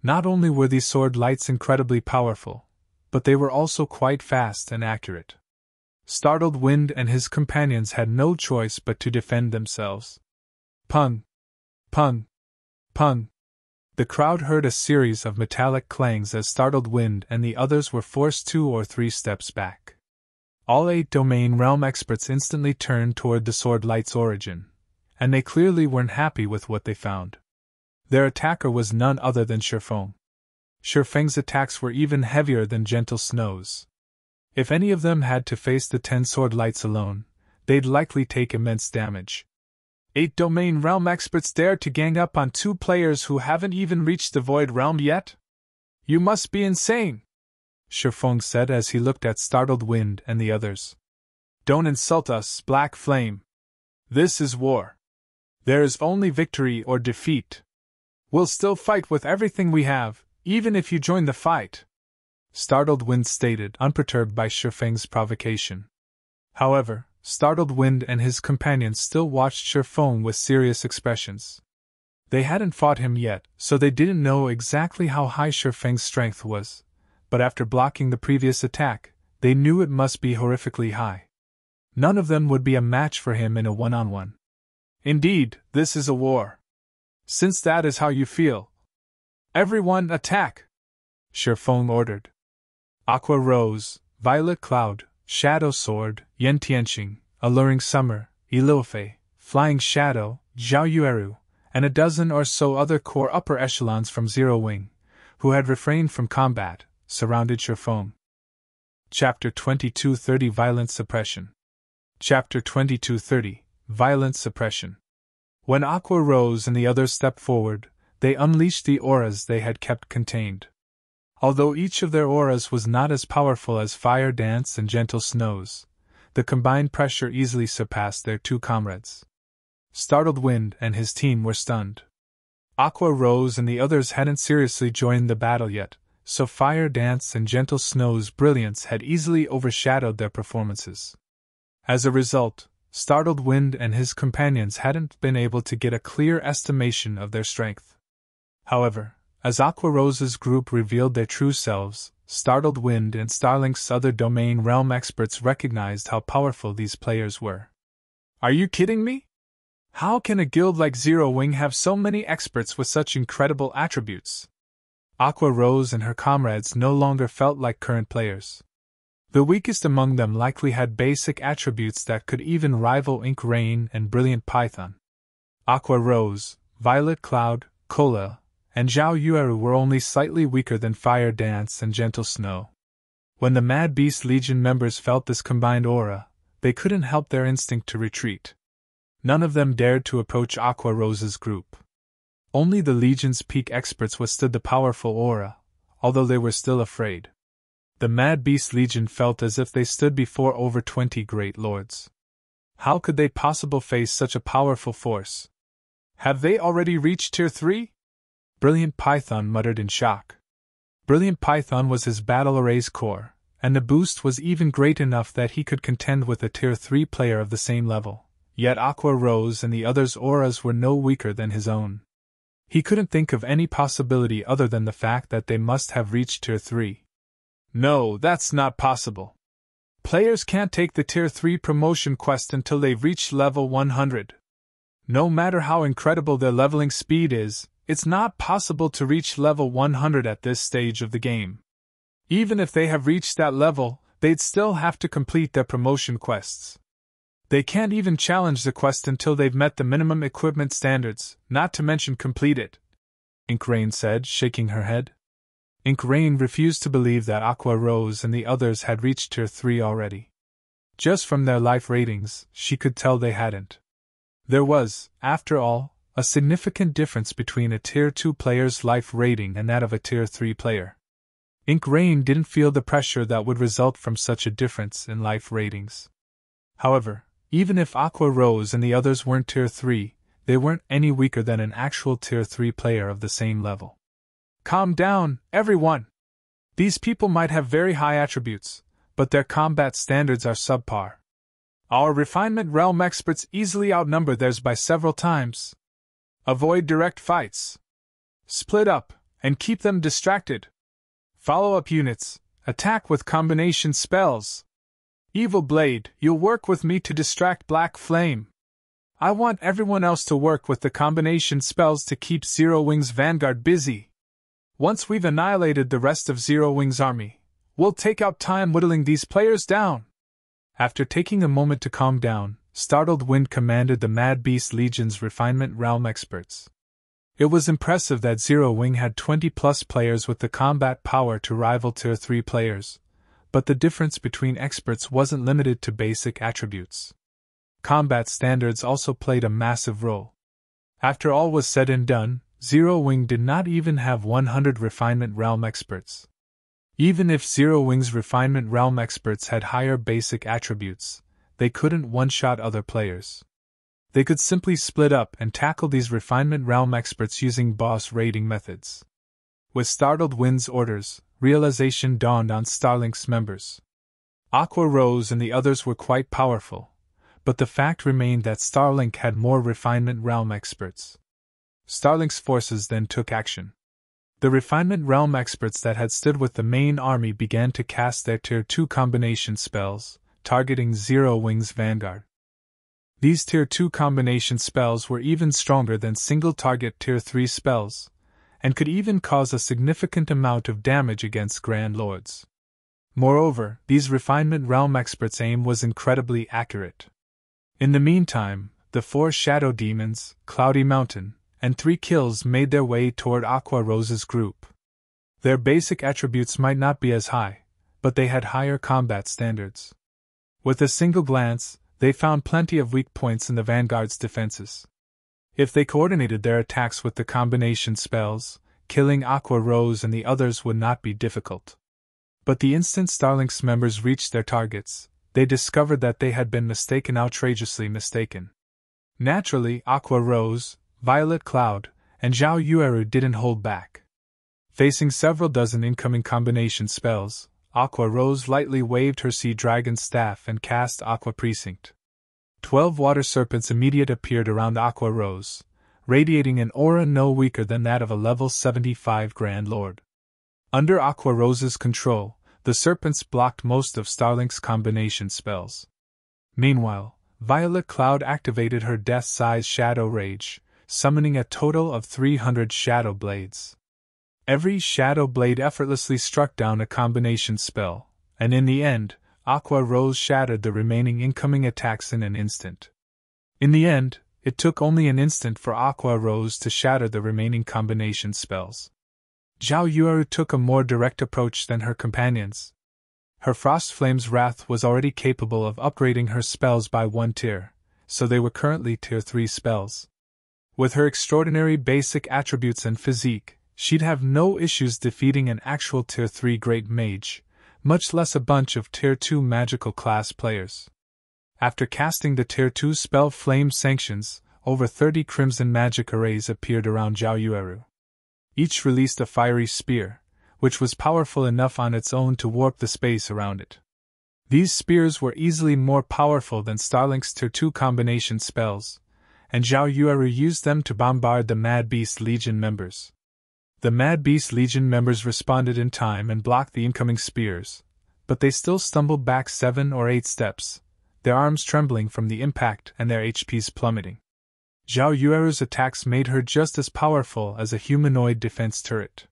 Not only were these sword lights incredibly powerful, but they were also quite fast and accurate. Startled Wind and his companions had no choice but to defend themselves. Pung! Pung! Pung! The crowd heard a series of metallic clangs as Startled Wind and the others were forced 2 or 3 steps back. All 8 domain realm experts instantly turned toward the sword light's origin, and they clearly weren't happy with what they found. Their attacker was none other than Shattering. Sharfeng's attacks were even heavier than Gentle Snow's. If any of them had to face the 10 sword lights alone, they'd likely take immense damage. 8 domain realm experts dare to gang up on 2 players who haven't even reached the Void Realm yet? You must be insane, Shattering said as he looked at Startled Wind and the others. Don't insult us, Black Flame. This is war. There is only victory or defeat. We'll still fight with everything we have, even if you join the fight. Startled Wind stated, unperturbed by Shifeng's provocation. However, Startled Wind and his companions still watched Shifeng with serious expressions. They hadn't fought him yet, so they didn't know exactly how high Shifeng's strength was, but after blocking the previous attack, they knew it must be horrifically high. None of them would be a match for him in a one-on-one. Indeed, this is a war. Since that is how you feel, everyone attack! Shifeng ordered. Aqua Rose, Violet Cloud, Shadow Sword, Yen Tianqing, Alluring Summer, Ililfei, Flying Shadow, Zhao Yueru, and a dozen or so other core upper echelons from Zero Wing, who had refrained from combat, surrounded Shifeng. Chapter 2230 Violent Suppression. Chapter 2230 Violent Suppression. When Aqua Rose and the others stepped forward, they unleashed the auras they had kept contained. Although each of their auras was not as powerful as Fire Dance and Gentle Snows, the combined pressure easily surpassed their two comrades. Startled Wind and his team were stunned. Aqua Rose and the others hadn't seriously joined the battle yet, so Fire Dance and Gentle Snow's brilliance had easily overshadowed their performances. As a result, Startled Wind and his companions hadn't been able to get a clear estimation of their strength. However, as Aqua Rose's group revealed their true selves, Startled Wind and Starlink's other domain realm experts recognized how powerful these players were. Are you kidding me? How can a guild like Zero Wing have so many experts with such incredible attributes? Aqua Rose and her comrades no longer felt like current players. The weakest among them likely had basic attributes that could even rival Ink Rain and Brilliant Python. Aqua Rose, Violet Cloud, Kola, and Zhao Yueru were only slightly weaker than Fire Dance and Gentle Snow. When the Mad Beast Legion members felt this combined aura, they couldn't help their instinct to retreat. None of them dared to approach Aqua Rose's group. Only the Legion's peak experts withstood the powerful aura, although they were still afraid. The Mad Beast Legion felt as if they stood before over 20 great lords. How could they possibly face such a powerful force? Have they already reached Tier 3? Brilliant Python muttered in shock. Brilliant Python was his battle array's core, and the boost was even great enough that he could contend with a Tier 3 player of the same level, yet Aqua Rose and the others' auras were no weaker than his own. He couldn't think of any possibility other than the fact that they must have reached Tier 3. No, that's not possible. Players can't take the Tier 3 promotion quest until they've reached level 100. No matter how incredible their leveling speed is, it's not possible to reach level 100 at this stage of the game. Even if they have reached that level, they'd still have to complete their promotion quests. They can't even challenge the quest until they've met the minimum equipment standards, not to mention complete it, Ink Rain said, shaking her head. Ink Rain refused to believe that Aqua Rose and the others had reached Tier 3 already. Just from their life ratings, she could tell they hadn't. There was, after all, a significant difference between a Tier 2 player's life rating and that of a Tier 3 player. Ink Rain didn't feel the pressure that would result from such a difference in life ratings. However, even if Aqua Rose and the others weren't Tier 3, they weren't any weaker than an actual Tier 3 player of the same level. Calm down, everyone! These people might have very high attributes, but their combat standards are subpar. Our refinement realm experts easily outnumber theirs by several times. Avoid direct fights. Split up, and keep them distracted. Follow-up units, attack with combination spells. Evil Blade, you'll work with me to distract Black Flame. I want everyone else to work with the combination spells to keep Zero Wing's vanguard busy. Once we've annihilated the rest of Zero Wing's army, we'll take out time whittling these players down. After taking a moment to calm down, Startled Wind commanded the Mad Beast Legion's refinement realm experts. It was impressive that Zero Wing had 20+ players with the combat power to rival Tier 3 players, but the difference between experts wasn't limited to basic attributes. Combat standards also played a massive role. After all was said and done, Zero Wing did not even have 100 refinement realm experts. Even if Zero Wing's refinement realm experts had higher basic attributes, they couldn't one-shot other players. They could simply split up and tackle these Refinement Realm experts using boss raiding methods. With startled Wind's orders, realization dawned on Starlink's members. Aqua Rose and the others were quite powerful, but the fact remained that Starlink had more Refinement Realm experts. Starlink's forces then took action. The Refinement Realm experts that had stood with the main army began to cast their Tier 2 combination spells, targeting Zero Wing's vanguard. These Tier 2 combination spells were even stronger than single-target Tier 3 spells, and could even cause a significant amount of damage against Grand Lords. Moreover, these Refinement Realm experts' aim was incredibly accurate. In the meantime, the 4 Shadow Demons, Cloudy Mountain, and 3 kills made their way toward Aqua Rose's group. Their basic attributes might not be as high, but they had higher combat standards. With a single glance, they found plenty of weak points in the Vanguard's defenses. If they coordinated their attacks with the combination spells, killing Aqua Rose and the others would not be difficult. But the instant Starlink's members reached their targets, they discovered that they had been outrageously mistaken. Naturally, Aqua Rose, Violet Cloud, and Zhao Yueru didn't hold back. Facing several dozen incoming combination spells, Aqua Rose lightly waved her Sea Dragon staff and cast Aqua Precinct. 12 water serpents immediately appeared around Aqua Rose, radiating an aura no weaker than that of a level 75 Grand Lord. Under Aqua Rose's control, the serpents blocked most of Starlink's combination spells. Meanwhile, Violet Cloud activated her death-size Shadow Rage, summoning a total of 300 Shadow Blades. Every Shadow Blade effortlessly struck down a combination spell, and in the end, Aqua Rose shattered the remaining incoming attacks in an instant. In the end, it took only an instant for Aqua Rose to shatter the remaining combination spells. Zhao Yueru took a more direct approach than her companions. Her Frost Flame's Wrath was already capable of upgrading her spells by 1 tier, so they were currently Tier 3 spells. With her extraordinary basic attributes and physique, she'd have no issues defeating an actual Tier 3 Great Mage, much less a bunch of Tier 2 magical class players. After casting the Tier 2 spell Flame Sanctions, over 30 Crimson Magic Arrays appeared around Zhao Yueru. Each released a fiery spear, which was powerful enough on its own to warp the space around it. These spears were easily more powerful than Starlink's Tier 2 combination spells, and Zhao Yueru used them to bombard the Mad Beast Legion members. The Mad Beast Legion members responded in time and blocked the incoming spears, but they still stumbled back 7 or 8 steps, their arms trembling from the impact and their HPs plummeting. Zhao Yueru's attacks made her just as powerful as a humanoid defense turret.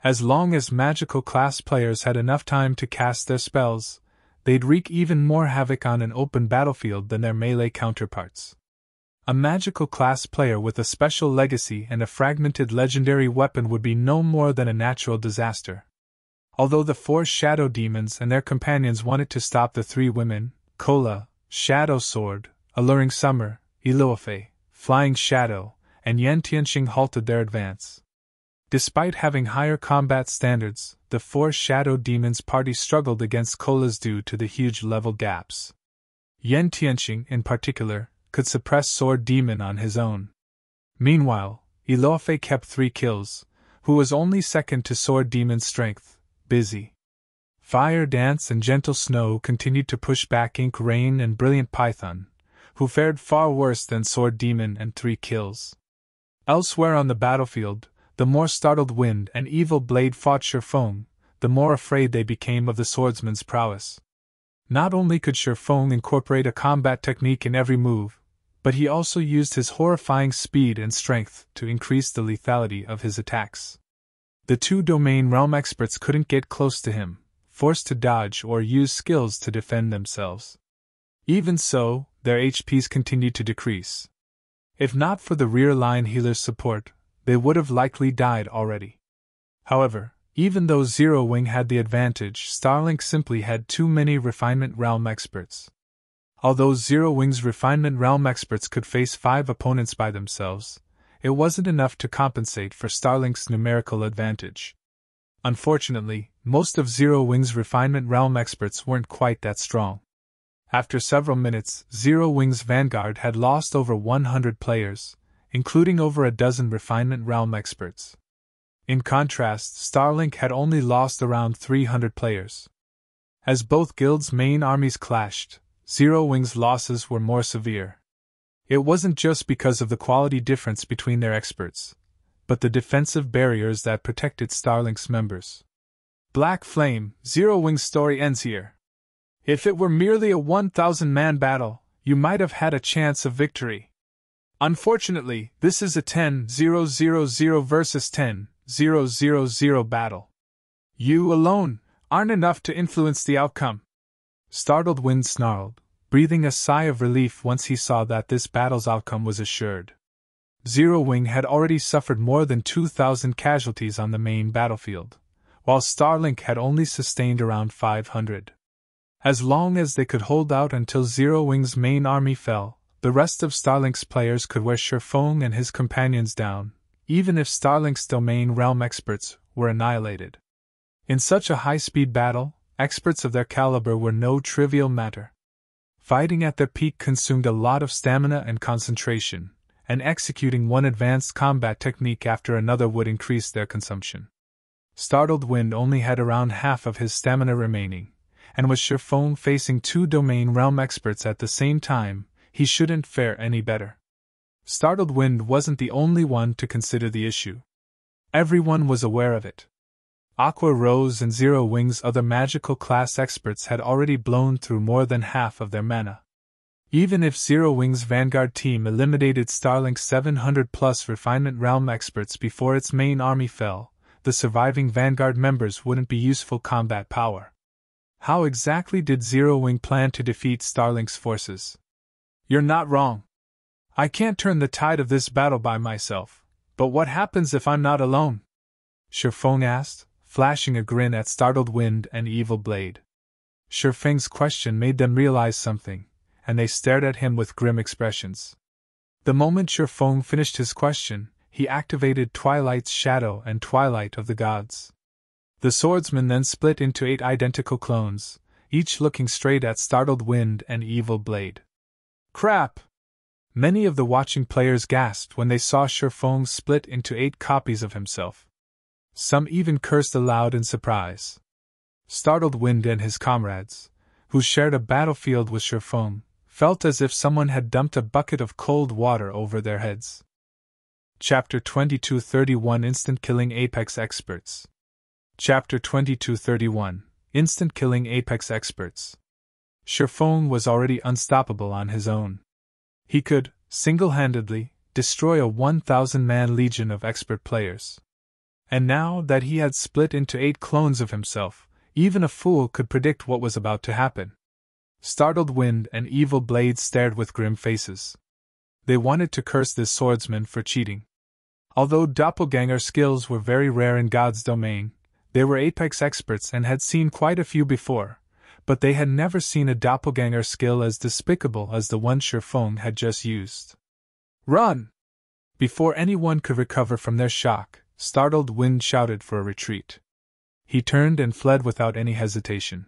As long as magical class players had enough time to cast their spells, they'd wreak even more havoc on an open battlefield than their melee counterparts. A magical class player with a special legacy and a fragmented legendary weapon would be no more than a natural disaster. Although the 4 Shadow Demons and their companions wanted to stop the 3 women, Kola, Shadow Sword, Alluring Summer, Iloafe, Flying Shadow, and Yen Tianxing halted their advance. Despite having higher combat standards, the 4 Shadow Demons party struggled against Kola's due to the huge level gaps. Yen Tianxing, in particular, could suppress Sword Demon on his own. Meanwhile, Iloafe kept 3 kills, who was only second to Sword Demon's strength, busy. Fire Dance and Gentle Snow continued to push back Ink Rain and Brilliant Python, who fared far worse than Sword Demon and 3 kills. Elsewhere on the battlefield, the more startled Wind and Evil Blade fought Shifeng, the more afraid they became of the swordsman's prowess. Not only could Shifeng incorporate a combat technique in every move, but he also used his horrifying speed and strength to increase the lethality of his attacks. The 2 Domain Realm experts couldn't get close to him, forced to dodge or use skills to defend themselves. Even so, their HPs continued to decrease. If not for the rear line healer's support, they would have likely died already. However, even though Zero Wing had the advantage, Starlink simply had too many Refinement Realm experts. Although Zero Wing's Refinement Realm experts could face 5 opponents by themselves, it wasn't enough to compensate for Starlink's numerical advantage. Unfortunately, most of Zero Wing's Refinement Realm experts weren't quite that strong. After several minutes, Zero Wing's Vanguard had lost over 100 players, including over a dozen Refinement Realm experts. In contrast, Starlink had only lost around 300 players. As both guilds' main armies clashed, Zero Wing's losses were more severe. It wasn't just because of the quality difference between their experts, but the defensive barriers that protected Starlink's members. Black Flame, Zero Wing's story ends here. If it were merely a 1,000-man battle, you might have had a chance of victory. Unfortunately, this is a 10,000 versus 10,000 battle. You alone aren't enough to influence the outcome. Startled Wind snarled, breathing a sigh of relief once he saw that this battle's outcome was assured. Zero Wing had already suffered more than 2,000 casualties on the main battlefield, while Starlink had only sustained around 500. As long as they could hold out until Zero Wing's main army fell, the rest of Starlink's players could wear Shattering and his companions down, even if Starlink's domain realm experts were annihilated. In such a high-speed battle, experts of their caliber were no trivial matter. Fighting at their peak consumed a lot of stamina and concentration, and executing one advanced combat technique after another would increase their consumption. Startled Wind only had around half of his stamina remaining, and with Shattering facing two domain realm experts at the same time, he shouldn't fare any better. Startled Wind wasn't the only one to consider the issue. Everyone was aware of it. Aqua Rose and Zero Wing's other magical class experts had already blown through more than half of their mana. Even if Zero Wing's Vanguard team eliminated Starlink's 700+ Refinement Realm experts before its main army fell, the surviving Vanguard members wouldn't be useful combat power. How exactly did Zero Wing plan to defeat Starlink's forces? You're not wrong. I can't turn the tide of this battle by myself, but what happens if I'm not alone? Shattering asked, flashing a grin at Startled Wind and Evil Blade. Shattering's question made them realize something, and they stared at him with grim expressions. The moment Shattering finished his question, he activated Twilight's Shadow and Twilight of the Gods. The swordsman then split into 8 identical clones, each looking straight at Startled Wind and Evil Blade. Crap! Many of the watching players gasped when they saw Shattering split into 8 copies of himself. Some even cursed aloud in surprise. Startled Wind and his comrades, who shared a battlefield with Shattering, felt as if someone had dumped a bucket of cold water over their heads. Chapter 2231 Instant Killing Apex Experts. Chapter 2231 Instant Killing Apex Experts. Shattering was already unstoppable on his own. He could, single-handedly, destroy a 1,000-man legion of expert players. And now that he had split into 8 clones of himself, even a fool could predict what was about to happen. Startled Wind and Evil Blade stared with grim faces. They wanted to curse this swordsman for cheating. Although doppelganger skills were very rare in God's domain, they were apex experts and had seen quite a few before, but they had never seen a doppelganger skill as despicable as the one Shattering had just used. Run! Before anyone could recover from their shock, Startled Wind shouted for a retreat. He turned and fled without any hesitation.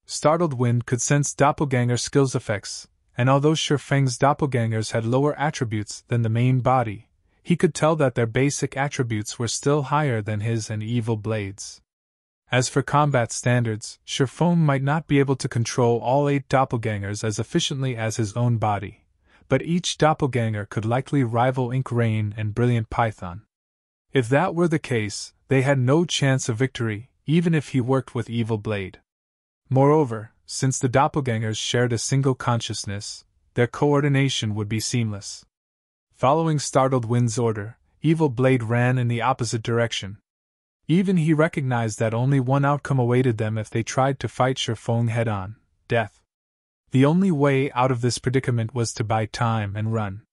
Startled Wind could sense doppelganger skills effects, and although Shattering's doppelgangers had lower attributes than the main body, he could tell that their basic attributes were still higher than his and Evil Blade's. As for combat standards, Shattering might not be able to control all 8 doppelgangers as efficiently as his own body, but each doppelganger could likely rival Ink Rain and Brilliant Python. If that were the case, they had no chance of victory, even if he worked with Evil Blade. Moreover, since the doppelgangers shared a single consciousness, their coordination would be seamless. Following Startled Wind's order, Evil Blade ran in the opposite direction. Even he recognized that only one outcome awaited them if they tried to fight Shattering head-on: death. The only way out of this predicament was to buy time and run.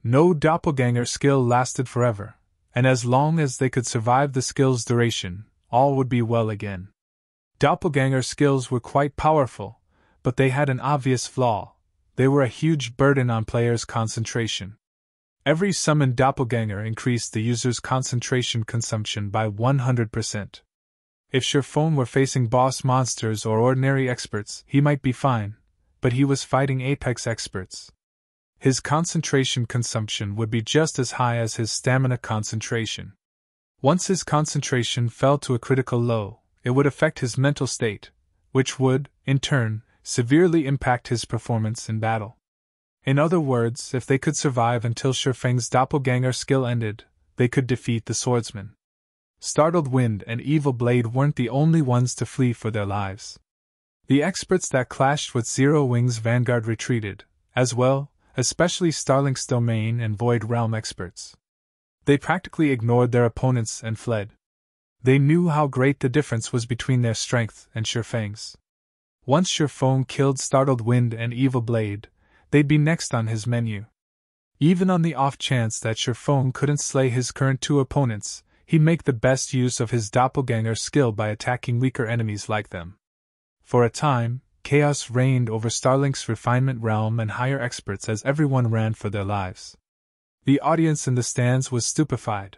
No doppelganger skill lasted forever, and as long as they could survive the skill's duration, all would be well again. Doppelganger skills were quite powerful, but they had an obvious flaw: they were a huge burden on players' concentration. Every summoned doppelganger increased the user's concentration consumption by 100%. If Shattering were facing boss monsters or ordinary experts, he might be fine, but he was fighting apex experts. His concentration consumption would be just as high as his stamina concentration. Once his concentration fell to a critical low, it would affect his mental state, which would, in turn, severely impact his performance in battle. In other words, if they could survive until Shifeng's doppelganger skill ended, they could defeat the swordsman. Startled Wind and Evil Blade weren't the only ones to flee for their lives. The experts that clashed with Zero Wing's vanguard retreated, as well, especially Starlink's Domain and Void Realm experts. They practically ignored their opponents and fled. They knew how great the difference was between their strength and Shifeng's. Once Shifeng killed Startled Wind and Evil Blade, they'd be next on his menu. Even on the off chance that Shifeng couldn't slay his current two opponents, he'd make the best use of his doppelganger skill by attacking weaker enemies like them. For a time, chaos reigned over Starlink's refinement realm and higher experts as everyone ran for their lives. The audience in the stands was stupefied.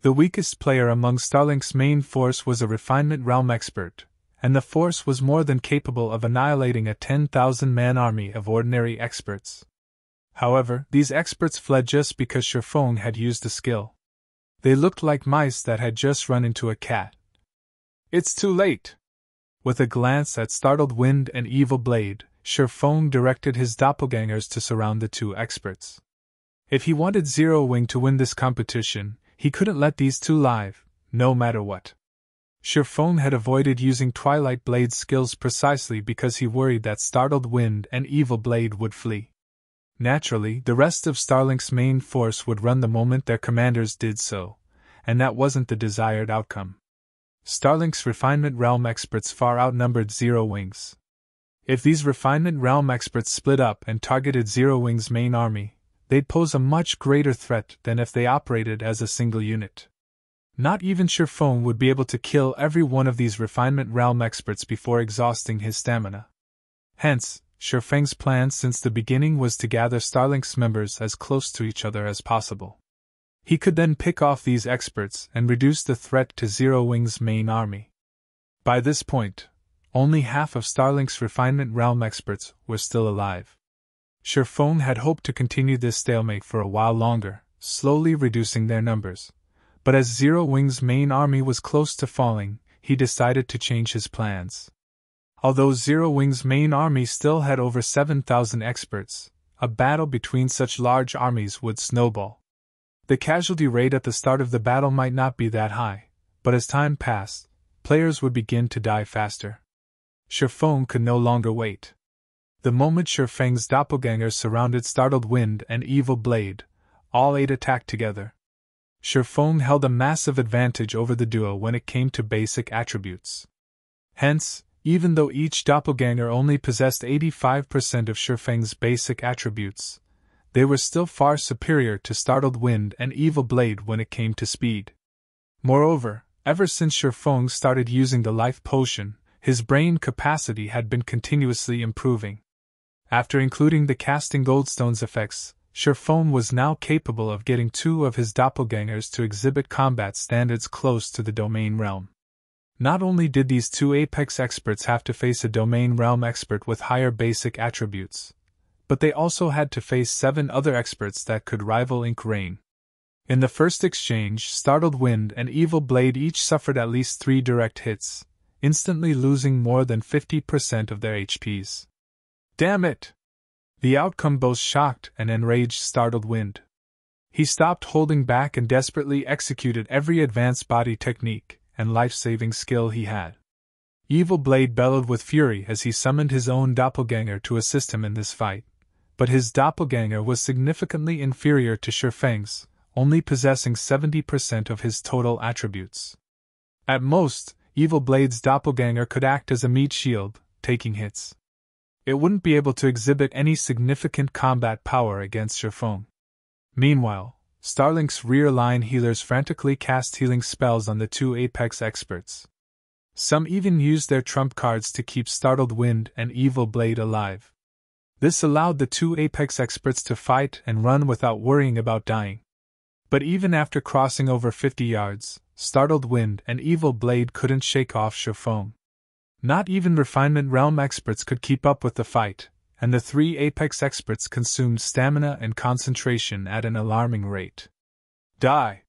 The weakest player among Starlink's main force was a refinement realm expert, and the force was more than capable of annihilating a 10,000-man army of ordinary experts. However, these experts fled just because Shifeng had used a skill. They looked like mice that had just run into a cat. It's too late! With a glance at Startled Wind and Evil Blade, Shifeng directed his doppelgangers to surround the two experts. If he wanted Zero Wing to win this competition, he couldn't let these two live, no matter what. Shifeng had avoided using Twilight Blade's skills precisely because he worried that Startled Wind and Evil Blade would flee. Naturally, the rest of Starlink's main force would run the moment their commanders did so, and that wasn't the desired outcome. Starlink's Refinement Realm experts far outnumbered Zero Wing's. If these Refinement Realm experts split up and targeted Zero Wing's main army, they'd pose a much greater threat than if they operated as a single unit. Not even Shifeng would be able to kill every one of these Refinement Realm experts before exhausting his stamina. Hence, Shifeng's plan since the beginning was to gather Starlink's members as close to each other as possible. He could then pick off these experts and reduce the threat to Zero Wing's main army. By this point, only half of Starlink's Refinement Realm experts were still alive. Shifeng had hoped to continue this stalemate for a while longer, slowly reducing their numbers. But as Zero Wing's main army was close to falling, he decided to change his plans. Although Zero Wing's main army still had over 7,000 experts, a battle between such large armies would snowball. The casualty rate at the start of the battle might not be that high, but as time passed, players would begin to die faster. Shifeng could no longer wait. The moment Shifeng's doppelgangers surrounded Startled Wind and Evil Blade, all 8 attacked together. Shifeng held a massive advantage over the duo when it came to basic attributes. Hence, even though each doppelganger only possessed 85% of Shifeng's basic attributes, they were still far superior to Startled Wind and Evil Blade when it came to speed. Moreover, ever since Shifeng started using the life potion, his brain capacity had been continuously improving. After including the casting goldstones effects, Shifeng was now capable of getting 2 of his doppelgangers to exhibit combat standards close to the domain realm. Not only did these 2 apex experts have to face a domain realm expert with higher basic attributes, but they also had to face 7 other experts that could rival Ink Rain. In the first exchange, Startled Wind and Evil Blade each suffered at least 3 direct hits, instantly losing more than 50% of their HPs. Damn it! The outcome both shocked and enraged Startled Wind. He stopped holding back and desperately executed every advanced body technique and life-saving skill he had. Evil Blade bellowed with fury as he summoned his own doppelganger to assist him in this fight, but his doppelganger was significantly inferior to Shifeng's, only possessing 70% of his total attributes. At most, Evil Blade's doppelganger could act as a meat shield, taking hits. It wouldn't be able to exhibit any significant combat power against Shifeng. Meanwhile, Starlink's rear-line healers frantically cast healing spells on the 2 apex experts. Some even used their trump cards to keep Startled Wind and Evil Blade alive. This allowed the 2 apex experts to fight and run without worrying about dying. But even after crossing over 50 yards, Startled Wind and Evil Blade couldn't shake off Shifeng. Not even Refinement Realm experts could keep up with the fight, and the three Apex experts consumed stamina and concentration at an alarming rate. Die!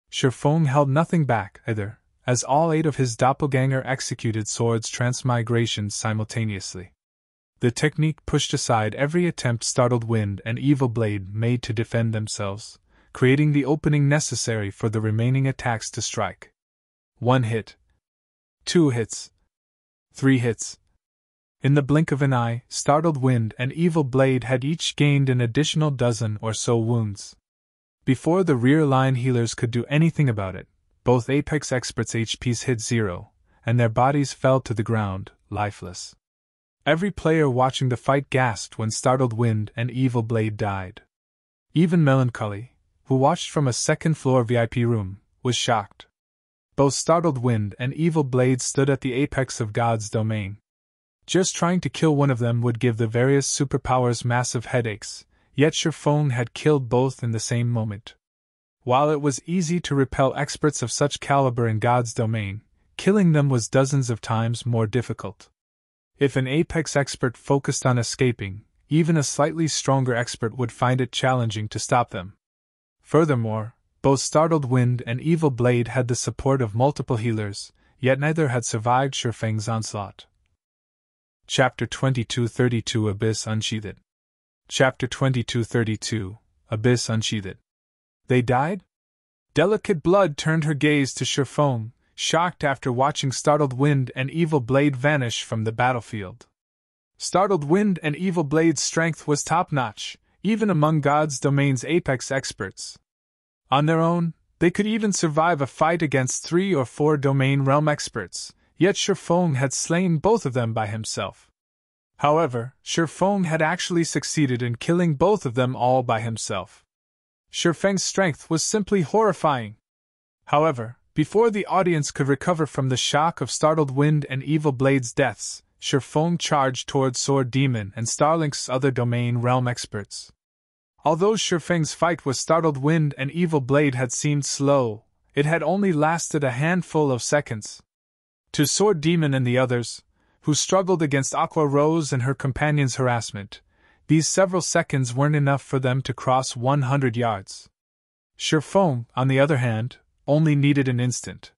Shifeng held nothing back, either, as all 8 of his doppelganger executed swords transmigrations simultaneously. The technique pushed aside every attempt Startled Wind and Evil Blade made to defend themselves, creating the opening necessary for the remaining attacks to strike. 1 hit. 2 hits. 3 hits. In the blink of an eye, Startled Wind and Evil Blade had each gained an additional dozen or so wounds. Before the rear line healers could do anything about it, both Apex experts' HPs hit 0, and their bodies fell to the ground, lifeless. Every player watching the fight gasped when Startled Wind and Evil Blade died. Even Melancholy, who watched from a second-floor VIP room, was shocked. Both Startled Wind and Evil Blade stood at the apex of God's domain. Just trying to kill one of them would give the various superpowers massive headaches, yet Shifeng had killed both in the same moment. While it was easy to repel experts of such caliber in God's domain, killing them was dozens of times more difficult. If an Apex expert focused on escaping, even a slightly stronger expert would find it challenging to stop them. Furthermore, both Startled Wind and Evil Blade had the support of multiple healers, yet neither had survived Shifeng's onslaught. Chapter 2232 Abyss Unsheathed. Chapter 2232 Abyss Unsheathed. They died? Delicate Blood turned her gaze to Shifeng, shocked after watching Startled Wind and Evil Blade vanish from the battlefield. Startled Wind and Evil Blade's strength was top-notch, even among God's domain's apex experts. On their own, they could even survive a fight against 3 or 4 domain realm experts, yet Shifeng had slain both of them by himself. However, Shifeng had actually succeeded in killing both of them all by himself. Shifeng's strength was simply horrifying. However, before the audience could recover from the shock of Startled Wind and Evil Blade's deaths, Shifeng charged towards Sword Demon and Starlink's other domain realm experts. Although Shifeng's fight with Startled Wind and Evil Blade had seemed slow, it had only lasted a handful of seconds. To Sword Demon and the others, who struggled against Aqua Rose and her companion's harassment, these several seconds weren't enough for them to cross 100 yards. Shifeng, on the other hand, only needed an instant.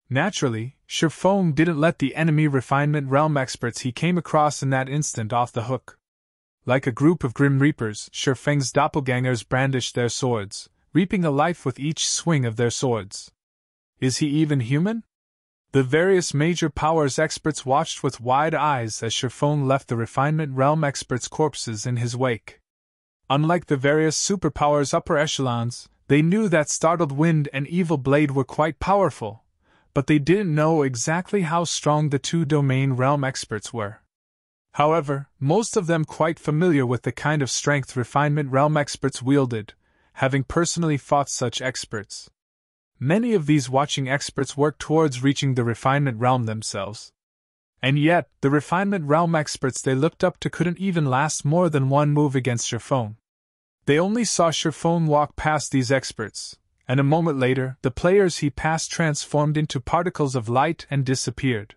Naturally, Shifeng didn't let the enemy refinement realm experts he came across in that instant off the hook. Like a group of Grim Reapers, Shifeng's doppelgangers brandished their swords, reaping a life with each swing of their swords. Is he even human? The various major powers experts watched with wide eyes as Shifeng left the refinement realm experts' corpses in his wake. Unlike the various superpowers upper echelons, they knew that Startled Wind and Evil Blade were quite powerful, but they didn't know exactly how strong the 2 domain realm experts were. However, most of them quite familiar with the kind of strength refinement realm experts wielded, having personally fought such experts. Many of these watching experts worked towards reaching the refinement realm themselves. And yet, the refinement realm experts they looked up to couldn't even last more than one move against Shifeng. They only saw Shifeng walk past these experts, and a moment later, the players he passed transformed into particles of light and disappeared.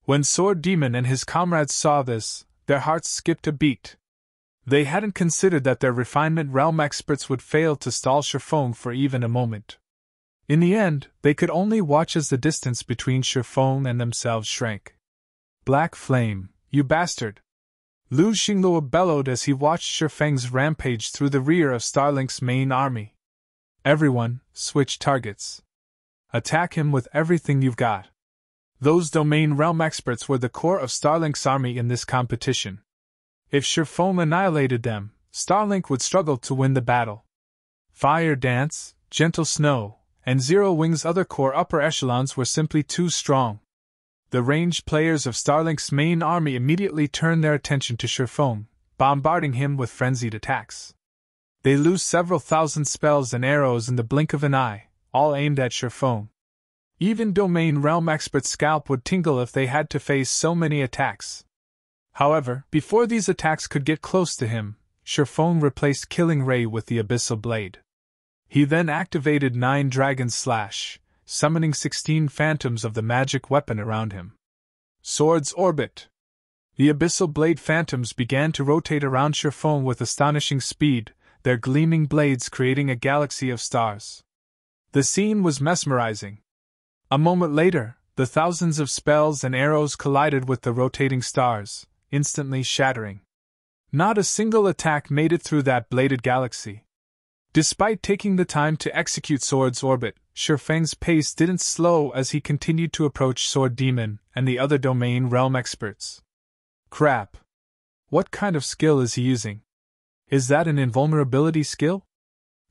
When Sword Demon and his comrades saw this, their hearts skipped a beat. They hadn't considered that their refinement realm experts would fail to stall Shifeng for even a moment. In the end, they could only watch as the distance between Shifeng and themselves shrank. Black Flame, you bastard! Lu Xinglua bellowed as he watched Shifeng's rampage through the rear of Starlink's main army. Everyone, switch targets. Attack him with everything you've got. Those domain realm experts were the core of Starlink's army in this competition. If Shifeng annihilated them, Starlink would struggle to win the battle. Fire Dance, Gentle Snow, and Zero Wing's other core upper echelons were simply too strong. The ranged players of Starlink's main army immediately turned their attention to Shifeng, bombarding him with frenzied attacks. They loosed several thousand spells and arrows in the blink of an eye, all aimed at Shifeng. Even domain realm experts' scalp would tingle if they had to face so many attacks. However, before these attacks could get close to him, Shifeng replaced Killing Ray with the Abyssal Blade. He then activated 9 Dragon Slash, summoning 16 phantoms of the magic weapon around him. Sword's Orbit. The abyssal blade phantoms began to rotate around Shifeng with astonishing speed, their gleaming blades creating a galaxy of stars. The scene was mesmerizing. A moment later, the thousands of spells and arrows collided with the rotating stars, instantly shattering. Not a single attack made it through that bladed galaxy. Despite taking the time to execute Sword's orbit, Shifeng's pace didn't slow as he continued to approach Sword Demon and the other domain realm experts. Crap. What kind of skill is he using? Is that an invulnerability skill?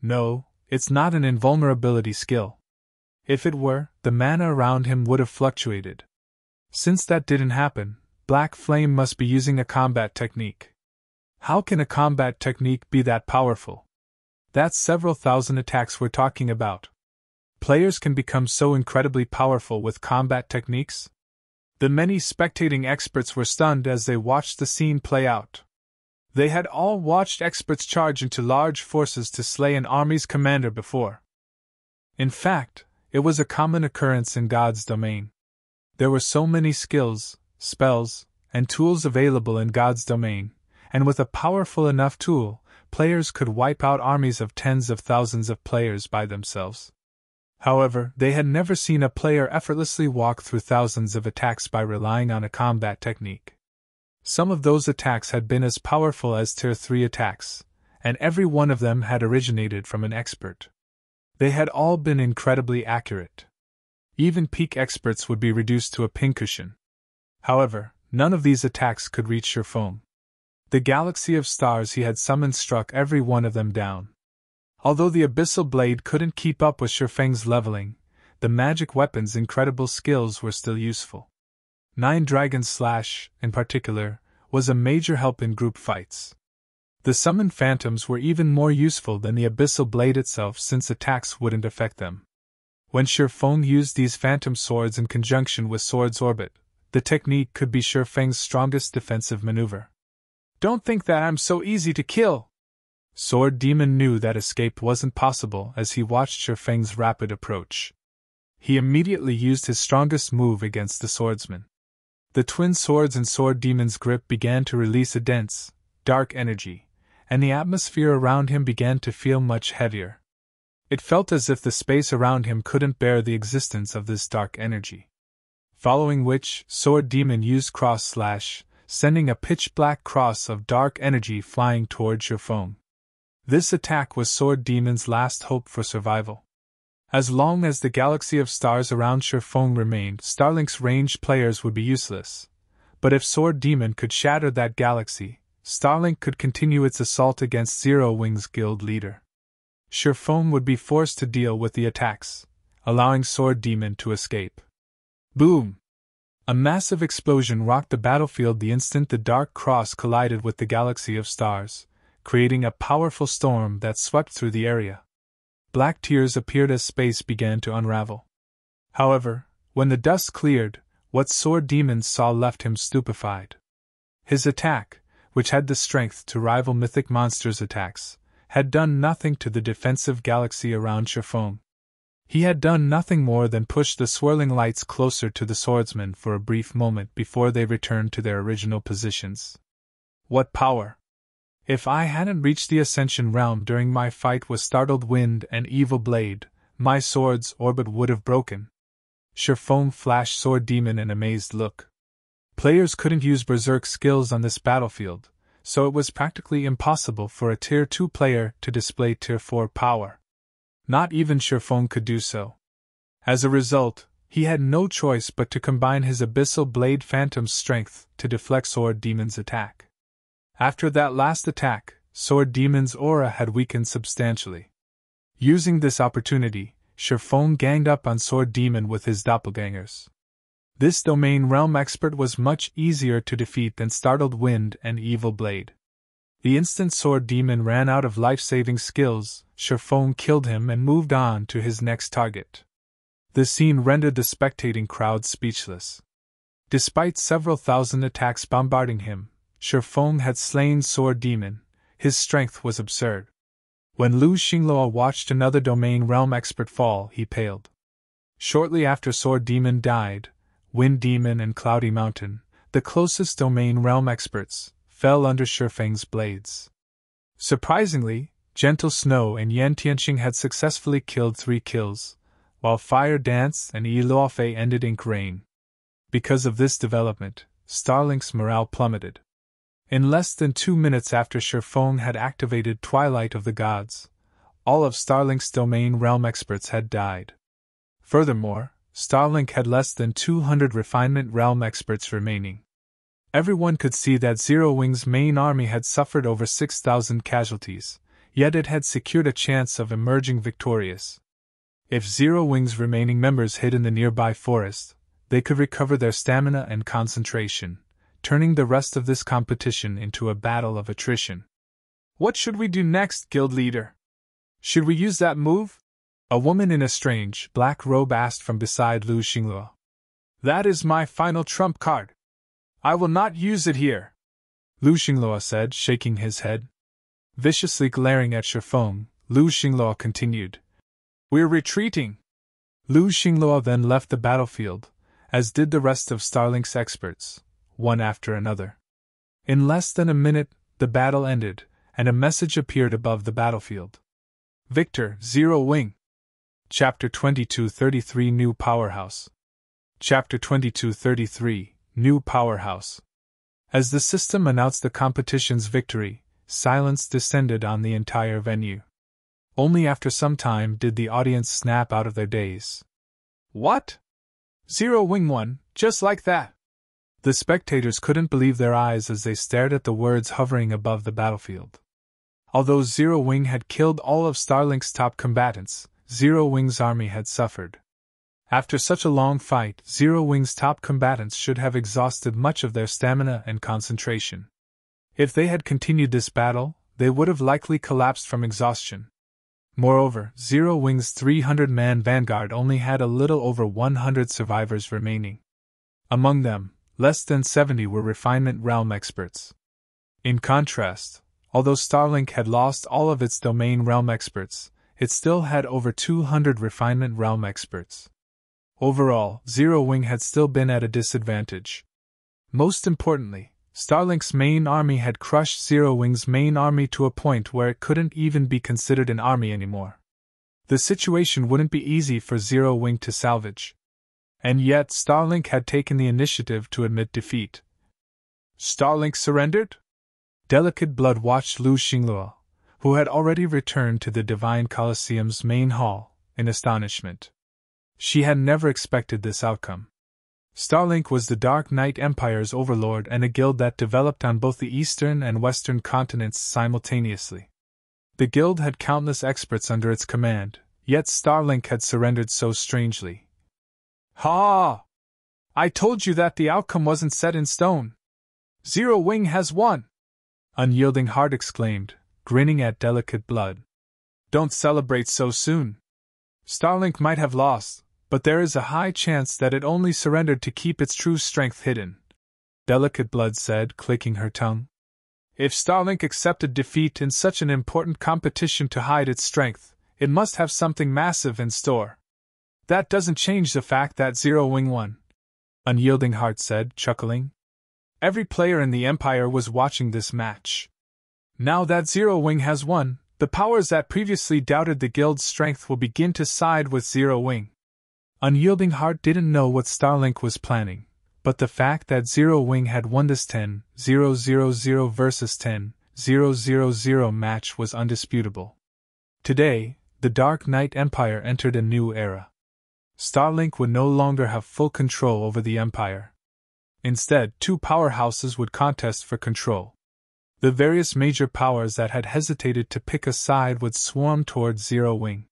No, it's not an invulnerability skill. If it were, the mana around him would have fluctuated. Since that didn't happen, Black Flame must be using a combat technique. How can a combat technique be that powerful? That's several thousand attacks we're talking about. Players can become so incredibly powerful with combat techniques? The many spectating experts were stunned as they watched the scene play out. They had all watched experts charge into large forces to slay an army's commander before. In fact, it was a common occurrence in God's domain. There were so many skills, spells, and tools available in God's domain, and with a powerful enough tool, players could wipe out armies of tens of thousands of players by themselves. However, they had never seen a player effortlessly walk through thousands of attacks by relying on a combat technique. Some of those attacks had been as powerful as Tier 3 attacks, and every one of them had originated from an expert. They had all been incredibly accurate. Even peak experts would be reduced to a pincushion. However, none of these attacks could reach Shifeng. The galaxy of stars he had summoned struck every one of them down. Although the abyssal blade couldn't keep up with Shifeng's leveling, the magic weapon's incredible skills were still useful. Nine Dragon Slash, in particular, was a major help in group fights. The summoned phantoms were even more useful than the abyssal blade itself since attacks wouldn't affect them. When Shifeng used these phantom swords in conjunction with Sword's orbit, the technique could be Shifeng's strongest defensive maneuver. Don't think that I'm so easy to kill! Sword Demon knew that escape wasn't possible as he watched Shifeng's rapid approach. He immediately used his strongest move against the swordsman. The twin swords in Sword Demon's grip began to release a dense, dark energy, and the atmosphere around him began to feel much heavier. It felt as if the space around him couldn't bear the existence of this dark energy. Following which, Sword Demon used Cross Slash, sending a pitch-black cross of dark energy flying toward Shifeng. This attack was Sword Demon's last hope for survival. As long as the galaxy of stars around Shifeng remained, Starlink's ranged players would be useless. But if Sword Demon could shatter that galaxy, Starlink could continue its assault against Zero Wings Guild leader. Shifeng would be forced to deal with the attacks, allowing Sword Demon to escape. Boom! A massive explosion rocked the battlefield the instant the Dark Cross collided with the galaxy of stars, creating a powerful storm that swept through the area. Black tears appeared as space began to unravel. However, when the dust cleared, what Sword Demon saw left him stupefied. His attack, which had the strength to rival mythic monsters' attacks, had done nothing to the defensive galaxy around Shifeng. He had done nothing more than push the swirling lights closer to the swordsman for a brief moment before they returned to their original positions. What power! If I hadn't reached the Ascension realm during my fight with Startled Wind and Evil Blade, my sword's orbit would have broken. Shifeng flashed Sword Demon an amazed look. Players couldn't use Berserk skills on this battlefield, so it was practically impossible for a Tier 2 player to display Tier 4 power. Not even Shifeng could do so. As a result, he had no choice but to combine his Abyssal Blade Phantom's strength to deflect Sword Demon's attack. After that last attack, Sword Demon's aura had weakened substantially. Using this opportunity, Shifeng ganged up on Sword Demon with his doppelgangers. This domain realm expert was much easier to defeat than Startled Wind and Evil Blade. The instant Sword Demon ran out of life-saving skills, Shifeng killed him and moved on to his next target. The scene rendered the spectating crowd speechless. Despite several thousand attacks bombarding him, Shifeng had slain Sword Demon. His strength was absurd. When Lu Xingluo watched another domain realm expert fall, he paled. Shortly after Sword Demon died, Wind Demon and Cloudy Mountain, the closest domain realm experts, fell under Shifeng's blades. Surprisingly, Gentle Snow and Yan Tianqing had successfully killed 3 kills, while Fire Dance and Yi Luofei ended Ink Rain. Because of this development, Starlink's morale plummeted. In less than 2 minutes after Shifeng had activated Twilight of the Gods, all of Starlink's domain realm experts had died. Furthermore, Starlink had less than 200 refinement realm experts remaining. Everyone could see that Zero Wing's main army had suffered over 6,000 casualties, yet it had secured a chance of emerging victorious. If Zero Wing's remaining members hid in the nearby forest, they could recover their stamina and concentration, turning the rest of this competition into a battle of attrition. "What should we do next, guild leader? Should we use that move?" A woman in a strange, black robe asked from beside Lu Xingluo. "That is my final trump card. I will not use it here," Lu Xingluo said, shaking his head. Viciously glaring at Shifeng, Lu Xingluo continued. "We're retreating." Lu Xingluo then left the battlefield, as did the rest of Starlink's experts, one after another. In less than a minute, the battle ended, and a message appeared above the battlefield. Victor, Zero Wing. Chapter 2233 New Powerhouse. Chapter 2233 New Powerhouse. As the system announced the competition's victory, silence descended on the entire venue. Only after some time did the audience snap out of their daze. "What? Zero Wing won, just like that?" The spectators couldn't believe their eyes as they stared at the words hovering above the battlefield. Although Zero Wing had killed all of Starlink's top combatants, Zero Wing's army had suffered. After such a long fight, Zero Wing's top combatants should have exhausted much of their stamina and concentration. If they had continued this battle, they would have likely collapsed from exhaustion. Moreover, Zero Wing's 300-man vanguard only had a little over 100 survivors remaining. Among them, less than 70 were refinement realm experts. In contrast, although Starlink had lost all of its domain realm experts, it still had over 200 refinement realm experts. Overall, Zero Wing had still been at a disadvantage. Most importantly, Starlink's main army had crushed Zero Wing's main army to a point where it couldn't even be considered an army anymore. The situation wouldn't be easy for Zero Wing to salvage. And yet Starlink had taken the initiative to admit defeat. "Starlink surrendered?" Delicate Blood watched Lu Xingluo, who had already returned to the Divine Colosseum's main hall, in astonishment. She had never expected this outcome. Starlink was the Dark Knight Empire's overlord and a guild that developed on both the eastern and western continents simultaneously. The guild had countless experts under its command, yet Starlink had surrendered so strangely. "Ha! I told you that the outcome wasn't set in stone. Zero Wing has won!" Unyielding Heart exclaimed, grinning at Delicate Blood. "Don't celebrate so soon. Starlink might have lost, but there is a high chance that it only surrendered to keep its true strength hidden," Delicate Blood said, clicking her tongue. "If Starlink accepted defeat in such an important competition to hide its strength, it must have something massive in store. That doesn't change the fact that Zero Wing won," Unyielding Heart said, chuckling. Every player in the Empire was watching this match. Now that Zero Wing has won, the powers that previously doubted the guild's strength will begin to side with Zero Wing. Unyielding Heart didn't know what Starlink was planning, but the fact that Zero Wing had won this 10-0-0-0 versus 10-0-0-0 match was undisputable. Today, the Dark Knight Empire entered a new era. Starlink would no longer have full control over the Empire. Instead, 2 powerhouses would contest for control. The various major powers that had hesitated to pick a side would swarm towards Zero Wing.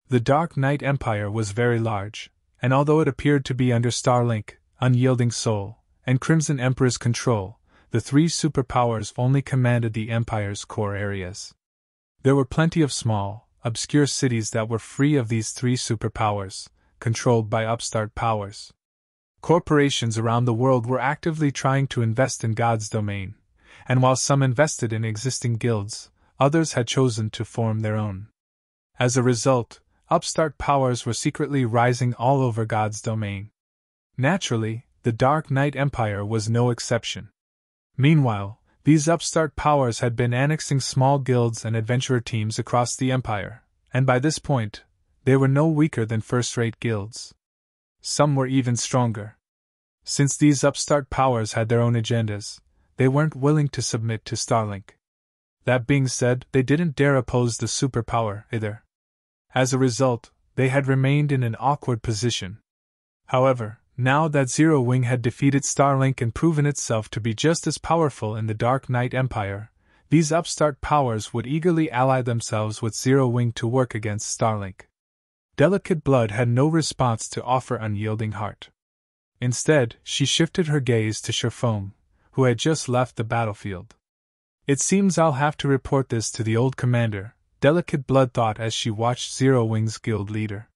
The Dark Knight Empire was very large, and although it appeared to be under Starlink, Unyielding Soul, and Crimson Emperor's control, the 3 superpowers only commanded the Empire's core areas. There were plenty of small, obscure cities that were free of these 3 superpowers, controlled by upstart powers. Corporations around the world were actively trying to invest in God's domain, and while some invested in existing guilds, others had chosen to form their own. As a result, upstart powers were secretly rising all over God's domain. Naturally, the Dark Knight Empire was no exception. Meanwhile, these upstart powers had been annexing small guilds and adventurer teams across the empire, and by this point, they were no weaker than first-rate guilds. Some were even stronger. Since these upstart powers had their own agendas, they weren't willing to submit to Starlink. That being said, they didn't dare oppose the superpower either. As a result, they had remained in an awkward position. However, now that Zero Wing had defeated Starlink and proven itself to be just as powerful in the Dark Knight Empire, these upstart powers would eagerly ally themselves with Zero Wing to work against Starlink. Delicate Blood had no response to offer Unyielding Heart. Instead, she shifted her gaze to Shattering, who had just left the battlefield. It seems I'll have to report this to the old commander, Delicate Blood thought as she watched Zero Wing's guild leader.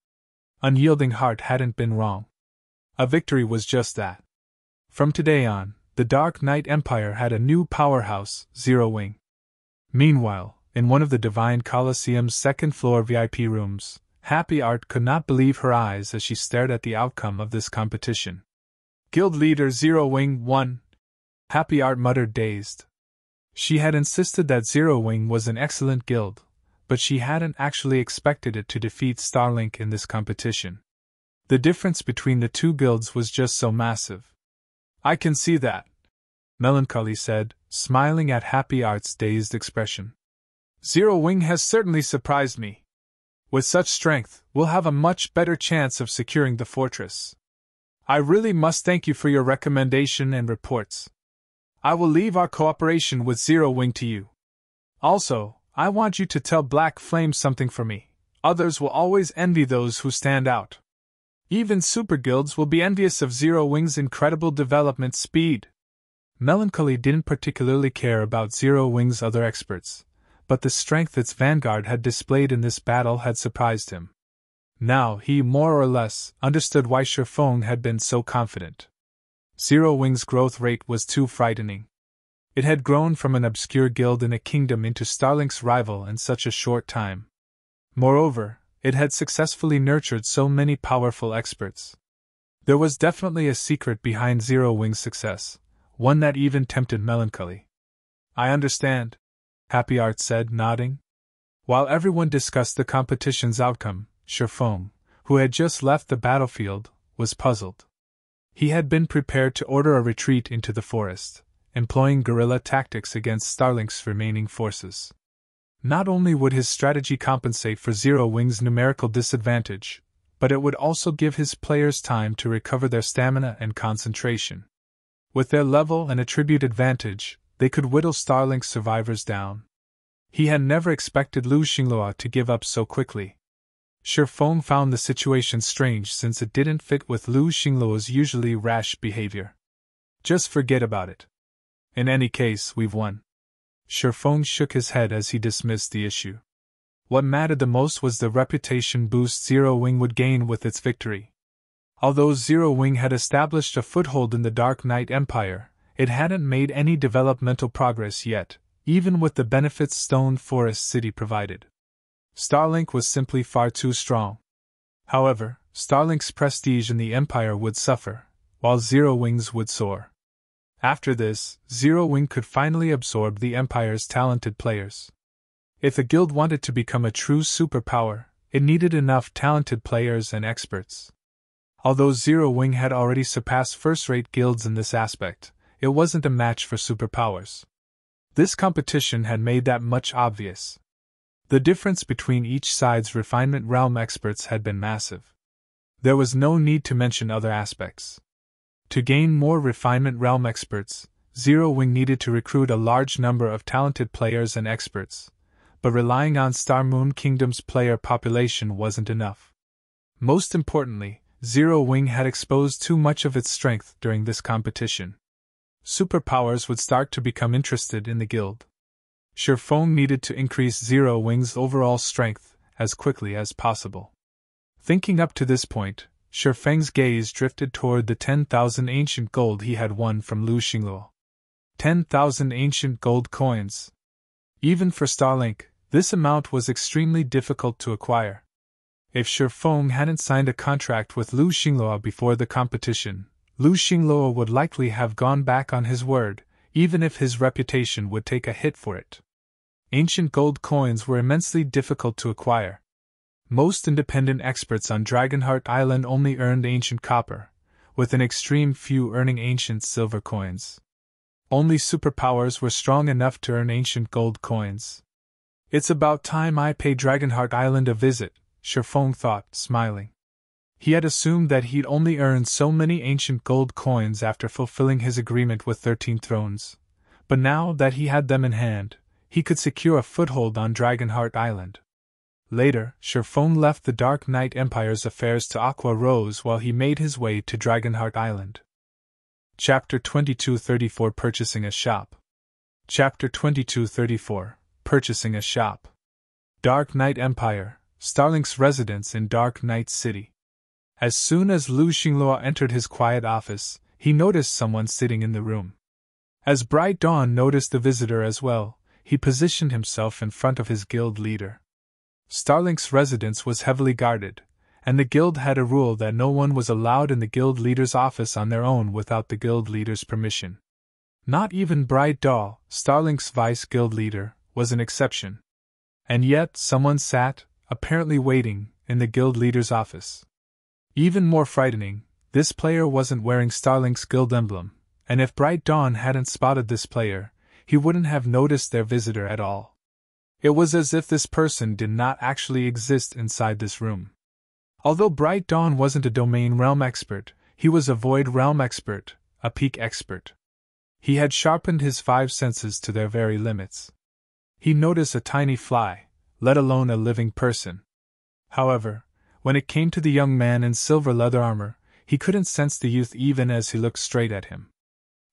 Unyielding Heart hadn't been wrong. A victory was just that. From today on, the Dark Knight Empire had a new powerhouse, Zero Wing. Meanwhile, in one of the Divine Coliseum's second-floor VIP rooms, Happy Art could not believe her eyes as she stared at the outcome of this competition. Guild leader Zero Wing won. Happy Art muttered dazed. She had insisted that Zero Wing was an excellent guild, but she hadn't actually expected it to defeat Starlink in this competition. The difference between the two guilds was just so massive. I can see that, Melancholy said, smiling at Happy Art's dazed expression. Zero Wing has certainly surprised me. With such strength, we'll have a much better chance of securing the fortress. I really must thank you for your recommendation and reports. I will leave our cooperation with Zero Wing to you. Also, I want you to tell Black Flame something for me. Others will always envy those who stand out. Even super guilds will be envious of Zero Wing's incredible development speed. Melancholy didn't particularly care about Zero Wing's other experts, but the strength its vanguard had displayed in this battle had surprised him. Now he more or less understood why Shattering had been so confident. Zero Wing's growth rate was too frightening. It had grown from an obscure guild in a kingdom into Starlink's rival in such a short time. Moreover, it had successfully nurtured so many powerful experts. There was definitely a secret behind Zero Wing's success, one that even tempted Melancholy. I understand, Happy Art said, nodding. While everyone discussed the competition's outcome, Shattering, who had just left the battlefield, was puzzled. He had been prepared to order a retreat into the forest, employing guerrilla tactics against Starlink's remaining forces. Not only would his strategy compensate for Zero Wing's numerical disadvantage, but it would also give his players time to recover their stamina and concentration. With their level and attribute advantage, they could whittle Starlink's survivors down. He had never expected Lu Xinghua to give up so quickly. Shattering found the situation strange since it didn't fit with Lu Xingluo's usually rash behavior. Just forget about it. In any case, we've won. Shattering shook his head as he dismissed the issue. What mattered the most was the reputation boost Zero Wing would gain with its victory. Although Zero Wing had established a foothold in the Dark Knight Empire, it hadn't made any developmental progress yet, even with the benefits Stone Forest City provided. Starlink was simply far too strong. However, Starlink's prestige in the Empire would suffer, while Zero Wing's would soar. After this, Zero Wing could finally absorb the Empire's talented players. If the guild wanted to become a true superpower, it needed enough talented players and experts. Although Zero Wing had already surpassed first-rate guilds in this aspect, it wasn't a match for superpowers. This competition had made that much obvious. The difference between each side's refinement realm experts had been massive. There was no need to mention other aspects. To gain more refinement realm experts, Zero Wing needed to recruit a large number of talented players and experts, but relying on Star Moon Kingdom's player population wasn't enough. Most importantly, Zero Wing had exposed too much of its strength during this competition. Superpowers would start to become interested in the guild. Shattering needed to increase Zero Wing's overall strength as quickly as possible. Thinking up to this point, Shattering's gaze drifted toward the 10,000 ancient gold he had won from Lu Xingluo. 10,000 ancient gold coins. Even for Starlink, this amount was extremely difficult to acquire. If Shattering hadn't signed a contract with Lu Xingluo before the competition, Lu Xingluo would likely have gone back on his word, even if his reputation would take a hit for it. Ancient gold coins were immensely difficult to acquire. Most independent experts on Dragonheart Island only earned ancient copper, with an extreme few earning ancient silver coins. Only superpowers were strong enough to earn ancient gold coins. It's about time I pay Dragonheart Island a visit, Shifeng thought, smiling. He had assumed that he'd only earned so many ancient gold coins after fulfilling his agreement with 13 Thrones, but now that he had them in hand, he could secure a foothold on Dragonheart Island. Later, Shifeng left the Dark Knight Empire's affairs to Aqua Rose while he made his way to Dragonheart Island. Chapter 2234 Purchasing a Shop. Chapter 2234 Purchasing a Shop. Dark Knight Empire, Starlink's residence in Dark Knight City. As soon as Lu Xingluo entered his quiet office, he noticed someone sitting in the room. As Bright Dawn noticed the visitor as well, he positioned himself in front of his guild leader. Starlink's residence was heavily guarded, and the guild had a rule that no one was allowed in the guild leader's office on their own without the guild leader's permission. Not even Bright Dawn, Starlink's vice guild leader, was an exception. And yet someone sat, apparently waiting, in the guild leader's office. Even more frightening, this player wasn't wearing Starlink's guild emblem, and if Bright Dawn hadn't spotted this player, he wouldn't have noticed their visitor at all. It was as if this person did not actually exist inside this room. Although Bright Dawn wasn't a domain realm expert, he was a void realm expert, a peak expert. He had sharpened his 5 senses to their very limits. He noticed a tiny fly, let alone a living person. However, when it came to the young man in silver leather armor, he couldn't sense the youth even as he looked straight at him.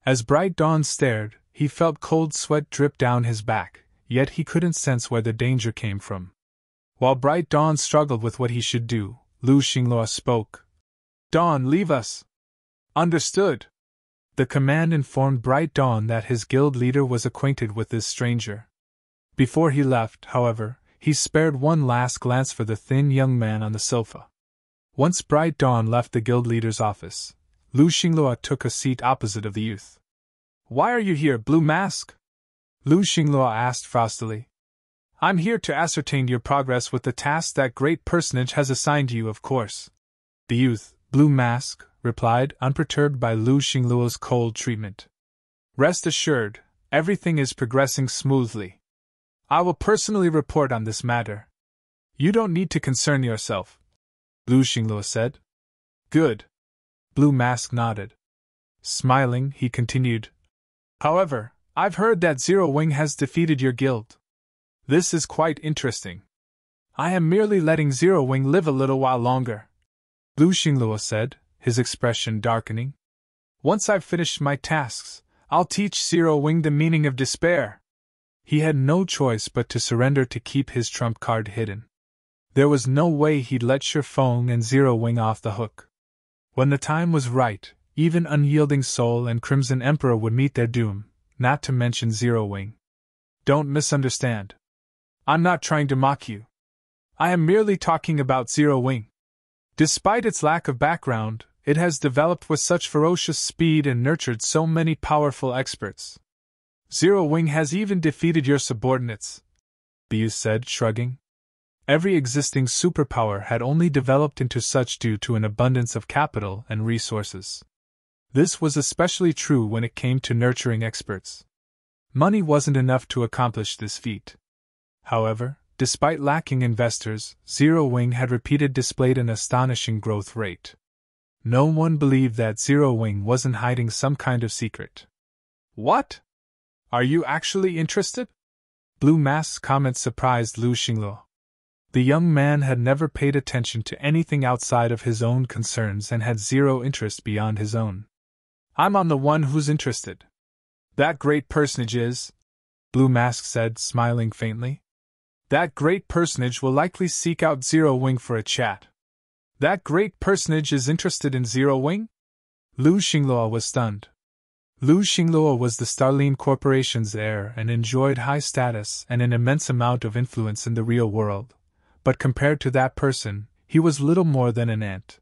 As Bright Dawn stared, he felt cold sweat drip down his back, yet he couldn't sense where the danger came from. While Bright Dawn struggled with what he should do, Lu Xingluo spoke. "Dawn, leave us." "Understood." The command informed Bright Dawn that his guild leader was acquainted with this stranger. Before he left, however, he spared one last glance for the thin young man on the sofa. Once Bright Dawn left the guild leader's office, Lu Xingluo took a seat opposite of the youth. "Why are you here, Blue Mask?" Lu Xingluo asked frostily. "I'm here to ascertain your progress with the task that great personage has assigned you, of course." The youth, Blue Mask, replied, unperturbed by Lu Xingluo's cold treatment. "Rest assured, everything is progressing smoothly. I will personally report on this matter. You don't need to concern yourself," Lu Xingluo said. "Good." Blue Mask nodded. Smiling, he continued. "However, I've heard that Zero Wing has defeated your guild. This is quite interesting. I am merely letting Zero Wing live a little while longer," Lu Xingluo said, his expression darkening. "Once I've finished my tasks, I'll teach Zero Wing the meaning of despair." He had no choice but to surrender to keep his trump card hidden. There was no way he'd let Shifeng and Zero Wing off the hook. When the time was right, even Unyielding Soul and Crimson Emperor would meet their doom, not to mention Zero Wing. Don't misunderstand. I'm not trying to mock you. I am merely talking about Zero Wing. Despite its lack of background, it has developed with such ferocious speed and nurtured so many powerful experts. Zero Wing has even defeated your subordinates, the youth said, shrugging. Every existing superpower had only developed into such due to an abundance of capital and resources. This was especially true when it came to nurturing experts. Money wasn't enough to accomplish this feat. However, despite lacking investors, Zero Wing had displayed an astonishing growth rate. No one believed that Zero Wing wasn't hiding some kind of secret. "What? Are you actually interested?" Blue Mask's comment surprised Lu Xingluo. The young man had never paid attention to anything outside of his own concerns and had zero interest beyond his own. "I'm on the one who's interested. That great personage is," Blue Mask said, smiling faintly. "That great personage will likely seek out Zero Wing for a chat." "That great personage is interested in Zero Wing?" Lu Xingluo was stunned. Lu Xingluo was the Starline Corporation's heir and enjoyed high status and an immense amount of influence in the real world, but compared to that person, he was little more than an ant.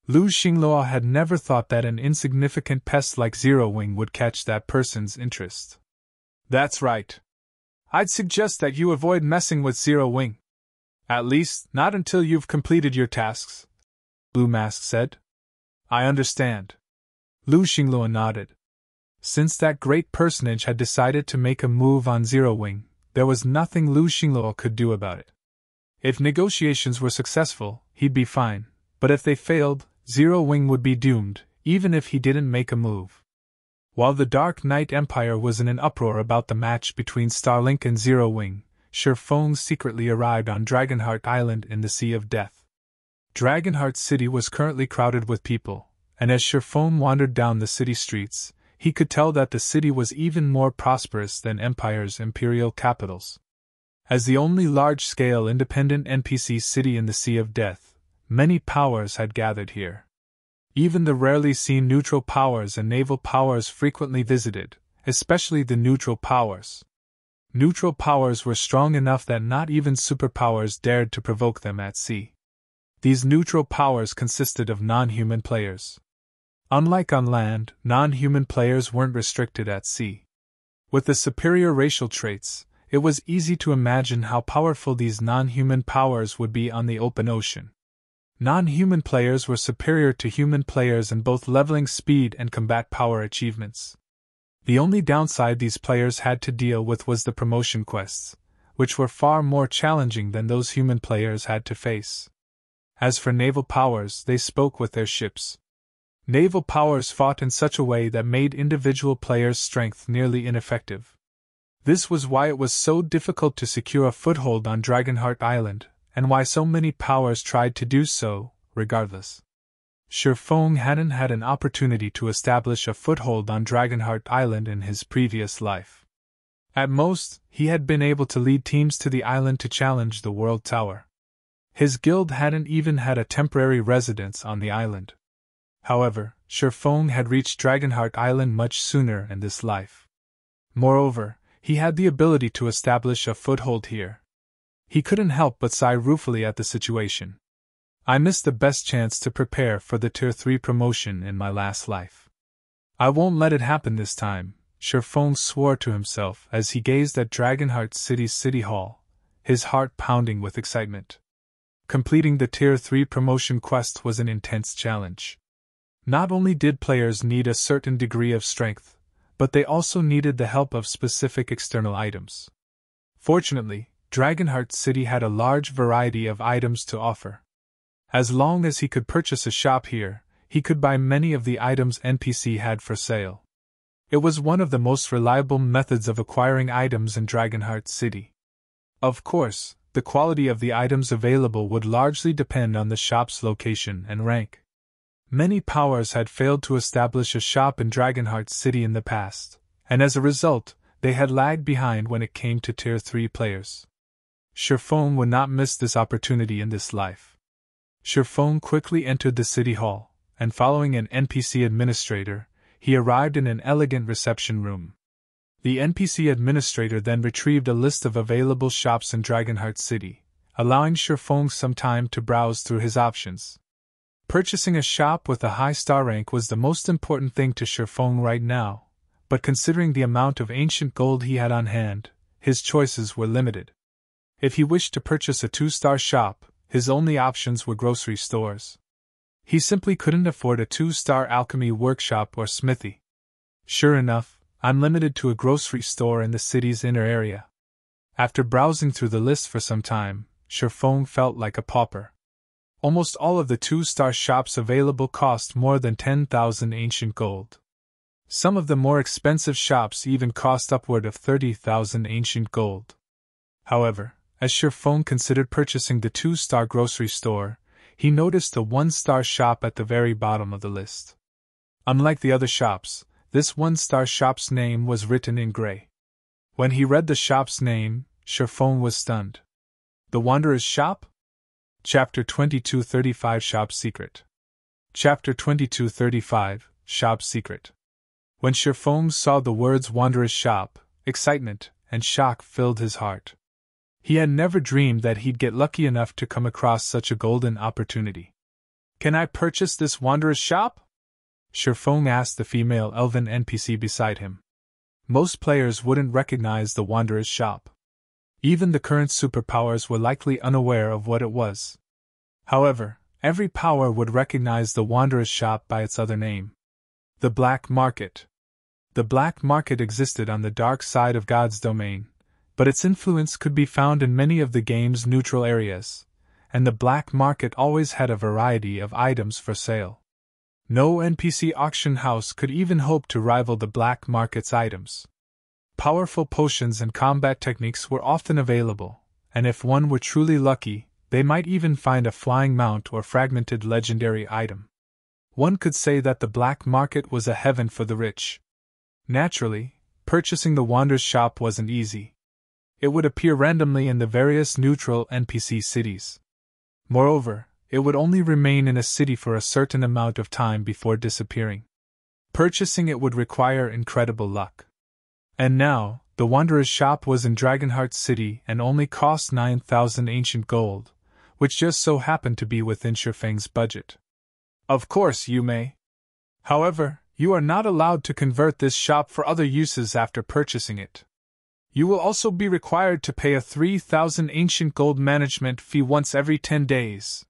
Lu Xingluo had never thought that an insignificant pest like Zero Wing would catch that person's interest. That's right. I'd suggest that you avoid messing with Zero Wing. At least, not until you've completed your tasks, Blue Mask said. I understand. Lu Xingluo nodded. Since that great personage had decided to make a move on Zero Wing, there was nothing Lu Xingluo could do about it. If negotiations were successful, he'd be fine, but if they failed, Zero Wing would be doomed, even if he didn't make a move. While the Dark Knight Empire was in an uproar about the match between Starlink and Zero Wing, Shifeng secretly arrived on Dragonheart Island in the Sea of Death. Dragonheart City was currently crowded with people, and as Shifeng wandered down the city streets, he could tell that the city was even more prosperous than Empire's imperial capitals. As the only large-scale independent NPC city in the Sea of Death, many powers had gathered here. Even the rarely seen neutral powers and naval powers frequently visited, especially the neutral powers. Neutral powers were strong enough that not even superpowers dared to provoke them at sea. These neutral powers consisted of non-human players. Unlike on land, non-human players weren't restricted at sea. With the superior racial traits, it was easy to imagine how powerful these non-human powers would be on the open ocean. Non-human players were superior to human players in both leveling speed and combat power achievements. The only downside these players had to deal with was the promotion quests, which were far more challenging than those human players had to face. As for naval powers, they spoke with their ships. Naval powers fought in such a way that made individual players' strength nearly ineffective. This was why it was so difficult to secure a foothold on Dragonheart Island, and why so many powers tried to do so, regardless. Shifeng hadn't had an opportunity to establish a foothold on Dragonheart Island in his previous life. At most, he had been able to lead teams to the island to challenge the World Tower. His guild hadn't even had a temporary residence on the island. However, Shifeng had reached Dragonheart Island much sooner in this life. Moreover, he had the ability to establish a foothold here. He couldn't help but sigh ruefully at the situation. I missed the best chance to prepare for the Tier 3 promotion in my last life. I won't let it happen this time, Shifeng swore to himself as he gazed at Dragonheart City's City Hall, his heart pounding with excitement. Completing the Tier 3 promotion quest was an intense challenge. Not only did players need a certain degree of strength, but they also needed the help of specific external items. Fortunately, Dragonheart City had a large variety of items to offer. As long as he could purchase a shop here, he could buy many of the items NPC had for sale. It was one of the most reliable methods of acquiring items in Dragonheart City. Of course, the quality of the items available would largely depend on the shop's location and rank. Many powers had failed to establish a shop in Dragonheart City in the past, and as a result, they had lagged behind when it came to Tier 3 players. Shifeng would not miss this opportunity in this life. Shifeng quickly entered the city hall, and following an NPC administrator, he arrived in an elegant reception room. The NPC administrator then retrieved a list of available shops in Dragonheart City, allowing Shifeng some time to browse through his options. Purchasing a shop with a high star rank was the most important thing to Shifeng right now, but considering the amount of ancient gold he had on hand, his choices were limited. If he wished to purchase a 2-star shop, his only options were grocery stores. He simply couldn't afford a 2-star alchemy workshop or smithy. Sure enough, I'm limited to a grocery store in the city's inner area. After browsing through the list for some time, Shifeng felt like a pauper. Almost all of the 2-star shops available cost more than 10,000 ancient gold. Some of the more expensive shops even cost upward of 30,000 ancient gold. However, as Shifeng considered purchasing the 2-star grocery store, he noticed the 1-star shop at the very bottom of the list. Unlike the other shops, this 1-star shop's name was written in gray. When he read the shop's name, Shifeng was stunned. The Wanderer's Shop? Chapter 2235 Shop Secret. Chapter 2235 Shop Secret. When Shifeng saw the words Wanderer's Shop, excitement and shock filled his heart. He had never dreamed that he'd get lucky enough to come across such a golden opportunity. Can I purchase this Wanderer's shop? Shattering asked the female elven NPC beside him. Most players wouldn't recognize the Wanderer's shop. Even the current superpowers were likely unaware of what it was. However, every power would recognize the Wanderer's shop by its other name. The Black Market. The Black Market existed on the dark side of God's domain, but its influence could be found in many of the game's neutral areas, and the Black Market always had a variety of items for sale. No NPC auction house could even hope to rival the Black Market's items. Powerful potions and combat techniques were often available, and if one were truly lucky, they might even find a flying mount or fragmented legendary item. One could say that the Black Market was a heaven for the rich. Naturally, purchasing the Wanderer's shop wasn't easy. It would appear randomly in the various neutral NPC cities. Moreover, it would only remain in a city for a certain amount of time before disappearing. Purchasing it would require incredible luck. And now, the Wanderer's shop was in Dragonheart City and only cost 9,000 ancient gold, which just so happened to be within Shattring's budget. Of course you may. However, you are not allowed to convert this shop for other uses after purchasing it. You will also be required to pay a 3,000 ancient gold management fee once every 10 days.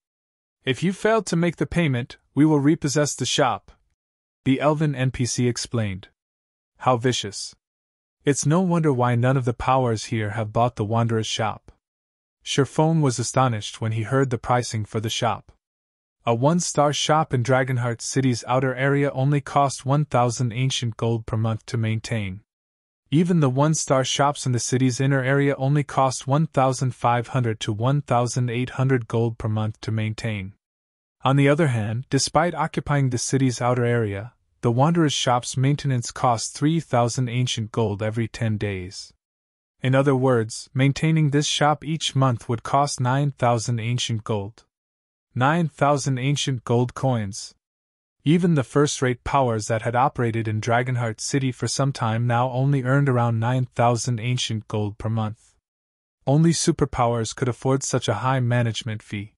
If you fail to make the payment, we will repossess the shop, the elven NPC explained. How vicious. It's no wonder why none of the powers here have bought the Wanderer's shop. Shattering was astonished when he heard the pricing for the shop. A 1-star shop in Dragonheart City's outer area only cost 1,000 ancient gold per month to maintain. Even the 1-star shops in the city's inner area only cost 1,500 to 1,800 gold per month to maintain. On the other hand, despite occupying the city's outer area, the Wanderer's shop's maintenance costs 3,000 ancient gold every 10 days. In other words, maintaining this shop each month would cost 9,000 ancient gold. 9,000 ancient gold coins. Even the first-rate powers that had operated in Dragonheart City for some time now only earned around 9,000 ancient gold per month. Only superpowers could afford such a high management fee.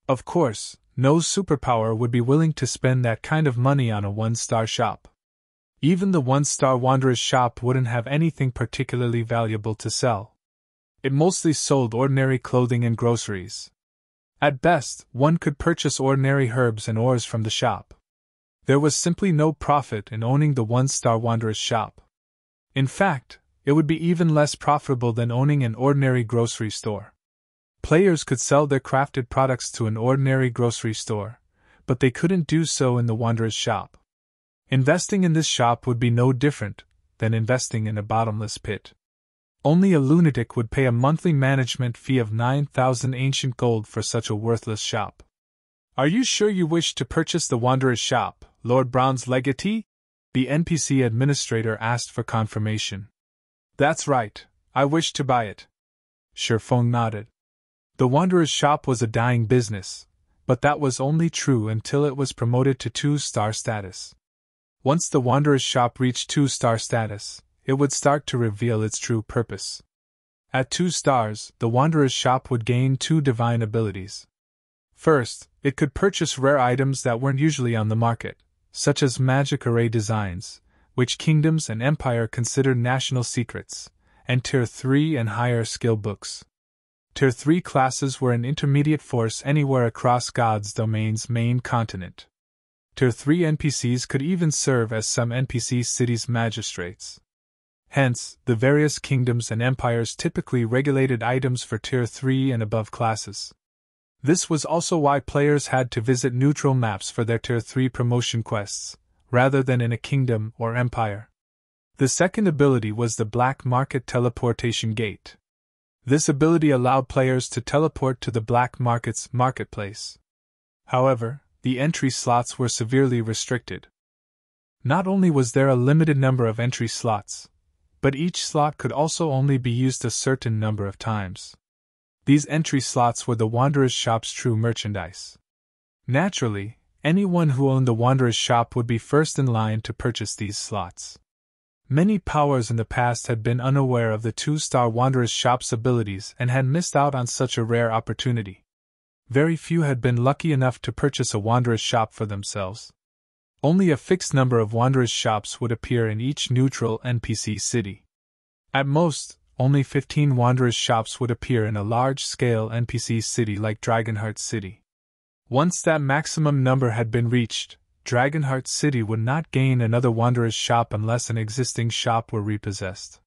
Of course, no superpower would be willing to spend that kind of money on a 1-star shop. Even the 1-star Wanderer's shop wouldn't have anything particularly valuable to sell. It mostly sold ordinary clothing and groceries. At best, one could purchase ordinary herbs and ores from the shop. There was simply no profit in owning the 1-star Wanderer's shop. In fact, it would be even less profitable than owning an ordinary grocery store. Players could sell their crafted products to an ordinary grocery store, but they couldn't do so in the Wanderer's shop. Investing in this shop would be no different than investing in a bottomless pit. Only a lunatic would pay a monthly management fee of 9,000 ancient gold for such a worthless shop. Are you sure you wish to purchase the Wanderer's shop, Lord Brown's legatee? The NPC administrator asked for confirmation. That's right, I wish to buy it. Shattering nodded. The Wanderer's shop was a dying business, but that was only true until it was promoted to 2-star status. Once the Wanderer's shop reached 2-star status, it would start to reveal its true purpose. At 2 stars, the Wanderer's shop would gain 2 divine abilities. First, it could purchase rare items that weren't usually on the market, such as magic array designs, which kingdoms and empire considered national secrets, and Tier 3 and higher skill books. Tier 3 classes were an intermediate force anywhere across God's domain's main continent. Tier 3 NPCs could even serve as some NPC cities' magistrates. Hence, the various kingdoms and empires typically regulated items for Tier 3 and above classes. This was also why players had to visit neutral maps for their Tier 3 promotion quests, rather than in a kingdom or empire. The second ability was the Black Market Teleportation Gate. This ability allowed players to teleport to the Black Market's marketplace. However, the entry slots were severely restricted. Not only was there a limited number of entry slots, but each slot could also only be used a certain number of times. These entry slots were the Wanderer's shop's true merchandise. Naturally, anyone who owned the Wanderer's shop would be first in line to purchase these slots. Many powers in the past had been unaware of the 2-star Wanderer's shop's abilities and had missed out on such a rare opportunity. Very few had been lucky enough to purchase a Wanderer's shop for themselves. Only a fixed number of Wanderer's shops would appear in each neutral NPC city. At most, only 15 Wanderer's shops would appear in a large-scale NPC city like Dragonheart City. Once that maximum number had been reached, Dragonheart City would not gain another Wanderer's shop unless an existing shop were repossessed.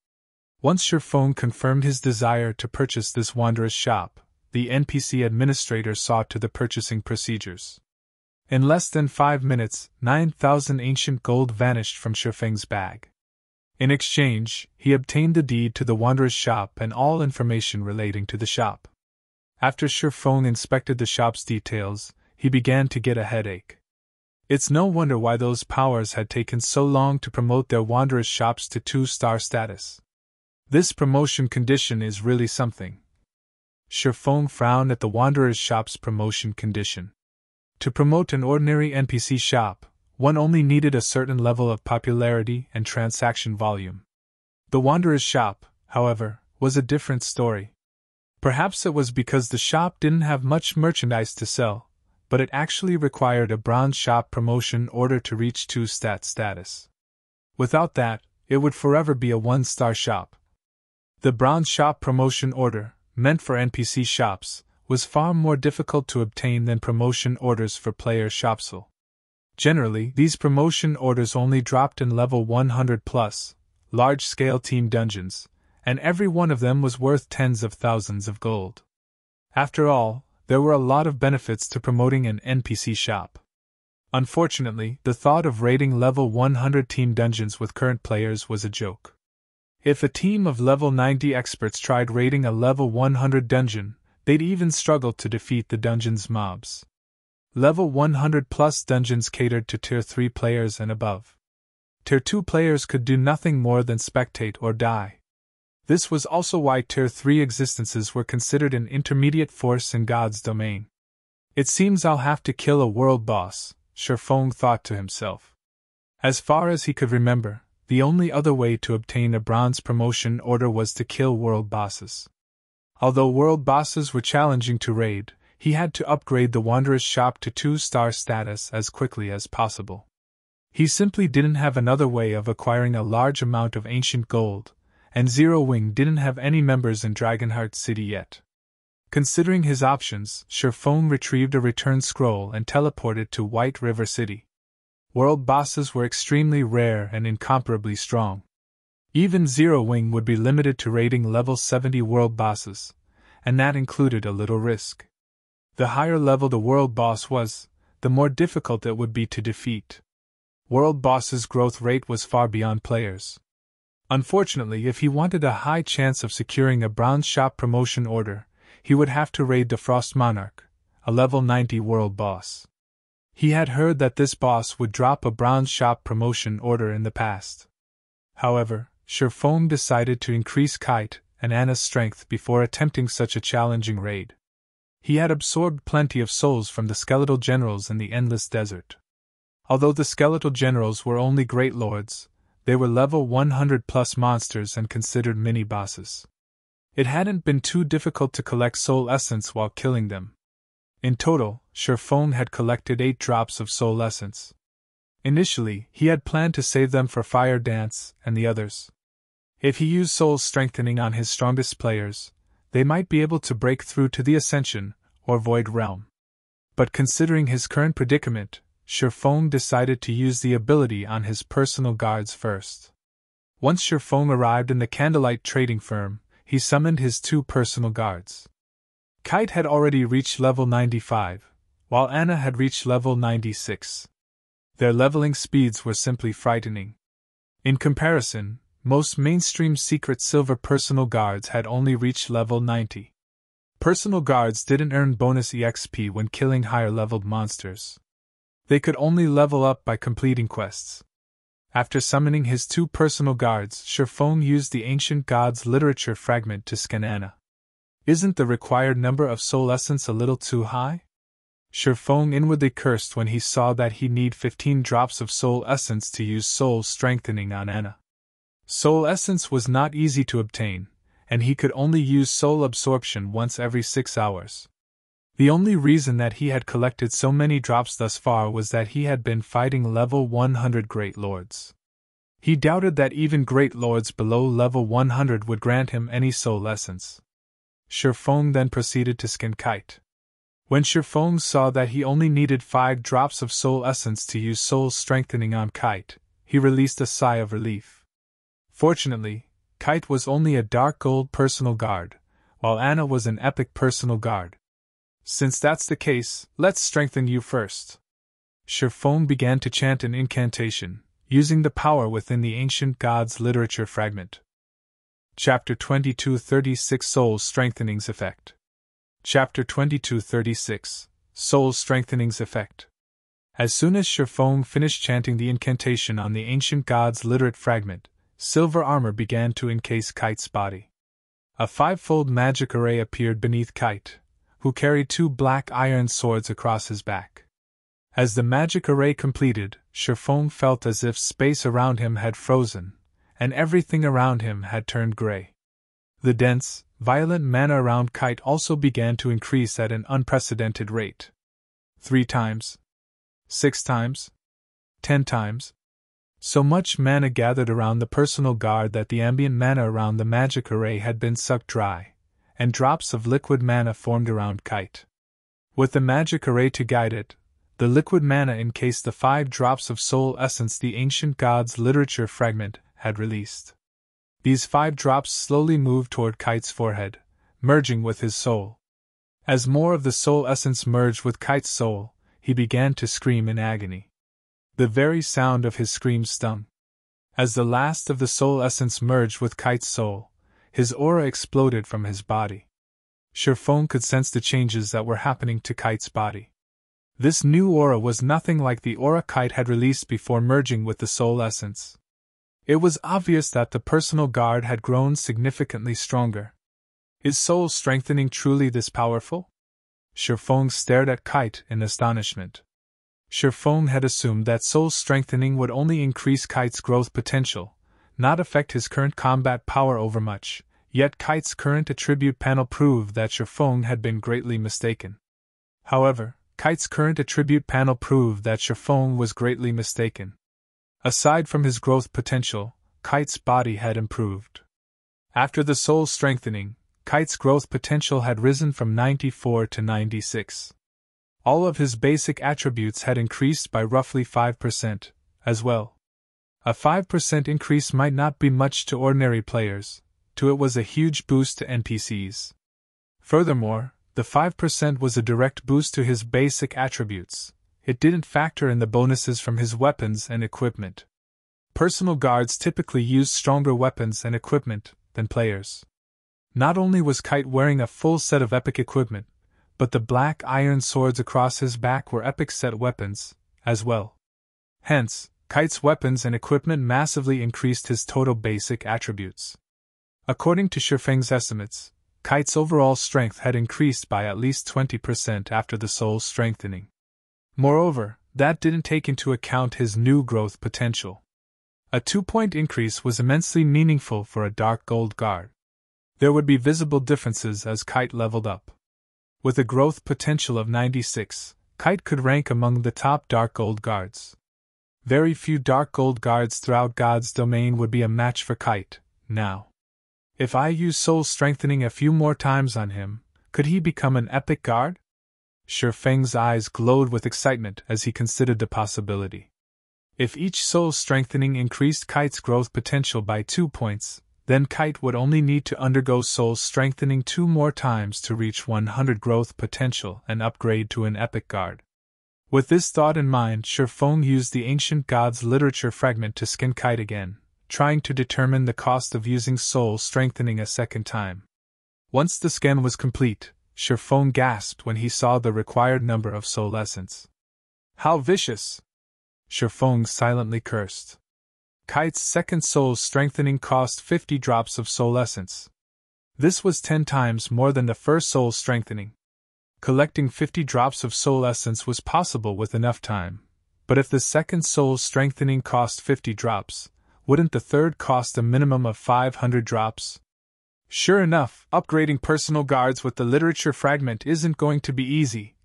Once Shattering confirmed his desire to purchase this Wanderer's shop, the NPC administrator saw to the purchasing procedures. In less than 5 minutes, 9,000 ancient gold vanished from Sherfeng's bag. In exchange, he obtained the deed to the Wanderer's shop and all information relating to the shop. After Sherfeng inspected the shop's details, he began to get a headache. It's no wonder why those powers had taken so long to promote their Wanderer's shops to 2-star status. This promotion condition is really something. Sherfeng frowned at the Wanderer's shop's promotion condition. To promote an ordinary NPC shop, one only needed a certain level of popularity and transaction volume. The Wanderer's shop, however, was a different story. Perhaps it was because the shop didn't have much merchandise to sell, but it actually required a bronze shop promotion order to reach 2-stat status. Without that, it would forever be a 1-star shop. The bronze shop promotion order, meant for NPC shops, was far more difficult to obtain than promotion orders for player shopsl. Generally, these promotion orders only dropped in level 100+, large-scale team dungeons, and every one of them was worth tens of thousands of gold. After all, there were a lot of benefits to promoting an NPC shop. Unfortunately, the thought of raiding level 100 team dungeons with current players was a joke. If a team of level 90 experts tried raiding a level 100 dungeon, they'd even struggle to defeat the dungeon's mobs. Level 100+ dungeons catered to Tier 3 players and above. Tier 2 players could do nothing more than spectate or die. This was also why Tier 3 existences were considered an intermediate force in God's domain. It seems I'll have to kill a world boss, Sherfeng thought to himself. As far as he could remember, the only other way to obtain a bronze promotion order was to kill world bosses. Although world bosses were challenging to raid, he had to upgrade the Wanderer's shop to 2-star status as quickly as possible. He simply didn't have another way of acquiring a large amount of ancient gold, and Zero Wing didn't have any members in Dragonheart City yet. Considering his options, Sherfeng retrieved a return scroll and teleported to White River City. World bosses were extremely rare and incomparably strong. Even Zero Wing would be limited to raiding level 70 world bosses, and that included a little risk. The higher level the world boss was, the more difficult it would be to defeat. World boss's growth rate was far beyond players. Unfortunately, if he wanted a high chance of securing a bronze shop promotion order, he would have to raid the Frost Monarch, a level 90 world boss. He had heard that this boss would drop a bronze shop promotion order in the past. However, Sherfeng decided to increase Kite and Anna's strength before attempting such a challenging raid. He had absorbed plenty of souls from the skeletal generals in the Endless Desert. Although the skeletal generals were only great lords, they were level 100+ monsters and considered mini-bosses. It hadn't been too difficult to collect soul essence while killing them. In total, Sherfeng had collected 8 drops of soul essence. Initially, he had planned to save them for Fire Dance and the others. If he used soul strengthening on his strongest players, they might be able to break through to the Ascension or Void Realm. But considering his current predicament, Sherfeng decided to use the ability on his personal guards first. Once Sherfeng arrived in the Candlelight trading firm, he summoned his 2 personal guards. Kite had already reached level 95, while Anna had reached level 96. Their leveling speeds were simply frightening. In comparison, most mainstream Secret Silver personal guards had only reached level 90. Personal guards didn't earn bonus EXP when killing higher-leveled monsters. They could only level up by completing quests. After summoning his 2 personal guards, Sherfeng used the Ancient Gods literature fragment to scan Anna. Isn't the required number of soul essence a little too high? Sherfeng inwardly cursed when he saw that he'd need 15 drops of soul essence to use soul strengthening on Anna. Soul essence was not easy to obtain, and he could only use soul absorption once every 6 hours. The only reason that he had collected so many drops thus far was that he had been fighting level 100 Great Lords. He doubted that even Great Lords below level 100 would grant him any soul essence. Shifeng then proceeded to skin Kite. When Shifeng saw that he only needed 5 drops of soul essence to use soul strengthening on Kite, he released a sigh of relief. Fortunately, Kite was only a dark gold personal guard, while Anna was an epic personal guard. Since that's the case, let's strengthen you first. Shifeng began to chant an incantation, using the power within the ancient gods' literature fragment. Chapter 2236 Soul Strengthening's Effect. Chapter 2236 Soul Strengthening's Effect. As soon as Shifeng finished chanting the incantation on the ancient gods' literate fragment, silver armor began to encase Kite's body. A 5-fold magic array appeared beneath Kite, who carried 2 black iron swords across his back. As the magic array completed, Shifeng felt as if space around him had frozen, and everything around him had turned gray. The dense, violent mana around Kite also began to increase at an unprecedented rate. 3 times. 6 times. 10 times. So much mana gathered around the personal guard that the ambient mana around the magic array had been sucked dry, and drops of liquid mana formed around Kite. With the magic array to guide it, the liquid mana encased the 5 drops of soul essence the ancient gods' literature fragment had released. These 5 drops slowly moved toward Kite's forehead, merging with his soul. As more of the soul essence merged with Kite's soul, he began to scream in agony. The very sound of his scream stung. As the last of the soul essence merged with Kite's soul, his aura exploded from his body. Shifeng could sense the changes that were happening to Kite's body. This new aura was nothing like the aura Kite had released before merging with the soul essence. It was obvious that the personal guard had grown significantly stronger. Is soul strengthening truly this powerful? Shifeng stared at Kite in astonishment. Shifeng had assumed that soul strengthening would only increase Kite's growth potential, not affect his current combat power overmuch, yet Kite's current attribute panel proved that Shifeng had been greatly mistaken. However, Kite's current attribute panel proved that Shifeng was greatly mistaken. Aside from his growth potential, Kite's body had improved. After the soul strengthening, Kite's growth potential had risen from 94 to 96. All of his basic attributes had increased by roughly 5%, as well. A 5% increase might not be much to ordinary players, to it was a huge boost to NPCs. Furthermore, the 5% was a direct boost to his basic attributes. It didn't factor in the bonuses from his weapons and equipment. Personal guards typically use stronger weapons and equipment than players. Not only was Kite wearing a full set of epic equipment, but the black iron swords across his back were epic set weapons, as well. Hence, Kite's weapons and equipment massively increased his total basic attributes. According to Shifeng's estimates, Kite's overall strength had increased by at least 20% after the soul strengthening. Moreover, that didn't take into account his new growth potential. A 2-point increase was immensely meaningful for a dark gold guard. There would be visible differences as Kite leveled up. With a growth potential of 96, Kite could rank among the top dark gold guards. Very few dark gold guards throughout God's domain would be a match for Kite, now. If I use soul strengthening a few more times on him, could he become an epic guard? Shifeng's eyes glowed with excitement as he considered the possibility. If each soul strengthening increased Kite's growth potential by 2 points, then Kite would only need to undergo soul strengthening 2 more times to reach 100 growth potential and upgrade to an epic guard. With this thought in mind, Shifeng used the ancient gods' literature fragment to skin Kite again, trying to determine the cost of using soul strengthening a second time. Once the scan was complete, Shifeng gasped when he saw the required number of soul essence. How vicious! Shifeng silently cursed. Kite's second soul strengthening cost 50 drops of soul essence. This was 10 times more than the first soul strengthening. Collecting 50 drops of soul essence was possible with enough time, but if the second soul strengthening cost 50 drops, wouldn't the third cost a minimum of 500 drops? Sure enough, upgrading personal guards with the literature fragment isn't going to be easy,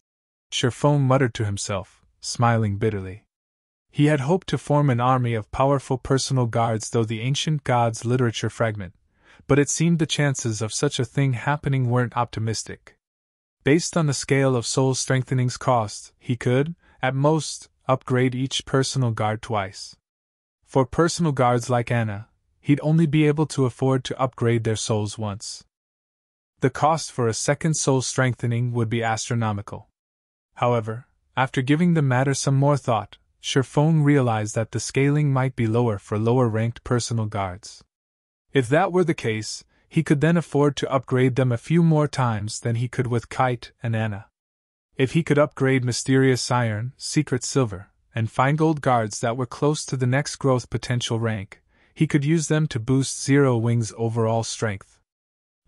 Sherfone muttered to himself, smiling bitterly. He had hoped to form an army of powerful personal guards through the ancient gods' literature fragment, but it seemed the chances of such a thing happening weren't optimistic. Based on the scale of soul strengthening's cost, he could, at most, upgrade each personal guard twice. For personal guards like Anna, he'd only be able to afford to upgrade their souls once. The cost for a second soul strengthening would be astronomical. However, after giving the matter some more thought, Sherfone realized that the scaling might be lower for lower-ranked personal guards. If that were the case, he could then afford to upgrade them a few more times than he could with Kite and Anna. If he could upgrade Mysterious Iron, Secret Silver, and Feingold guards that were close to the next growth potential rank, he could use them to boost Zero Wing's overall strength.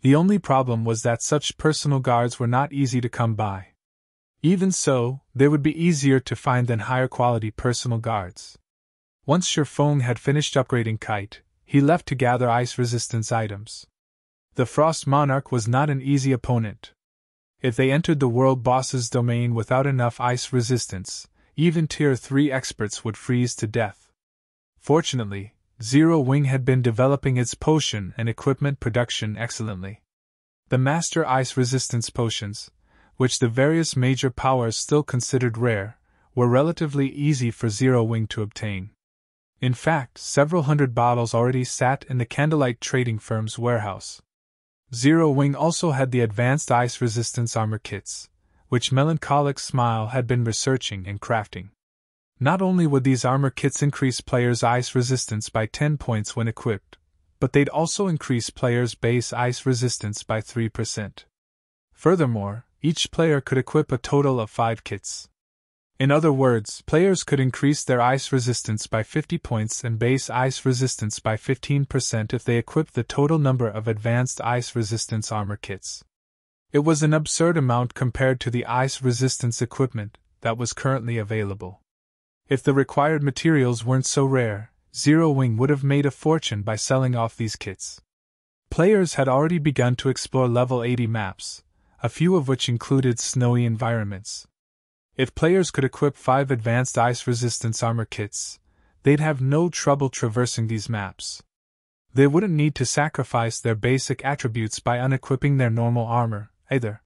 The only problem was that such personal guards were not easy to come by. Even so, they would be easier to find than higher-quality personal guards. Once Sherfone had finished upgrading Kite, he left to gather ice resistance items. The Frost Monarch was not an easy opponent. If they entered the world boss's domain without enough ice resistance, even Tier 3 experts would freeze to death. Fortunately, Zero Wing had been developing its potion and equipment production excellently. The Master Ice Resistance potions, which the various major powers still considered rare, were relatively easy for Zero Wing to obtain. In fact, several hundred bottles already sat in the Candlelight trading firm's warehouse. Zero Wing also had the advanced ice resistance armor kits, which Melancholic Smile had been researching and crafting. Not only would these armor kits increase players' ice resistance by 10 points when equipped, but they'd also increase players' base ice resistance by 3%. Furthermore, each player could equip a total of 5 kits. In other words, players could increase their ice resistance by 50 points and base ice resistance by 15% if they equipped the total number of advanced ice resistance armor kits. It was an absurd amount compared to the ice resistance equipment that was currently available. If the required materials weren't so rare, Zero Wing would have made a fortune by selling off these kits. Players had already begun to explore level 80 maps, a few of which included snowy environments. If players could equip 5 advanced ice resistance armor kits, they'd have no trouble traversing these maps. They wouldn't need to sacrifice their basic attributes by unequipping their normal armor, either.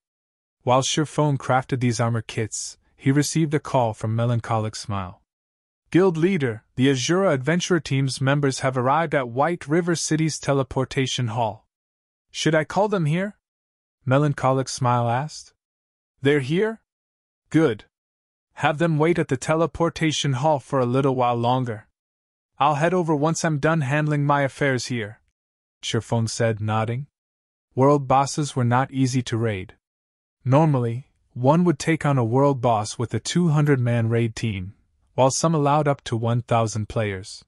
While Sherfone crafted these armor kits, he received a call from Melancholic Smile. Guild Leader, the Azura Adventurer Team's members have arrived at White River City's teleportation hall. Should I call them here? Melancholic Smile asked. They're here? Good. Have them wait at the teleportation hall for a little while longer. I'll head over once I'm done handling my affairs here, Sherfone said, nodding. World bosses were not easy to raid. Normally, one would take on a world boss with a 200-man raid team, while some allowed up to 1,000 players.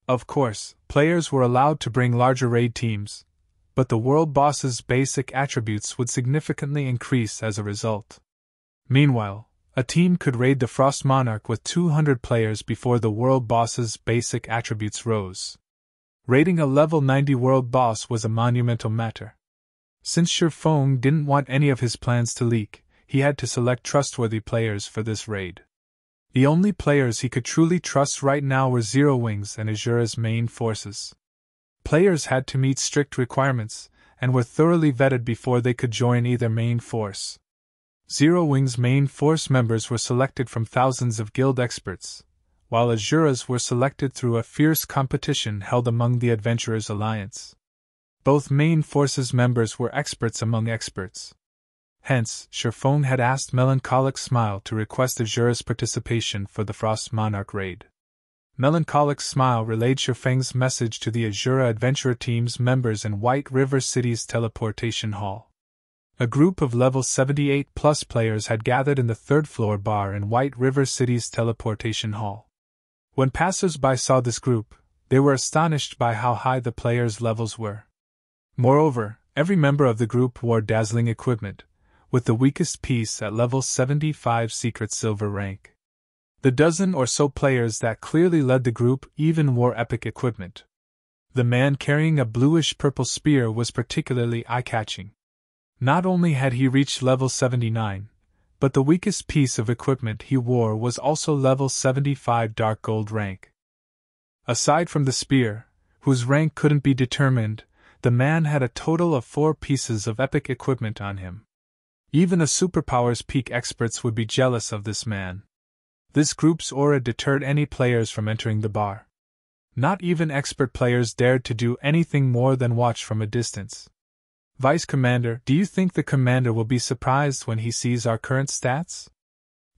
Of course, players were allowed to bring larger raid teams, but the world boss's basic attributes would significantly increase as a result. Meanwhile, a team could raid the Frost Monarch with 200 players before the world boss's basic attributes rose. Raiding a level 90 world boss was a monumental matter. Since Sherfone didn't want any of his plans to leak, he had to select trustworthy players for this raid. The only players he could truly trust right now were Zero Wing's and Azura's main forces. Players had to meet strict requirements, and were thoroughly vetted before they could join either main force. Zero Wing's main force members were selected from thousands of guild experts, while Azura's were selected through a fierce competition held among the Adventurers Alliance. Both main forces members were experts among experts. Hence, Sherfone had asked Melancholic Smile to request Azura's participation for the Frost Monarch raid. Melancholic Smile relayed Sherfang's message to the Azura Adventurer Team's members in White River City's teleportation hall. A group of level 78+ players had gathered in the third-floor bar in White River City's teleportation hall. When passers-by saw this group, they were astonished by how high the players' levels were. Moreover, every member of the group wore dazzling equipment, with the weakest piece at level 75 Secret Silver rank. The dozen or so players that clearly led the group even wore epic equipment. The man carrying a bluish-purple spear was particularly eye-catching. Not only had he reached level 79, but the weakest piece of equipment he wore was also level 75 dark gold rank. Aside from the spear, whose rank couldn't be determined, the man had a total of 4 pieces of epic equipment on him. Even a superpowers peak experts would be jealous of this man. This group's aura deterred any players from entering the bar. Not even expert players dared to do anything more than watch from a distance. Vice Commander, do you think the commander will be surprised when he sees our current stats?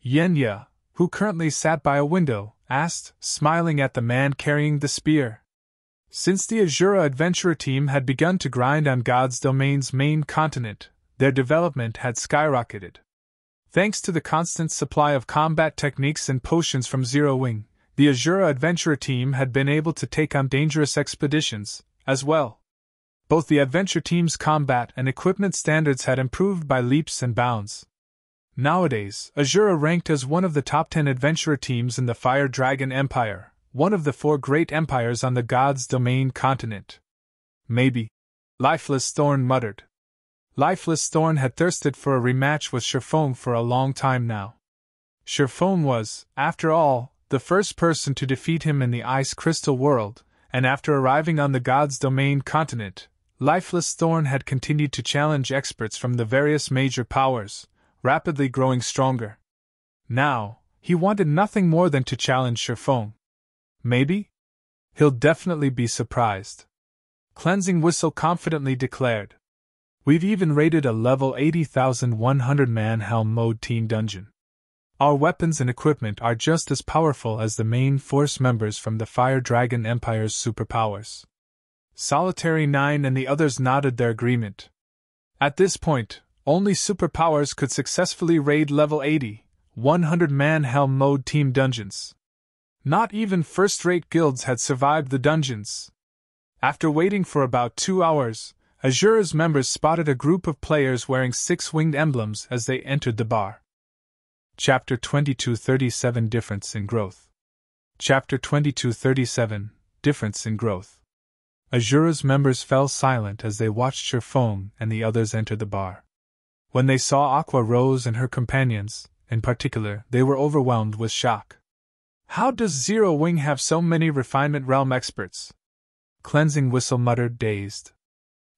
Yenya, who currently sat by a window, asked, smiling at the man carrying the spear. Since the Azura Adventurer team had begun to grind on God's Domain's main continent, their development had skyrocketed. Thanks to the constant supply of combat techniques and potions from Zero Wing, the Azura Adventurer team had been able to take on dangerous expeditions, as well. Both the adventure team's combat and equipment standards had improved by leaps and bounds. Nowadays, Azura ranked as one of the top 10 adventurer teams in the Fire Dragon Empire, one of the 4 great empires on the God's Domain continent. Maybe. Lifeless Thorn muttered. Lifeless Thorn had thirsted for a rematch with Sherfone for a long time now. Sherfone was, after all, the first person to defeat him in the Ice Crystal world, and after arriving on the God's Domain continent, Lifeless Thorn had continued to challenge experts from the various major powers, rapidly growing stronger. Now, he wanted nothing more than to challenge Sherfone. Maybe? He'll definitely be surprised. Cleansing Whistle confidently declared. We've even raided a level 80,100 man Helm mode team dungeon. Our weapons and equipment are just as powerful as the main force members from the Fire Dragon Empire's superpowers. Solitary 9 and the others nodded their agreement. At this point, only superpowers could successfully raid level 80, 100-man Helm mode team dungeons. Not even first-rate guilds had survived the dungeons. After waiting for about 2 hours, Azura's members spotted a group of players wearing 6-winged emblems as they entered the bar. Chapter 2237 Difference in Growth. Chapter 2237 Difference in Growth. Azura's members fell silent as they watched Sherfone and the others enter the bar. When they saw Aqua Rose and her companions, in particular, they were overwhelmed with shock. How does Zero Wing have so many Refinement Realm experts? Cleansing Whistle muttered, dazed.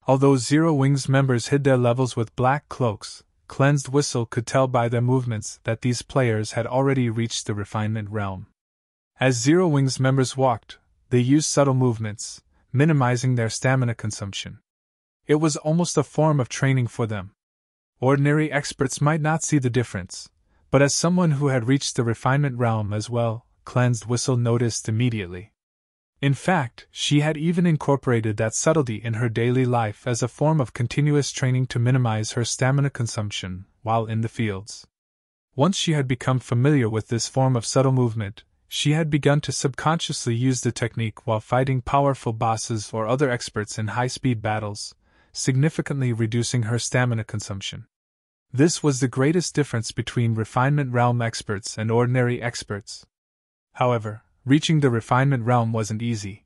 Although Zero Wing's members hid their levels with black cloaks, Cleansed Whistle could tell by their movements that these players had already reached the Refinement Realm. As Zero Wing's members walked, they used subtle movements, minimizing their stamina consumption. It was almost a form of training for them. Ordinary experts might not see the difference, but as someone who had reached the Refinement Realm as well, Cleansed Whistle noticed immediately. In fact, she had even incorporated that subtlety in her daily life as a form of continuous training to minimize her stamina consumption while in the fields. Once she had become familiar with this form of subtle movement, she had begun to subconsciously use the technique while fighting powerful bosses or other experts in high-speed battles, significantly reducing her stamina consumption. This was the greatest difference between Refinement Realm experts and ordinary experts. However, reaching the Refinement Realm wasn't easy.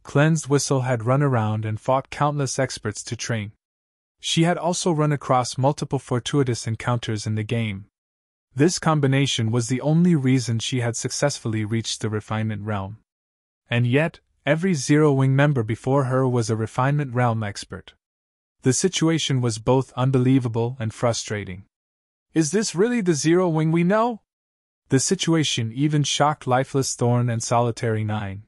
Cleansed Whistle had run around and fought countless experts to train. She had also run across multiple fortuitous encounters in the game. This combination was the only reason she had successfully reached the Refinement Realm. And yet, every Zero Wing member before her was a Refinement Realm expert. The situation was both unbelievable and frustrating. Is this really the Zero Wing we know? The situation even shocked Lifeless Thorn and Solitary 9.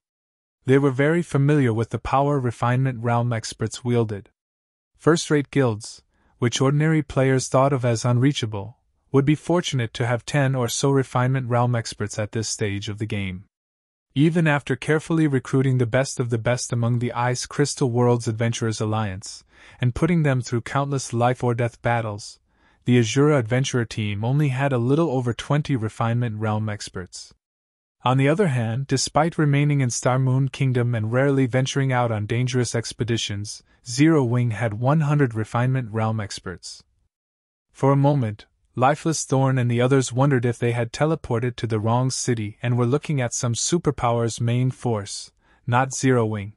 They were very familiar with the power Refinement Realm experts wielded. First-rate guilds, which ordinary players thought of as unreachable, would be fortunate to have 10 or so Refinement Realm experts at this stage of the game. Even after carefully recruiting the best of the best among the Ice Crystal World's Adventurers Alliance, and putting them through countless life-or-death battles, the Azura Adventurer team only had a little over 20 Refinement Realm experts. On the other hand, despite remaining in Star Moon Kingdom and rarely venturing out on dangerous expeditions, Zero Wing had 100 Refinement Realm experts. For a moment, Lifeless Thorn and the others wondered if they had teleported to the wrong city and were looking at some superpower's main force, not Zero Wing.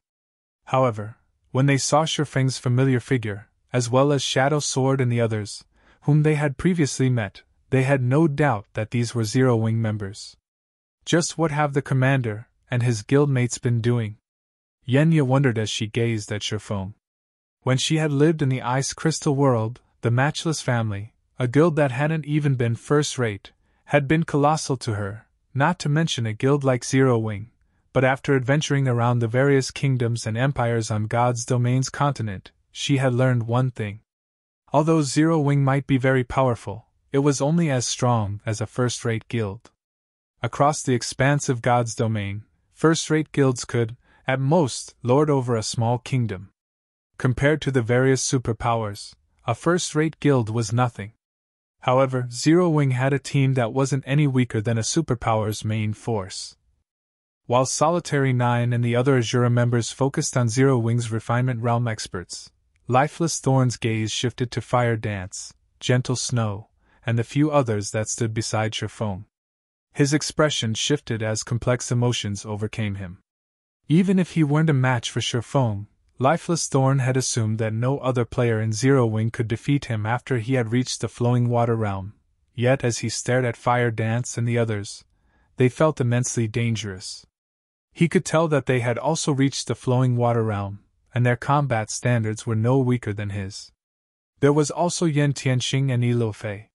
However, when they saw Shifeng's familiar figure, as well as Shadow Sword and the others, whom they had previously met, they had no doubt that these were Zero Wing members. Just what have the commander and his guildmates been doing? Yenya wondered as she gazed at Shifeng. When she had lived in the ice crystal world, the Matchless family, a guild that hadn't even been first-rate, had been colossal to her, not to mention a guild like Zero Wing, but after adventuring around the various kingdoms and empires on God's Domain's continent, she had learned one thing. Although Zero Wing might be very powerful, it was only as strong as a first-rate guild. Across the expansive God's Domain, first-rate guilds could, at most, lord over a small kingdom. Compared to the various superpowers, a first-rate guild was nothing. However, Zero Wing had a team that wasn't any weaker than a superpower's main force. While Solitary 9 and the other Azura members focused on Zero Wing's refinement realm experts, Lifeless Thorn's gaze shifted to Fire Dance, Gentle Snow, and the few others that stood beside Shifeng. His expression shifted as complex emotions overcame him. Even if he weren't a match for Shifeng, Lifeless Thorn had assumed that no other player in Zero Wing could defeat him after he had reached the Flowing Water Realm, yet as he stared at Fire Dance and the others, they felt immensely dangerous. He could tell that they had also reached the Flowing Water Realm, and their combat standards were no weaker than his. There was also Yen Tianxing and Ilo Fei.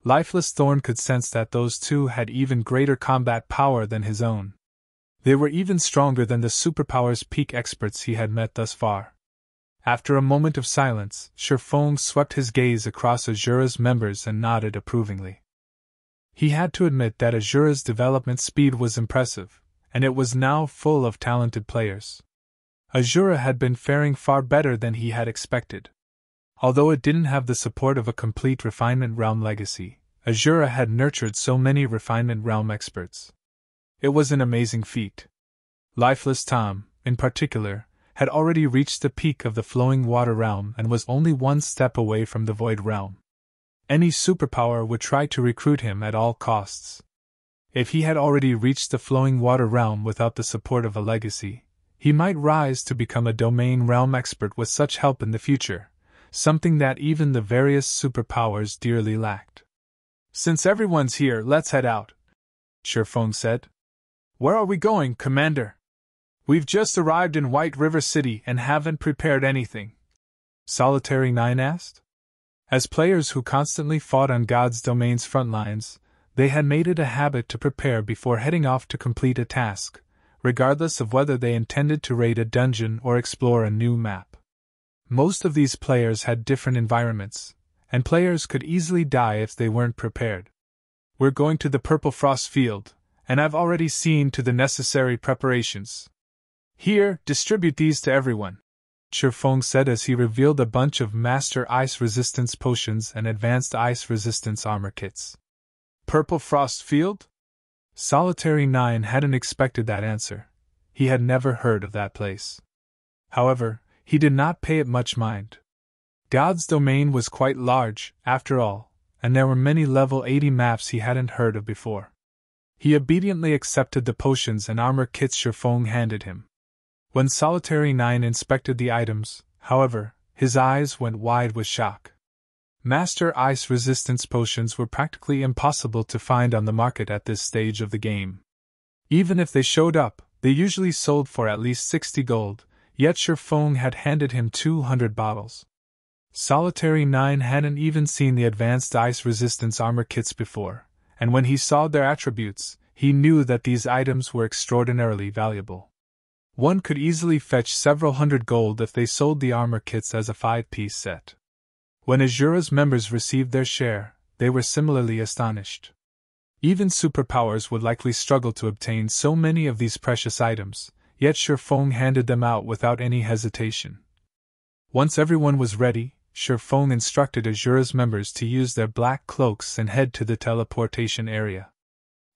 Lifeless Thorn could sense that those two had even greater combat power than his own. They were even stronger than the superpower's peak experts he had met thus far. After a moment of silence, Shifeng swept his gaze across Azura's members and nodded approvingly. He had to admit that Azura's development speed was impressive, and it was now full of talented players. Azura had been faring far better than he had expected. Although it didn't have the support of a complete Refinement Realm legacy, Azura had nurtured so many Refinement Realm experts. It was an amazing feat. Lifeless Tom, in particular, had already reached the peak of the Flowing Water Realm and was only one step away from the Void Realm. Any superpower would try to recruit him at all costs. If he had already reached the Flowing Water Realm without the support of a legacy, he might rise to become a Domain Realm expert with such help in the future, something that even the various superpowers dearly lacked. "Since everyone's here, let's head out," Shifeng said. "Where are we going, Commander?" "We've just arrived in White River City and haven't prepared anything," Solitary 9 asked. As players who constantly fought on God's Domain's front lines, they had made it a habit to prepare before heading off to complete a task, regardless of whether they intended to raid a dungeon or explore a new map. Most of these players had different environments, and players could easily die if they weren't prepared. "We're going to the Purple Frost Field, and I've already seen to the necessary preparations. Here, distribute these to everyone," Shifeng said as he revealed a bunch of Master Ice Resistance potions and Advanced Ice Resistance armor kits. "Purple Frost Field?" Solitary 9 hadn't expected that answer. He had never heard of that place. However, he did not pay it much mind. God's Domain was quite large, after all, and there were many level 80 maps he hadn't heard of before. He obediently accepted the potions and armor kits Shifeng handed him. When Solitary 9 inspected the items, however, his eyes went wide with shock. Master Ice Resistance potions were practically impossible to find on the market at this stage of the game. Even if they showed up, they usually sold for at least 60 gold, yet Shifeng had handed him 200 bottles. Solitary 9 hadn't even seen the Advanced Ice Resistance armor kits before, and when he saw their attributes, he knew that these items were extraordinarily valuable. One could easily fetch several hundred gold if they sold the armor kits as a 5-piece set. When Azura's members received their share, they were similarly astonished. Even superpowers would likely struggle to obtain so many of these precious items, yet Shifeng handed them out without any hesitation. Once everyone was ready, Shifeng instructed Azura's members to use their black cloaks and head to the teleportation area.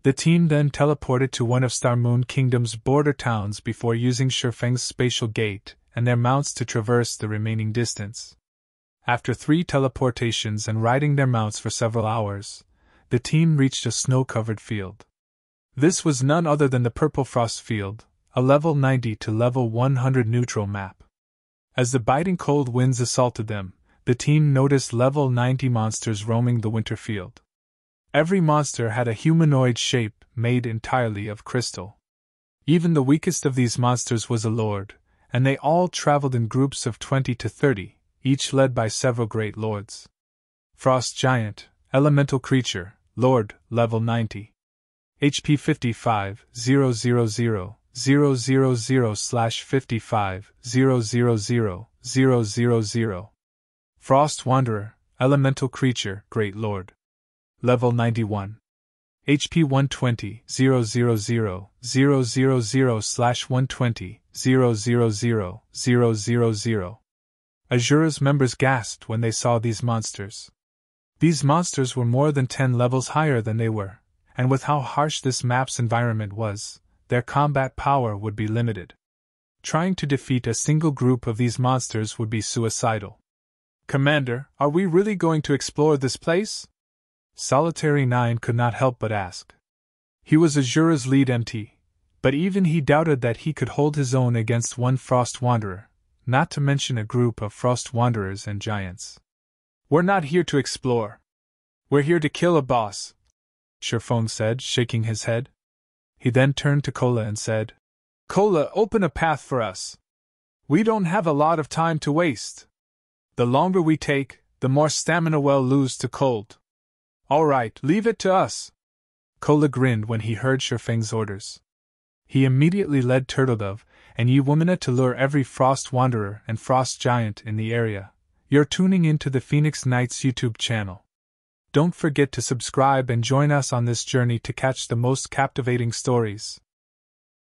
The team then teleported to one of Star Moon Kingdom's border towns before using Shifeng's spatial gate and their mounts to traverse the remaining distance. After 3 teleportations and riding their mounts for several hours, the team reached a snow-covered field. This was none other than the Purple Frost Field, a level 90 to level 100 neutral map. As the biting cold winds assaulted them, the team noticed level 90 monsters roaming the winter field. Every monster had a humanoid shape made entirely of crystal. Even the weakest of these monsters was a lord, and they all traveled in groups of 20 to 30, each led by several great lords. Frost Giant, Elemental Creature, Lord, level 90. HP 55, 000, 000/55, 000, 000. Frost Wanderer, Elemental Creature, Great Lord. Level 91. HP 120, 000, 000/120, 000, 000. Azura's members gasped when they saw these monsters. These monsters were more than 10 levels higher than they were, and with how harsh this map's environment was, their combat power would be limited. Trying to defeat a single group of these monsters would be suicidal. Commander, are we really going to explore this place? Solitary 9 could not help but ask. He was Azura's lead MT, but even he doubted that he could hold his own against one Frost Wanderer, not to mention a group of Frost Wanderers and Giants. We're not here to explore. We're here to kill a boss, Sherfone said, shaking his head. He then turned to Kola and said, Kola, open a path for us. We don't have a lot of time to waste. The longer we take, the more stamina we'll lose to cold. All right, leave it to us. Kola grinned when he heard Sherfang's orders. He immediately led Turtledove and Yewomina to lure every Frost Wanderer and Frost Giant in the area. You're tuning into the Phoenix Knights YouTube channel. Don't forget to subscribe and join us on this journey to catch the most captivating stories.